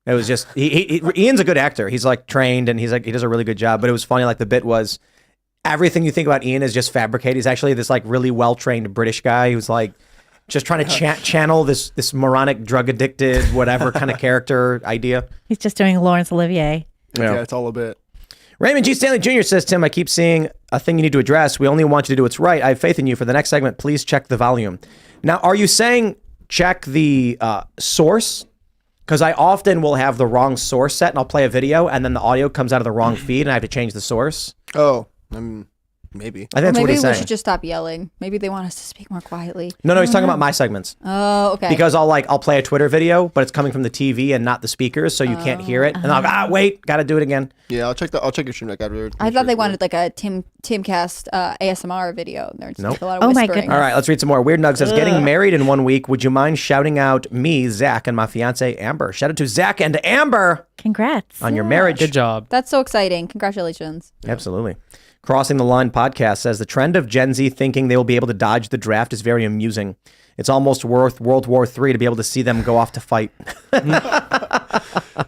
It was just, Ian's a good actor. He's like trained and he does a really good job. But it was funny, like the bit was, everything you think about Ian is just fabricated. He's actually this like really well-trained British guy who's like just trying to channel this moronic, drug-addicted, whatever kind of character idea. He's just doing Laurence Olivier. Yeah, it's all a bit. Raymond G. Stanley Jr. says, Tim, I keep seeing a thing you need to address. We only want you to do what's right. I have faith in you. For the next segment, please check the volume. Now, are you saying check the source? Because I often will have the wrong source set and I'll play a video and then the audio comes out of the wrong feed and I have to change the source. Oh, maybe. I think that's what Maybe he's we saying. should just stop yelling. Maybe they want us to speak more quietly. No, he's talking about my segments. Oh, okay. Because I'll play a Twitter video, but it's coming from the TV and not the speakers, so you can't hear it. And I'll go, wait, got to do it again. Yeah, I'll check your stream deck after. I thought they wanted like a Timcast ASMR video. There's Nope. like a lot of Oh my whispering. goodness. All right, let's read some more. Weird Nug says, getting married in 1 week. Would you mind shouting out me, Zach, and my fiance Amber? Shout out to Zach and Amber Congrats. on your marriage. Good job. That's so exciting. Congratulations. Absolutely. Crossing the Line podcast says the trend of Gen Z thinking they will be able to dodge the draft is very amusing. It's almost worth World War III to be able to see them go off to fight.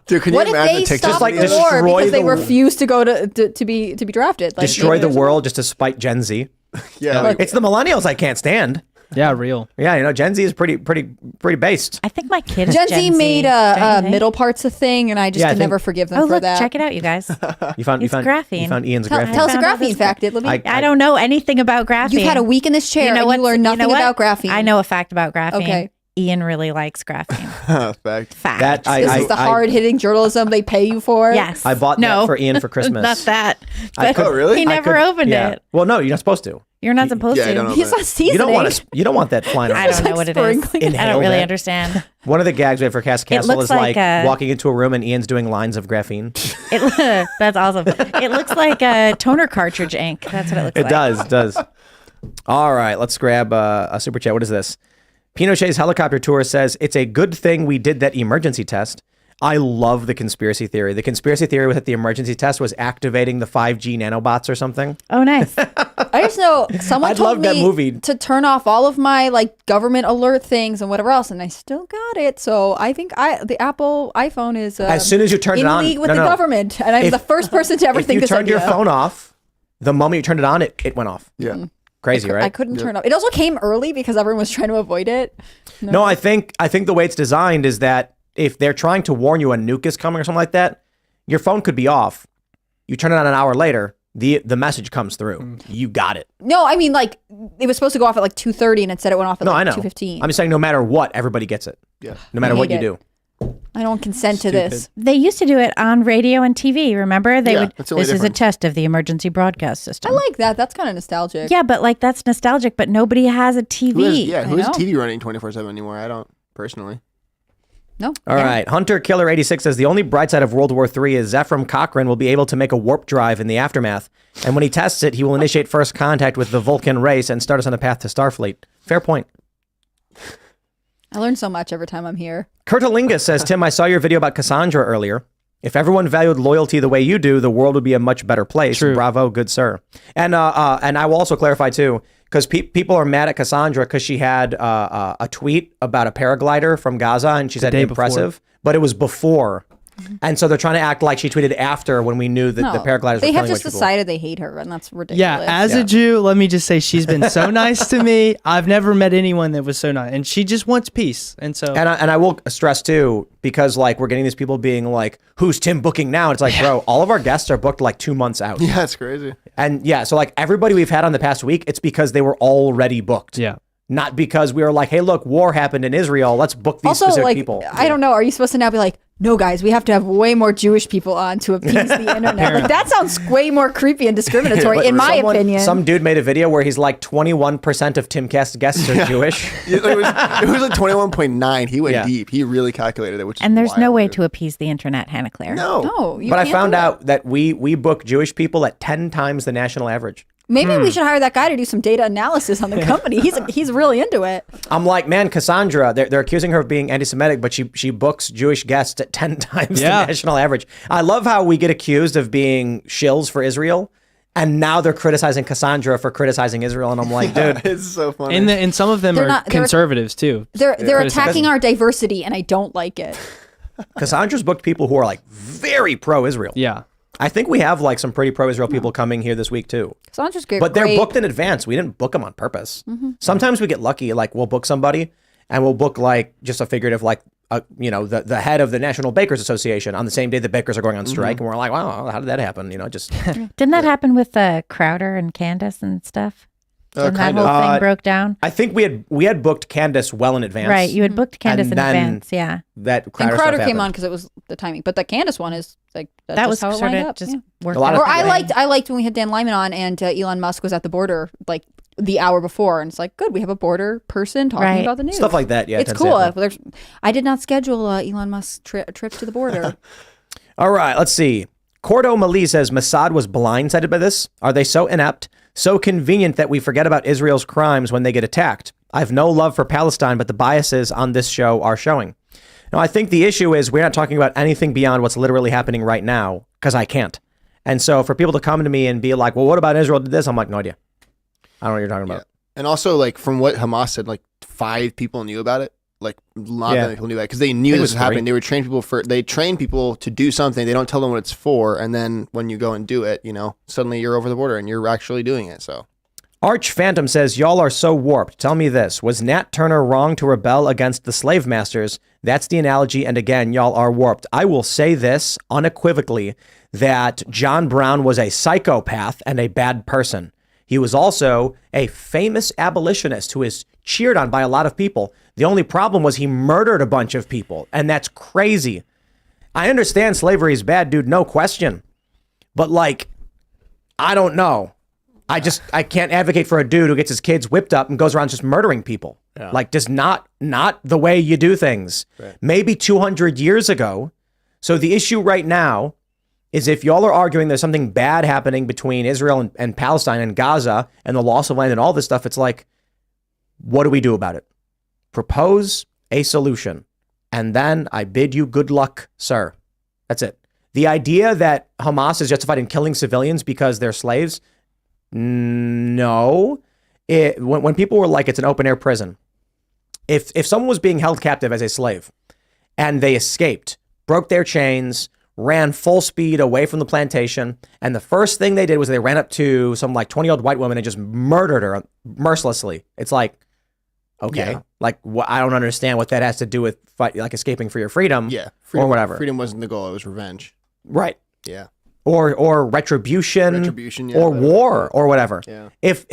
Dude, can you What if imagine they TikTok? stop like the videos? war destroy because they the- refuse to go to be drafted? Like, Destroy maybe the there's- world just to spite Gen Z. Yeah, like, It's the millennials I can't stand. Yeah, real. Yeah, you know, Gen Z is pretty based. I think my kid is Gen Z made don't you think? middle parts a thing, and I just Yeah, I could think- never forgive them Oh, for look, that. check it out, you guys. You found graphene. You found Ian's Tell, graphene. tell us a found out graphene this fact, Libby. I- I don't know anything about graphene. You've had a week in this chair and you learned nothing about graphene. I know a fact about graphene. Okay. Ian really likes graphene. fact. Fact. That This is the hard-hitting journalism they pay you for. Yes. I bought no, that for Ian for Christmas. Not that. I But could- Oh, really? He I never opened Yeah. it. Well, no, you're not supposed to. You're not supposed Yeah, I to. don't know. He's not seasoning. You don't want that flying I around. don't know what it is. sprinkling it. I don't Inhale really that. understand. One of the gags we have for Cast It Castle looks is like like walking into a room and Ian's doing lines of graphene. That's awesome. It looks like a toner cartridge ink. That's what it looks It like. does. All right, let's grab a super chat. What is this? Pinochet's helicopter tour says it's a good thing we did that emergency test. I love the conspiracy theory. The conspiracy theory was that the emergency test was activating the 5G nanobots or something. Oh, nice. I just know someone I'd told love that me movie. to turn off all of my like government alert things and whatever else, and I still got it. So I think the Apple iPhone is As soon as you turn it in on, league with no, the no. government, and I'm If- the first person to ever If think you this turned idea. your phone off, the moment you turned it on, it went off. Yeah. Crazy, right? I couldn't turn it off. It also came early because everyone was trying to avoid it. No, I think the way it's designed is that if they're trying to warn you a nuke is coming or something like that, your phone could be off. You turn it on an hour later, the message comes through. You got it. No, I mean like it was supposed to go off at like 2:30, and it said it went off at No, I like know. 2:15. I'm just saying, no matter what, everybody gets it. Yeah. No matter I what hate you it. do. I don't consent to this. They used to do it on radio and TV. Remember? They Yeah, would. that's the only This is a difference. test of the emergency broadcast system. I like that. That's kind of nostalgic. Yeah, but like that's nostalgic. But nobody has a TV. Who is know. TV running 24/7 anymore? I don't personally. No. All right. Hunter Killer 86 says the only bright side of World War III is Zephram Cochrane will be able to make a warp drive in the aftermath. And when he tests it, he will initiate first contact with the Vulcan race and start us on the path to Starfleet. Fair point. I learn so much every time I'm here. Kurtalinga says, Tim, I saw your video about Cassandra earlier. If everyone valued loyalty the way you do, the world would be a much better place. True. Bravo, good sir. And I will also clarify too, because people are mad at Cassandra because she had a tweet about a paraglider from Gaza, and she said day impressive, but it was before. And so they're trying to act like she tweeted after when we knew that No, the paragliders they were have killing just rich people. decided they hate her, and that's ridiculous. Yeah, as a Jew, let me just say she's been so nice to me. I've never met anyone that was so nice, and she just wants peace. And so, And I will stress too, because like we're getting these people being like, "Who's Tim booking now?" And it's like, bro, all of our guests are booked like 2 months out. Yeah, it's crazy. And yeah, so like everybody we've had on the past week, it's because they were already booked. yeah. Not because we were like, hey, look, war happened in Israel. Let's book these Also, specific like, people. I don't know. Are you supposed to now be like, no, guys, we have to have way more Jewish people on to appease the internet? Like that sounds way more creepy and discriminatory, in my opinion. Some dude made a video where he's like 21% of Timcast guests are Jewish. It was like 21.9. He went Yeah. deep. He really calculated it, which And is there's no wild, way dude. to appease the internet, Hannah Claire. No. no, you But I can't found do it. out that we book Jewish people at 10 times the national average. Maybe we should hire that guy to do some data analysis on the company. He's really into it. I'm like, man, Cassandra, they're accusing her of being anti-Semitic, but she books Jewish guests at 10 times Yeah. the national average. I love how we get accused of being shills for Israel, and now they're criticizing Cassandra for criticizing Israel, and I'm like, dude, It's so funny. And some of them They're are not- they're- conservatives too. They're Criticism. attacking our diversity, and I don't like it. Cassandra's booked people who are like very pro-Israel. Yeah. I think we have like some pretty pro-Israel people coming here this week too. Sandra's great. But they're booked in advance. We didn't book them on purpose. Sometimes we get lucky. Like we'll book somebody and we'll book like just a figurative, like, the head of the National Bakers Association on the same day the bakers are going on strike. And we're like, wow, how did that happen? Just Didn't that happen with Crowder and Candace and stuff? When that kind whole of. thing broke down? I think we had booked Candace well in advance. Right. You had booked Candace And in then advance. Yeah. That and Crowder, Crowder stuff came happened. on because it was the timing. But the Candace one is like that's That just was how it sort lined of up. just yeah. worked A lot of out Or that way. I liked when we had Dan Lyman on and Elon Musk was at the border like the hour before, and it's like good, we have a border person talking Right. about the news. Stuff like that. Yeah, It's tends to cool. happen. I did not schedule Elon Musk's trip to the border. All right, let's see. Cordo Mali says Mossad was blindsided by this. Are they so inept, so convenient that we forget about Israel's crimes when they get attacked? I have no love for Palestine, but the biases on this show are showing. Now, I think the issue is we're not talking about anything beyond what's literally happening right now, because I can't. And so for people to come to me and be like, well, what about Israel did this? I'm like, no idea. I don't know what you're talking about. And also, like, from what Hamas said, like 5 people knew about it. like not Yeah. many people knew that because they knew it this was was happening. 3. They train people to do something. They don't tell them what it's for, and then when you go and do it, suddenly you're over the border and you're actually doing it. So Arch Phantom says, y'all are so warped. Tell me this. Was Nat Turner wrong to rebel against the slave masters? That's the analogy. And again, y'all are warped. I will say this unequivocally, that John Brown was a psychopath and a bad person. He was also a famous abolitionist who is cheered on by a lot of people. The only problem was he murdered a bunch of people, and that's crazy. I understand slavery is bad, dude, no question. But like, I don't know. I can't advocate for a dude who gets his kids whipped up and goes around just murdering people. Yeah. Like, just not the way you do things. Right. Maybe 200 years ago. So the issue right now is if y'all are arguing there's something bad happening between Israel and Palestine and Gaza and the loss of land and all this stuff, it's like, what do we do about it? Propose a solution. And then I bid you good luck, sir. That's it. The idea that Hamas is justified in killing civilians because they're slaves, no. When people were like, it's an open air prison. If someone was being held captive as a slave and they escaped, broke their chains, ran full speed away from the plantation, and the first thing they did was they ran up to some like 20-year-old white woman and just murdered her mercilessly. It's like, okay, Yeah. like I don't understand what that has to do with like escaping for your freedom, freedom, or whatever. Freedom wasn't the goal; it was revenge. Right. Yeah. Or retribution, yeah, or war, or whatever. Yeah. If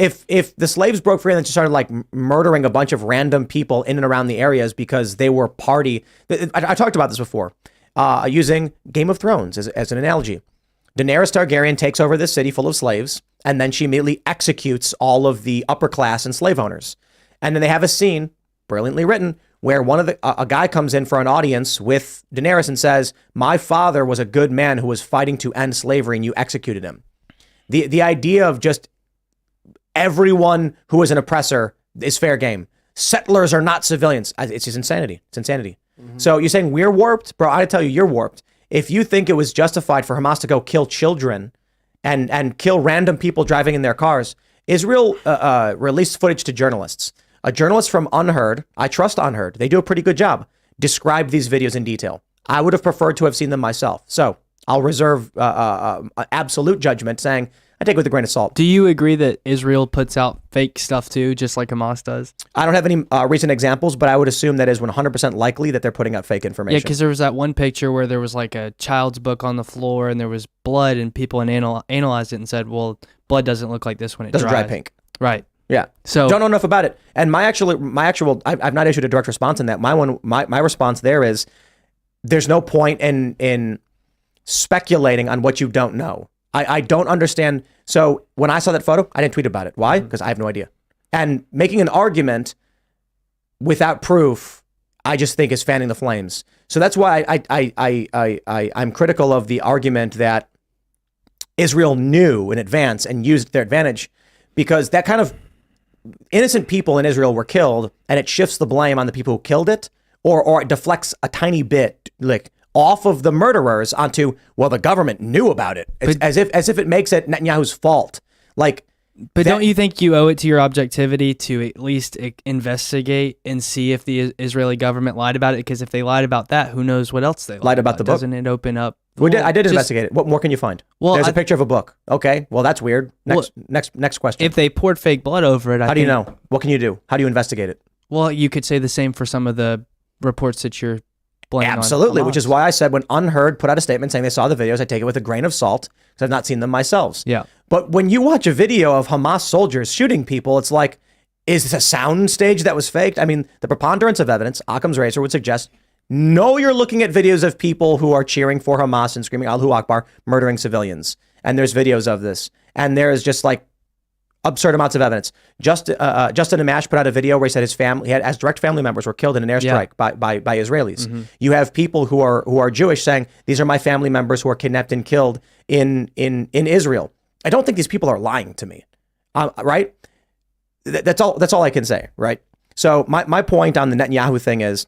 the slaves broke free and then just started like murdering a bunch of random people in and around the areas because they were party. I talked about this before, using Game of Thrones as an analogy. Daenerys Targaryen takes over this city full of slaves, and then she immediately executes all of the upper class and slave owners. And then they have a scene, brilliantly written, where a guy comes in for an audience with Daenerys and says, "My father was a good man who was fighting to end slavery, and you executed him." The idea of just everyone who is an oppressor is fair game. Settlers are not civilians. It's just insanity. It's insanity. Mm-hmm. So you're saying we're warped? Bro, I tell you, you're warped. If you think it was justified for Hamas to go kill children and kill random people driving in their cars, Israel released footage to journalists. A journalist from Unheard, I trust Unheard, they do a pretty good job, described these videos in detail. I would have preferred to have seen them myself. So I'll reserve absolute judgment, saying I take it with a grain of salt. Do you agree that Israel puts out fake stuff too, just like Hamas does? I don't have any recent examples, but I would assume that is 100% likely that they're putting out fake information. Yeah, because there was that one picture where there was like a child's book on the floor and there was blood, and people analyzed it and said, well, blood doesn't look like this when it doesn't dries. dry pink. Right. Yeah. So don't know enough about it. And my actual, I've not issued a direct response on that. My response there is there's no point in speculating on what you don't know. I don't understand. So when I saw that photo, I didn't tweet about it. Why? Because I have no idea. And making an argument without proof, I just think is fanning the flames. So that's why I'm critical of the argument that Israel knew in advance and used their advantage, because that kind of innocent people in Israel were killed, and it shifts the blame on the people who killed it, or it deflects a tiny bit like off of the murderers onto, well, the government knew about it. It's as if it makes it Netanyahu's fault. Like, but don't you think you owe it to your objectivity to at least investigate and see if the Israeli government lied about it? Because if they lied about that, who knows what else they lied about the book? Doesn't it open up? I did investigate it. What more can you find? Well, there's a picture of a book. Okay, well, that's weird. Next question. If they poured fake blood over it, how do you know? What can you do? How do you investigate it? Well, you could say the same for some of the reports that you're blaming on Absolutely, Hamas. which is why I said when Unheard put out a statement saying they saw the videos, I take it with a grain of salt because I've not seen them myself. Yeah. But when you watch a video of Hamas soldiers shooting people, it's like, is this a sound stage that was faked? I mean, the preponderance of evidence, Occam's razor would suggest, no, you're looking at videos of people who are cheering for Hamas and screaming Allahu Akbar, murdering civilians. And there's videos of this. And there's just like absurd amounts of evidence. Justin Amash put out a video where he said his family, as direct family members, were killed in an airstrike by Israelis. Mm-hmm. You have people who are Jewish saying, these are my family members who are kidnapped and killed in Israel. I don't think these people are lying to me, right? That's all I can say, right? So my point on the Netanyahu thing is,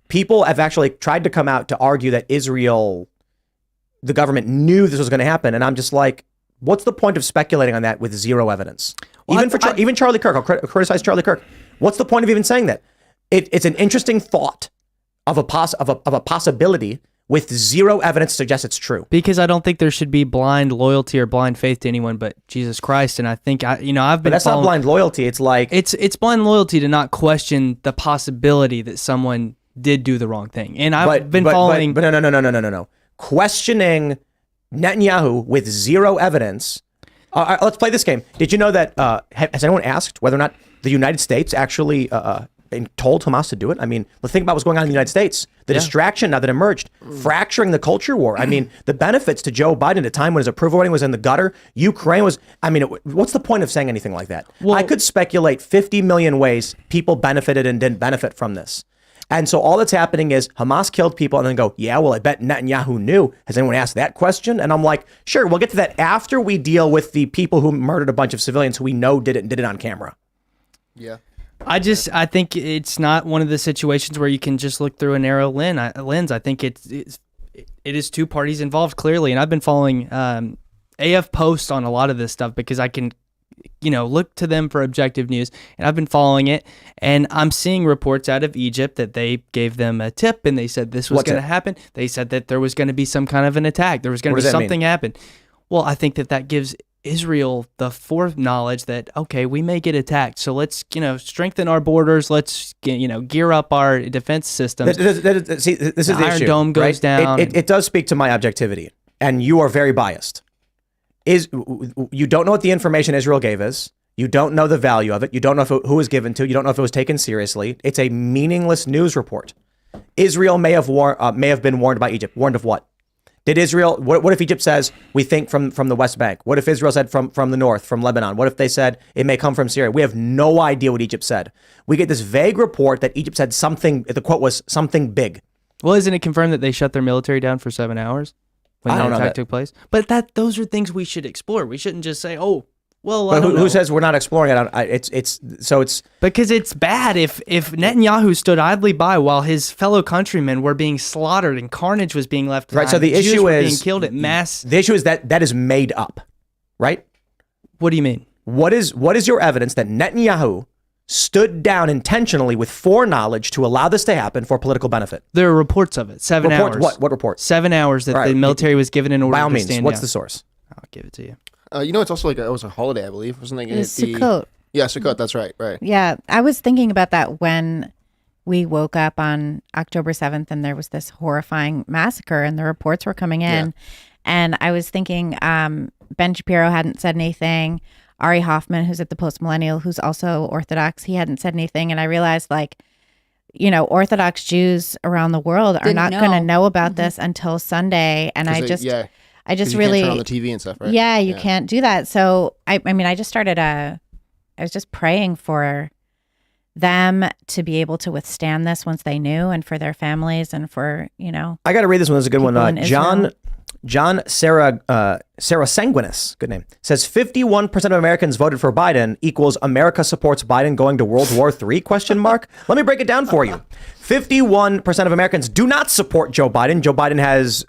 people have actually tried to come out to argue that Israel, the government, knew this was going to happen, and I'm just like, what's the point of speculating on that with zero evidence? Well, even Charlie Kirk, I'll criticize Charlie Kirk. What's the point of even saying that? It's an interesting thought of a possibility with zero evidence to suggest it's true. Because I don't think there should be blind loyalty or blind faith to anyone but Jesus Christ. And I think I've been. But that's not blind loyalty. It's like it's blind loyalty to not question the possibility that someone did do the wrong thing. And I've been following. But no. Questioning Netanyahu with zero evidence. Let's play this game. Did you know that? Has anyone asked whether or not the United States actually told Hamas to do it? I mean, let's think about what's going on in the United States. The distraction now that emerged, fracturing the culture war. I mean, the benefits to Joe Biden at a time when his approval rating was in the gutter. Ukraine was, I mean, what's the point of saying anything like that? Well, I could speculate 50 million ways people benefited and didn't benefit from this. And so all that's happening is Hamas killed people and then go, yeah, well, I bet Netanyahu knew. Has anyone asked that question? And I'm like, sure, we'll get to that after we deal with the people who murdered a bunch of civilians who we know did it and did it on camera. Yeah. I think it's not one of the situations where you can just look through a narrow lens. I think it is two parties involved clearly. And I've been following AF Post on a lot of this stuff because I can look to them for objective news, and I've been following it, and I'm seeing reports out of Egypt that they gave them a tip, and they said this was going to happen. They said that there was going to be some kind of an attack. There was going to be something happen. Well, I think that gives Israel the foreknowledge that, okay, we may get attacked, so let's, strengthen our borders. Let's, gear up our defense systems. See, this is the Iron issue. Dome goes down. It does speak to my objectivity, and you are very biased. You don't know what the information Israel gave us. You don't know the value of it. You don't know who it was given to. You don't know if it was taken seriously. It's a meaningless news report. Israel may have been warned by Egypt. Warned of what? Did Israel? What if Egypt says we think from the West Bank? What if Israel said from the north, from Lebanon? What if they said it may come from Syria? We have no idea what Egypt said. We get this vague report that Egypt said something. The quote was something big. Well, isn't it confirmed that they shut their military down for 7 hours? When the attack took place, but those are things we should explore. We shouldn't just say, "Oh, well." But who says we're not exploring it? It's because it's bad if Netanyahu stood idly by while his fellow countrymen were being slaughtered and carnage was being left behind. Right. So the Jews issue were is being killed at mass. The issue is that is made up, right? What do you mean? What is your evidence that Netanyahu stood down intentionally with foreknowledge to allow this to happen for political benefit? There are reports of it. 7 hours. What report? 7 hours that the military was given in order by all to means, stand what's down. the source? I'll give it to you. It's also it was a holiday, I believe. Wasn't it? It's Sukkot. Yeah, Sukkot. That's right. Right. Yeah, I was thinking about that when we woke up on October 7th and there was this horrifying massacre and the reports were coming in. Yeah. And I was thinking Ben Shapiro hadn't said anything. Ari Hoffman, who's at the Post Millennial, who's also Orthodox, he hadn't said anything. And I realized, Orthodox Jews around the world are not going to know about this until Sunday. And I just really can't turn on the TV and stuff, right? Yeah, you can't do that. So I just started I was just praying for them to be able to withstand this once they knew, and for their families, and for I got to read this one. This is a good one. Israel. John Sarah Sanguinis, good name, says 51% of Americans voted for Biden equals America supports Biden going to World War III, ? Let me break it down for you. 51% of Americans do not support Joe Biden. Joe Biden has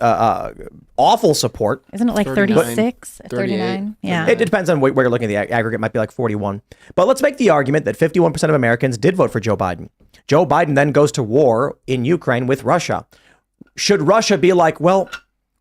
awful support. Isn't it like 36, 39? Yeah. It depends on where you're looking at. The aggregate might be like 41. But let's make the argument that 51% of Americans did vote for Joe Biden. Joe Biden then goes to war in Ukraine with Russia. Should Russia be like, well,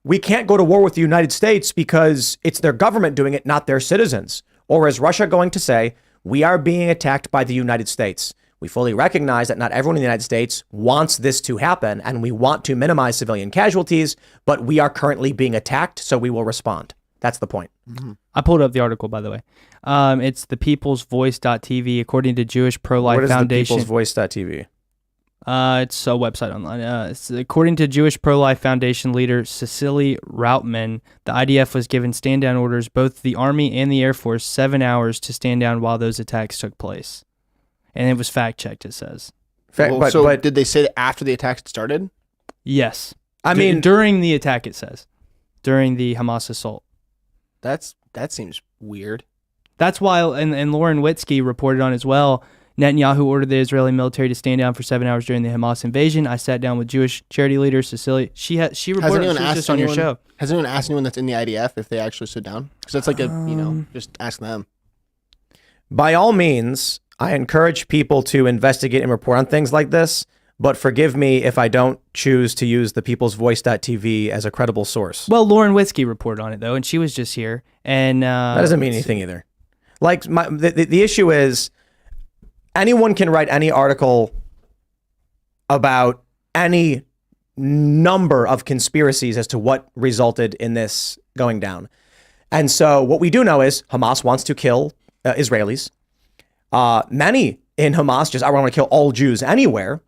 we can't go to war with the United States because it's their government doing it, not their citizens? Or is Russia going to say, we are being attacked by the United States? We fully recognize that not everyone in the United States wants this to happen, and we want to minimize civilian casualties, but we are currently being attacked, so we will respond. That's the point. Mm-hmm. I pulled up the article, by the way. It's thepeoplesvoice.tv, according to Jewish Pro-Life Foundation. What is thepeoplesvoice.tv? It's a website online. According to Jewish Pro-Life Foundation leader Cecily Routman, the IDF was given stand-down orders, both the Army and the Air Force, 7 hours to stand down while those attacks took place. And it was fact-checked, it says. But did they say that after the attack started? Yes. I mean, during the attack, it says. During the Hamas assault. That seems weird. That's why, and Lauren Witzke reported on as well, Netanyahu ordered the Israeli military to stand down for 7 hours during the Hamas invasion. I sat down with Jewish charity leader Cecilia. She reported she was just on your show. Has anyone asked anyone that's in the IDF if they actually stood down? Because that's like just ask them. By all means, I encourage people to investigate and report on things like this, but forgive me if I don't choose to use the peoplesvoice.tv as a credible source. Well, Lauren Witzke reported on it though, and she was just here. And That doesn't mean anything either. Like the issue is anyone can write any article about any number of conspiracies as to what resulted in this going down. And so what we do know is Hamas wants to kill Israelis. Many in Hamas just, I want to kill all Jews anywhere.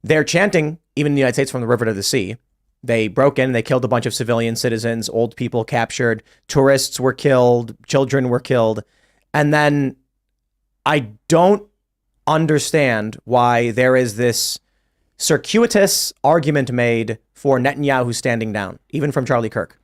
They're chanting, even in the United States, from the river to the sea. They broke in, they killed a bunch of civilian citizens, old people captured, tourists were killed, children were killed. And then I don't understand why there is this circuitous argument made for Netanyahu standing down, even from Charlie Kirk.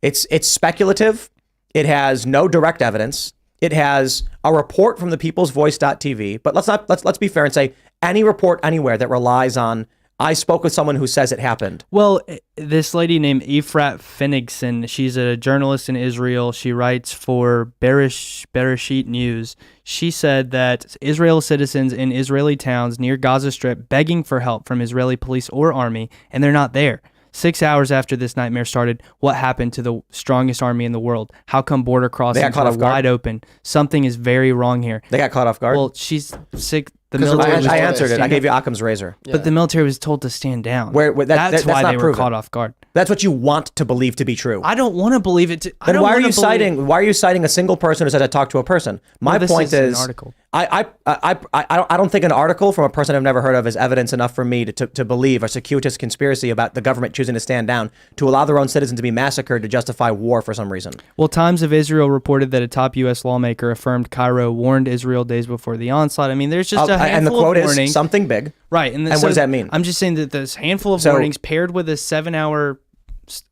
It's speculative. It has no direct evidence. It has a report from the peoplesvoice.tv, but let's be fair and say any report anywhere that relies on I spoke with someone who says it happened. Well, this lady named Efrat Finigson, she's a journalist in Israel. She writes for Bereshit News. She said that Israel citizens in Israeli towns near Gaza Strip begging for help from Israeli police or army, and they're not there. 6 hours after this nightmare started, what happened to the strongest army in the world? How come border crossings are wide open? Something is very wrong here. They got caught off guard? Well, she's sick. The 'Cause military. I answered it. I gave you Occam's razor. But the military was told to stand down. That's that's why not they were proven. caught off guard. That's what you want to believe to be true. I don't want to believe it. Then why are you citing a single person who says I talked to a person? My point is an article. I don't think an article from a person I've never heard of is evidence enough for me to believe a circuitous conspiracy about the government choosing to stand down to allow their own citizens to be massacred to justify war for some reason. Well, Times of Israel reported that a top U.S. lawmaker affirmed Cairo warned Israel days before the onslaught. I mean, there's just a handful and the quote of warnings. is something big. Right. And what does that mean? I'm just saying that this handful of warnings paired with a 7-hour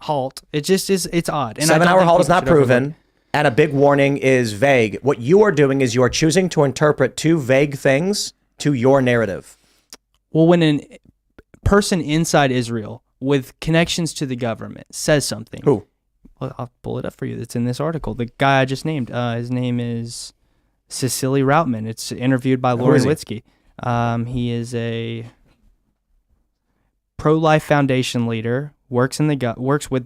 halt, it just is, it's odd. And 7-hour halt is not proven. And a big warning is vague. What you are doing is you are choosing to interpret two vague things to your narrative. Well, when a person inside Israel with connections to the government says something. Who? Well, I'll pull it up for you. It's in this article. The guy I just named, his name is Cecily Routman. It's interviewed by Lauren Witzke. He is a pro-life foundation leader, works with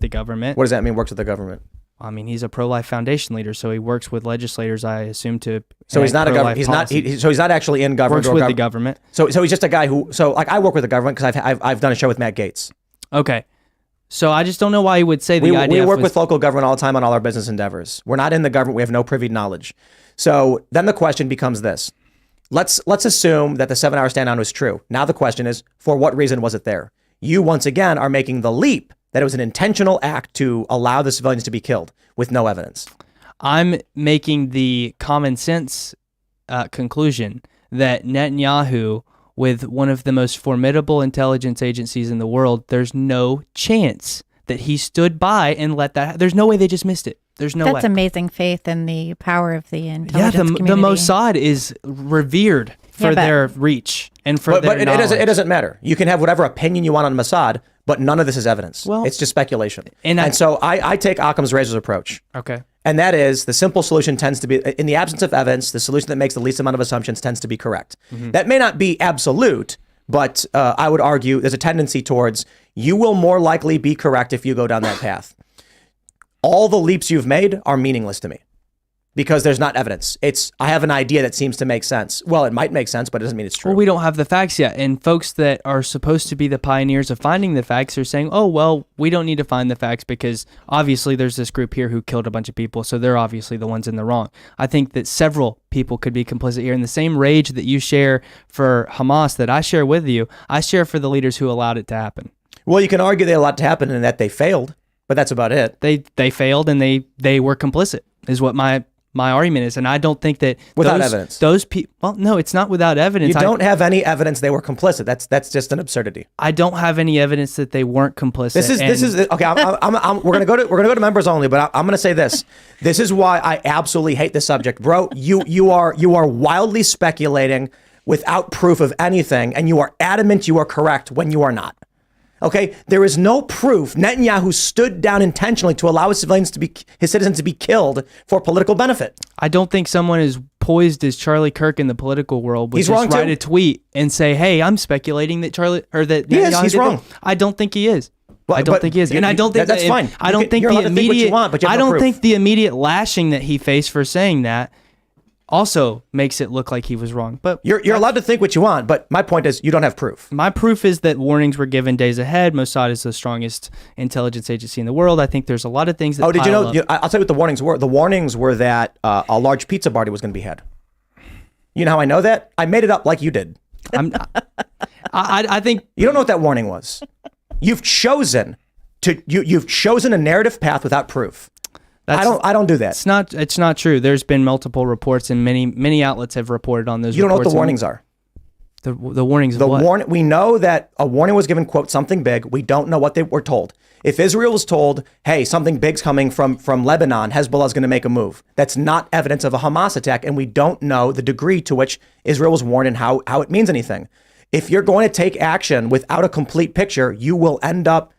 the government. What does that mean, works with the government? I mean, he's a pro-life foundation leader, so he works with legislators, I assume, to. So he's not a government. So he's not actually in government. Works with the government. So he's just a guy who. So like I work with the government because I've done a show with Matt Gaetz. Okay, so I just don't know why he would say we IDF work with local government all the time on all our business endeavors. We're not in the government. We have no privy knowledge. So then the question becomes this: Let's assume that the 7-hour stand down was true. Now the question is, for what reason was it there? You once again are making the leap that it was an intentional act to allow the civilians to be killed with no evidence. I'm making the common sense conclusion that Netanyahu, with one of the most formidable intelligence agencies in the world, there's no chance that he stood by and let that. There's no way they just missed it. There's no way. That's amazing faith in the power of the intelligence community. The Mossad is revered for their reach and for their knowledge. It doesn't matter. You can have whatever opinion you want on Mossad, but none of this is evidence. Well, it's just speculation. And so I take Occam's razor's approach. Okay. And that is the simple solution tends to be, in the absence of evidence, the solution that makes the least amount of assumptions tends to be correct. Mm-hmm. That may not be absolute, but I would argue there's a tendency towards you will more likely be correct if you go down that path. All the leaps you've made are meaningless to me because there's not evidence. I have an idea that seems to make sense. Well, it might make sense, but it doesn't mean it's true. Well, we don't have the facts yet. And folks that are supposed to be the pioneers of finding the facts are saying, oh, well, we don't need to find the facts because obviously there's this group here who killed a bunch of people, so they're obviously the ones in the wrong. I think that several people could be complicit here. In the same rage that you share for Hamas that I share with you, I share for the leaders who allowed it to happen. Well, you can argue they allowed it to happen and that they failed. But that's about it. They failed and they were complicit is what my argument is. And I don't think that without evidence. Those people, well, no, it's not without evidence. You don't have any evidence they were complicit. That's just an absurdity. I don't have any evidence that they weren't complicit. This is okay. We're gonna go to members only, but I'm gonna say this. This is why I absolutely hate this subject, bro. You are wildly speculating without proof of anything, and you are adamant you are correct when you are not. Okay, there is no proof Netanyahu stood down intentionally to allow his citizens to be killed for political benefit. I don't think someone as poised as Charlie Kirk in the political world would He's just wrong, write too. a tweet and say, "Hey, I'm speculating that that He is. Netanyahu He's did wrong. that." I don't think he is. Well, I don't but think he is, you- and I don't think that's that- fine. I don't think you're the allowed to think what immediate. you want, but you have I no don't proof. think the immediate lashing that he faced for saying that also makes it look like he was wrong. But You're allowed to think what you want, but my point is you don't have proof. my proof is that warnings were given days ahead. Mossad is the strongest intelligence agency in the world. I think there's a lot of things that. Oh, did you pile know? up. I'll tell you what the warnings were. The warnings were that a large pizza party was going to be had. You know how I know that? I made it up like you did. I think You don't know what that warning was. You've chosen you've chosen a narrative path without proof. that's, I don't do that. It's not true. There's been multiple reports, and many outlets have reported on those. You don't know what reports, the and warnings are. The warnings. The of what? warning. We know that a warning was given. Quote something big. We don't know what they were told. If Israel was told, "Hey, something big's coming from Lebanon. Hezbollah is going to make a move," that's not evidence of a Hamas attack, and we don't know the degree to which Israel was warned and how it means anything. If you're going to take action without a complete picture, you will end up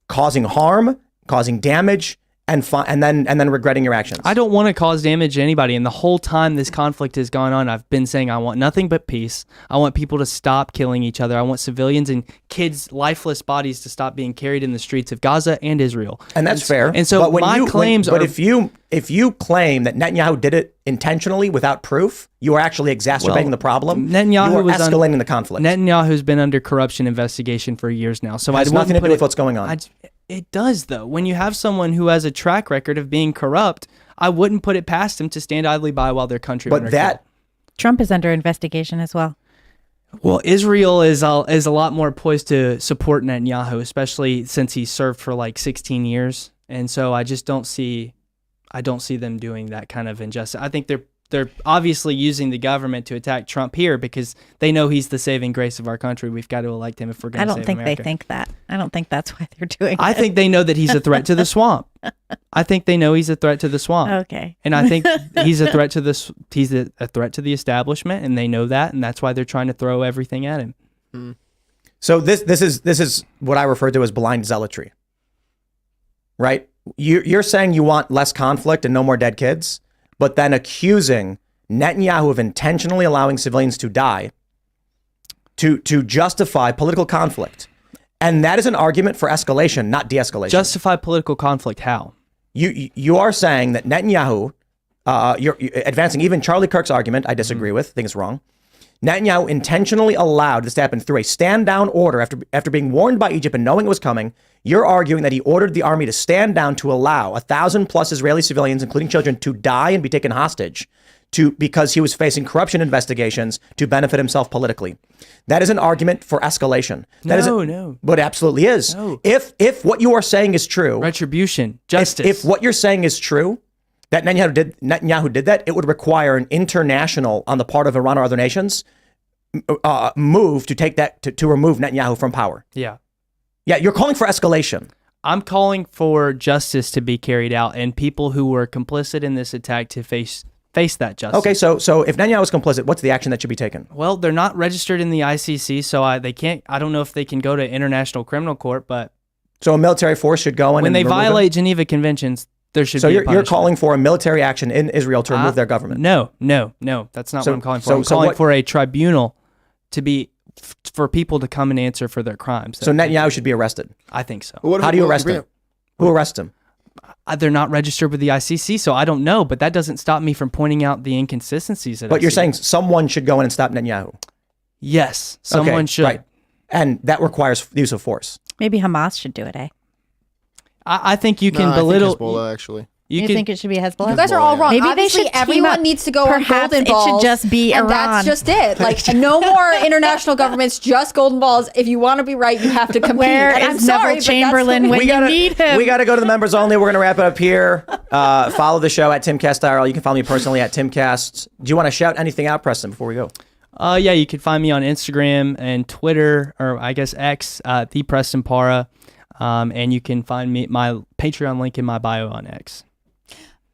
causing harm, causing damage, and then regretting your actions. I don't want to cause damage to anybody. And the whole time this conflict has gone on, I've been saying I want nothing but peace. I want people to stop killing each other. I want civilians and kids' lifeless bodies to stop being carried in the streets of Gaza and Israel. And that's fair. And so But when my claims but are. if you claim that Netanyahu did it intentionally without proof, you are actually exacerbating Well, the problem. Netanyahu you are was escalating the conflict. Netanyahu's been under corruption investigation for years now. So It has I wouldn't nothing to put do with it- what's going on. It does, though. When you have someone who has a track record of being corrupt, I wouldn't put it past him to stand idly by while their countrymen But are that killed. Trump is under investigation as well. Well, Israel is a lot more poised to support Netanyahu, especially since he served for like 16 years, and so I just don't see them doing that kind of injustice. I think they're obviously using the government to attack Trump here because they know he's the saving grace of our country. We've got to elect him if we're going I to don't save think America. they think that. I don't think that's why they're doing I it. think they know that he's a threat to the swamp. I think they know he's a threat to the swamp. Okay. And I think he's a threat to this. He's a threat to the establishment, and they know that, and that's why they're trying to throw everything at him. So this is what I refer to as blind zealotry. Right? You're saying you want less conflict and no more dead kids, but then accusing Netanyahu of intentionally allowing civilians to die to justify political conflict. And that is an argument for escalation, not de-escalation. Justify political conflict? How? You are saying that Netanyahu, you're advancing even Charlie Kirk's argument, I disagree with, I think it's wrong. Netanyahu intentionally allowed this to happen through a stand-down order after being warned by Egypt and knowing it was coming. You're arguing that he ordered the army to stand down to allow 1,000+ Israeli civilians, including children, to die and be taken hostage because he was facing corruption investigations to benefit himself politically. That is an argument for escalation. No. But it absolutely is. No. If what you are saying is true, Retribution, justice. if what you're saying is true, that Netanyahu did that, it would require an international, on the part of Iran or other nations, move to take that to remove Netanyahu from power. Yeah. Yeah, you're calling for escalation. I'm calling for justice to be carried out and people who were complicit in this attack to face that justice. Okay, so if Netanyahu is complicit, what's the action that should be taken? Well, they're not registered in the ICC, so they can't. I don't know if they can go to International Criminal Court, but So a military force should go in when and they remove him? violate Geneva Conventions, there should So be a you're punishment. calling for a military action in Israel to remove their government. No, that's not So- what I'm calling for. so- I'm so calling what- for a tribunal to be for people to come and answer for their crimes. So Netanyahu should be arrested. I think so. How do you arrest him? Who arrests him? They're not registered with the ICC, so I don't know. But that doesn't stop me from pointing out the inconsistencies. That But I you're see. saying someone should go in and stop Netanyahu. Yes, someone Okay, should. right. And that requires the use of force. Maybe Hamas should do it, eh? I think you can I belittle. think Hezbollah, actually. You could- think it should be Hezbollah? You guys are all wrong. Maybe they Obviously, should team everyone up. needs to go Perhaps on golden it should balls. just be and Iran. that's just it. Like no more international governments, just golden balls. If you want to be right, you have to compete. Where And is I'm sorry, Neville but that's the Chamberlain way- when you need him? We got to go to the members only. We're going to wrap it up here. Follow the show at Timcast IRL. You can follow me personally at Timcast. Do you want to shout anything out, Preston, before we go? Yeah, you can find me on Instagram and Twitter, or I guess X, the Preston Parra, and you can find my Patreon link in my bio on X.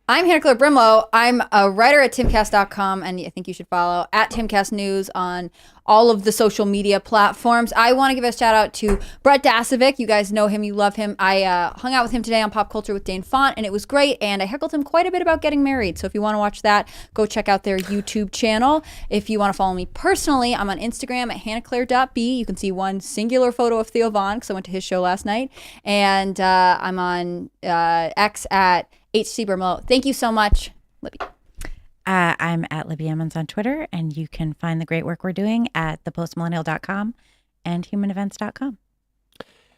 I'm Hannah Claire Brimlow. I'm a writer at timcast.com, and I think you should follow at Timcast News on all of the social media platforms. I want to give a shout out to Brett Dasovic. You guys know him, you love him. I hung out with him today on Pop Culture with Dane Font, and it was great, and I heckled him quite a bit about getting married. So if you want to watch that, go check out their YouTube channel. If you want to follow me personally, I'm on Instagram at hannahclaire.b. You can see one singular photo of Theo Vaughn, because I went to his show last night. And I'm on X at HC Brimlow. Thank you so much, Libby. I'm at Libby Emmons on Twitter, and you can find the great work we're doing at thepostmillennial.com and humanevents.com.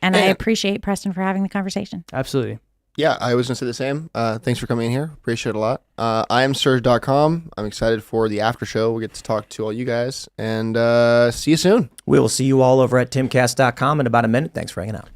And I appreciate Preston for having the conversation. Absolutely. Yeah, I was going to say the same. Thanks for coming in here. Appreciate it a lot. I am Serge.com. I'm excited for the after show. We get to talk to all you guys, and see you soon. We will see you all over at timcast.com in about a minute. Thanks for hanging out.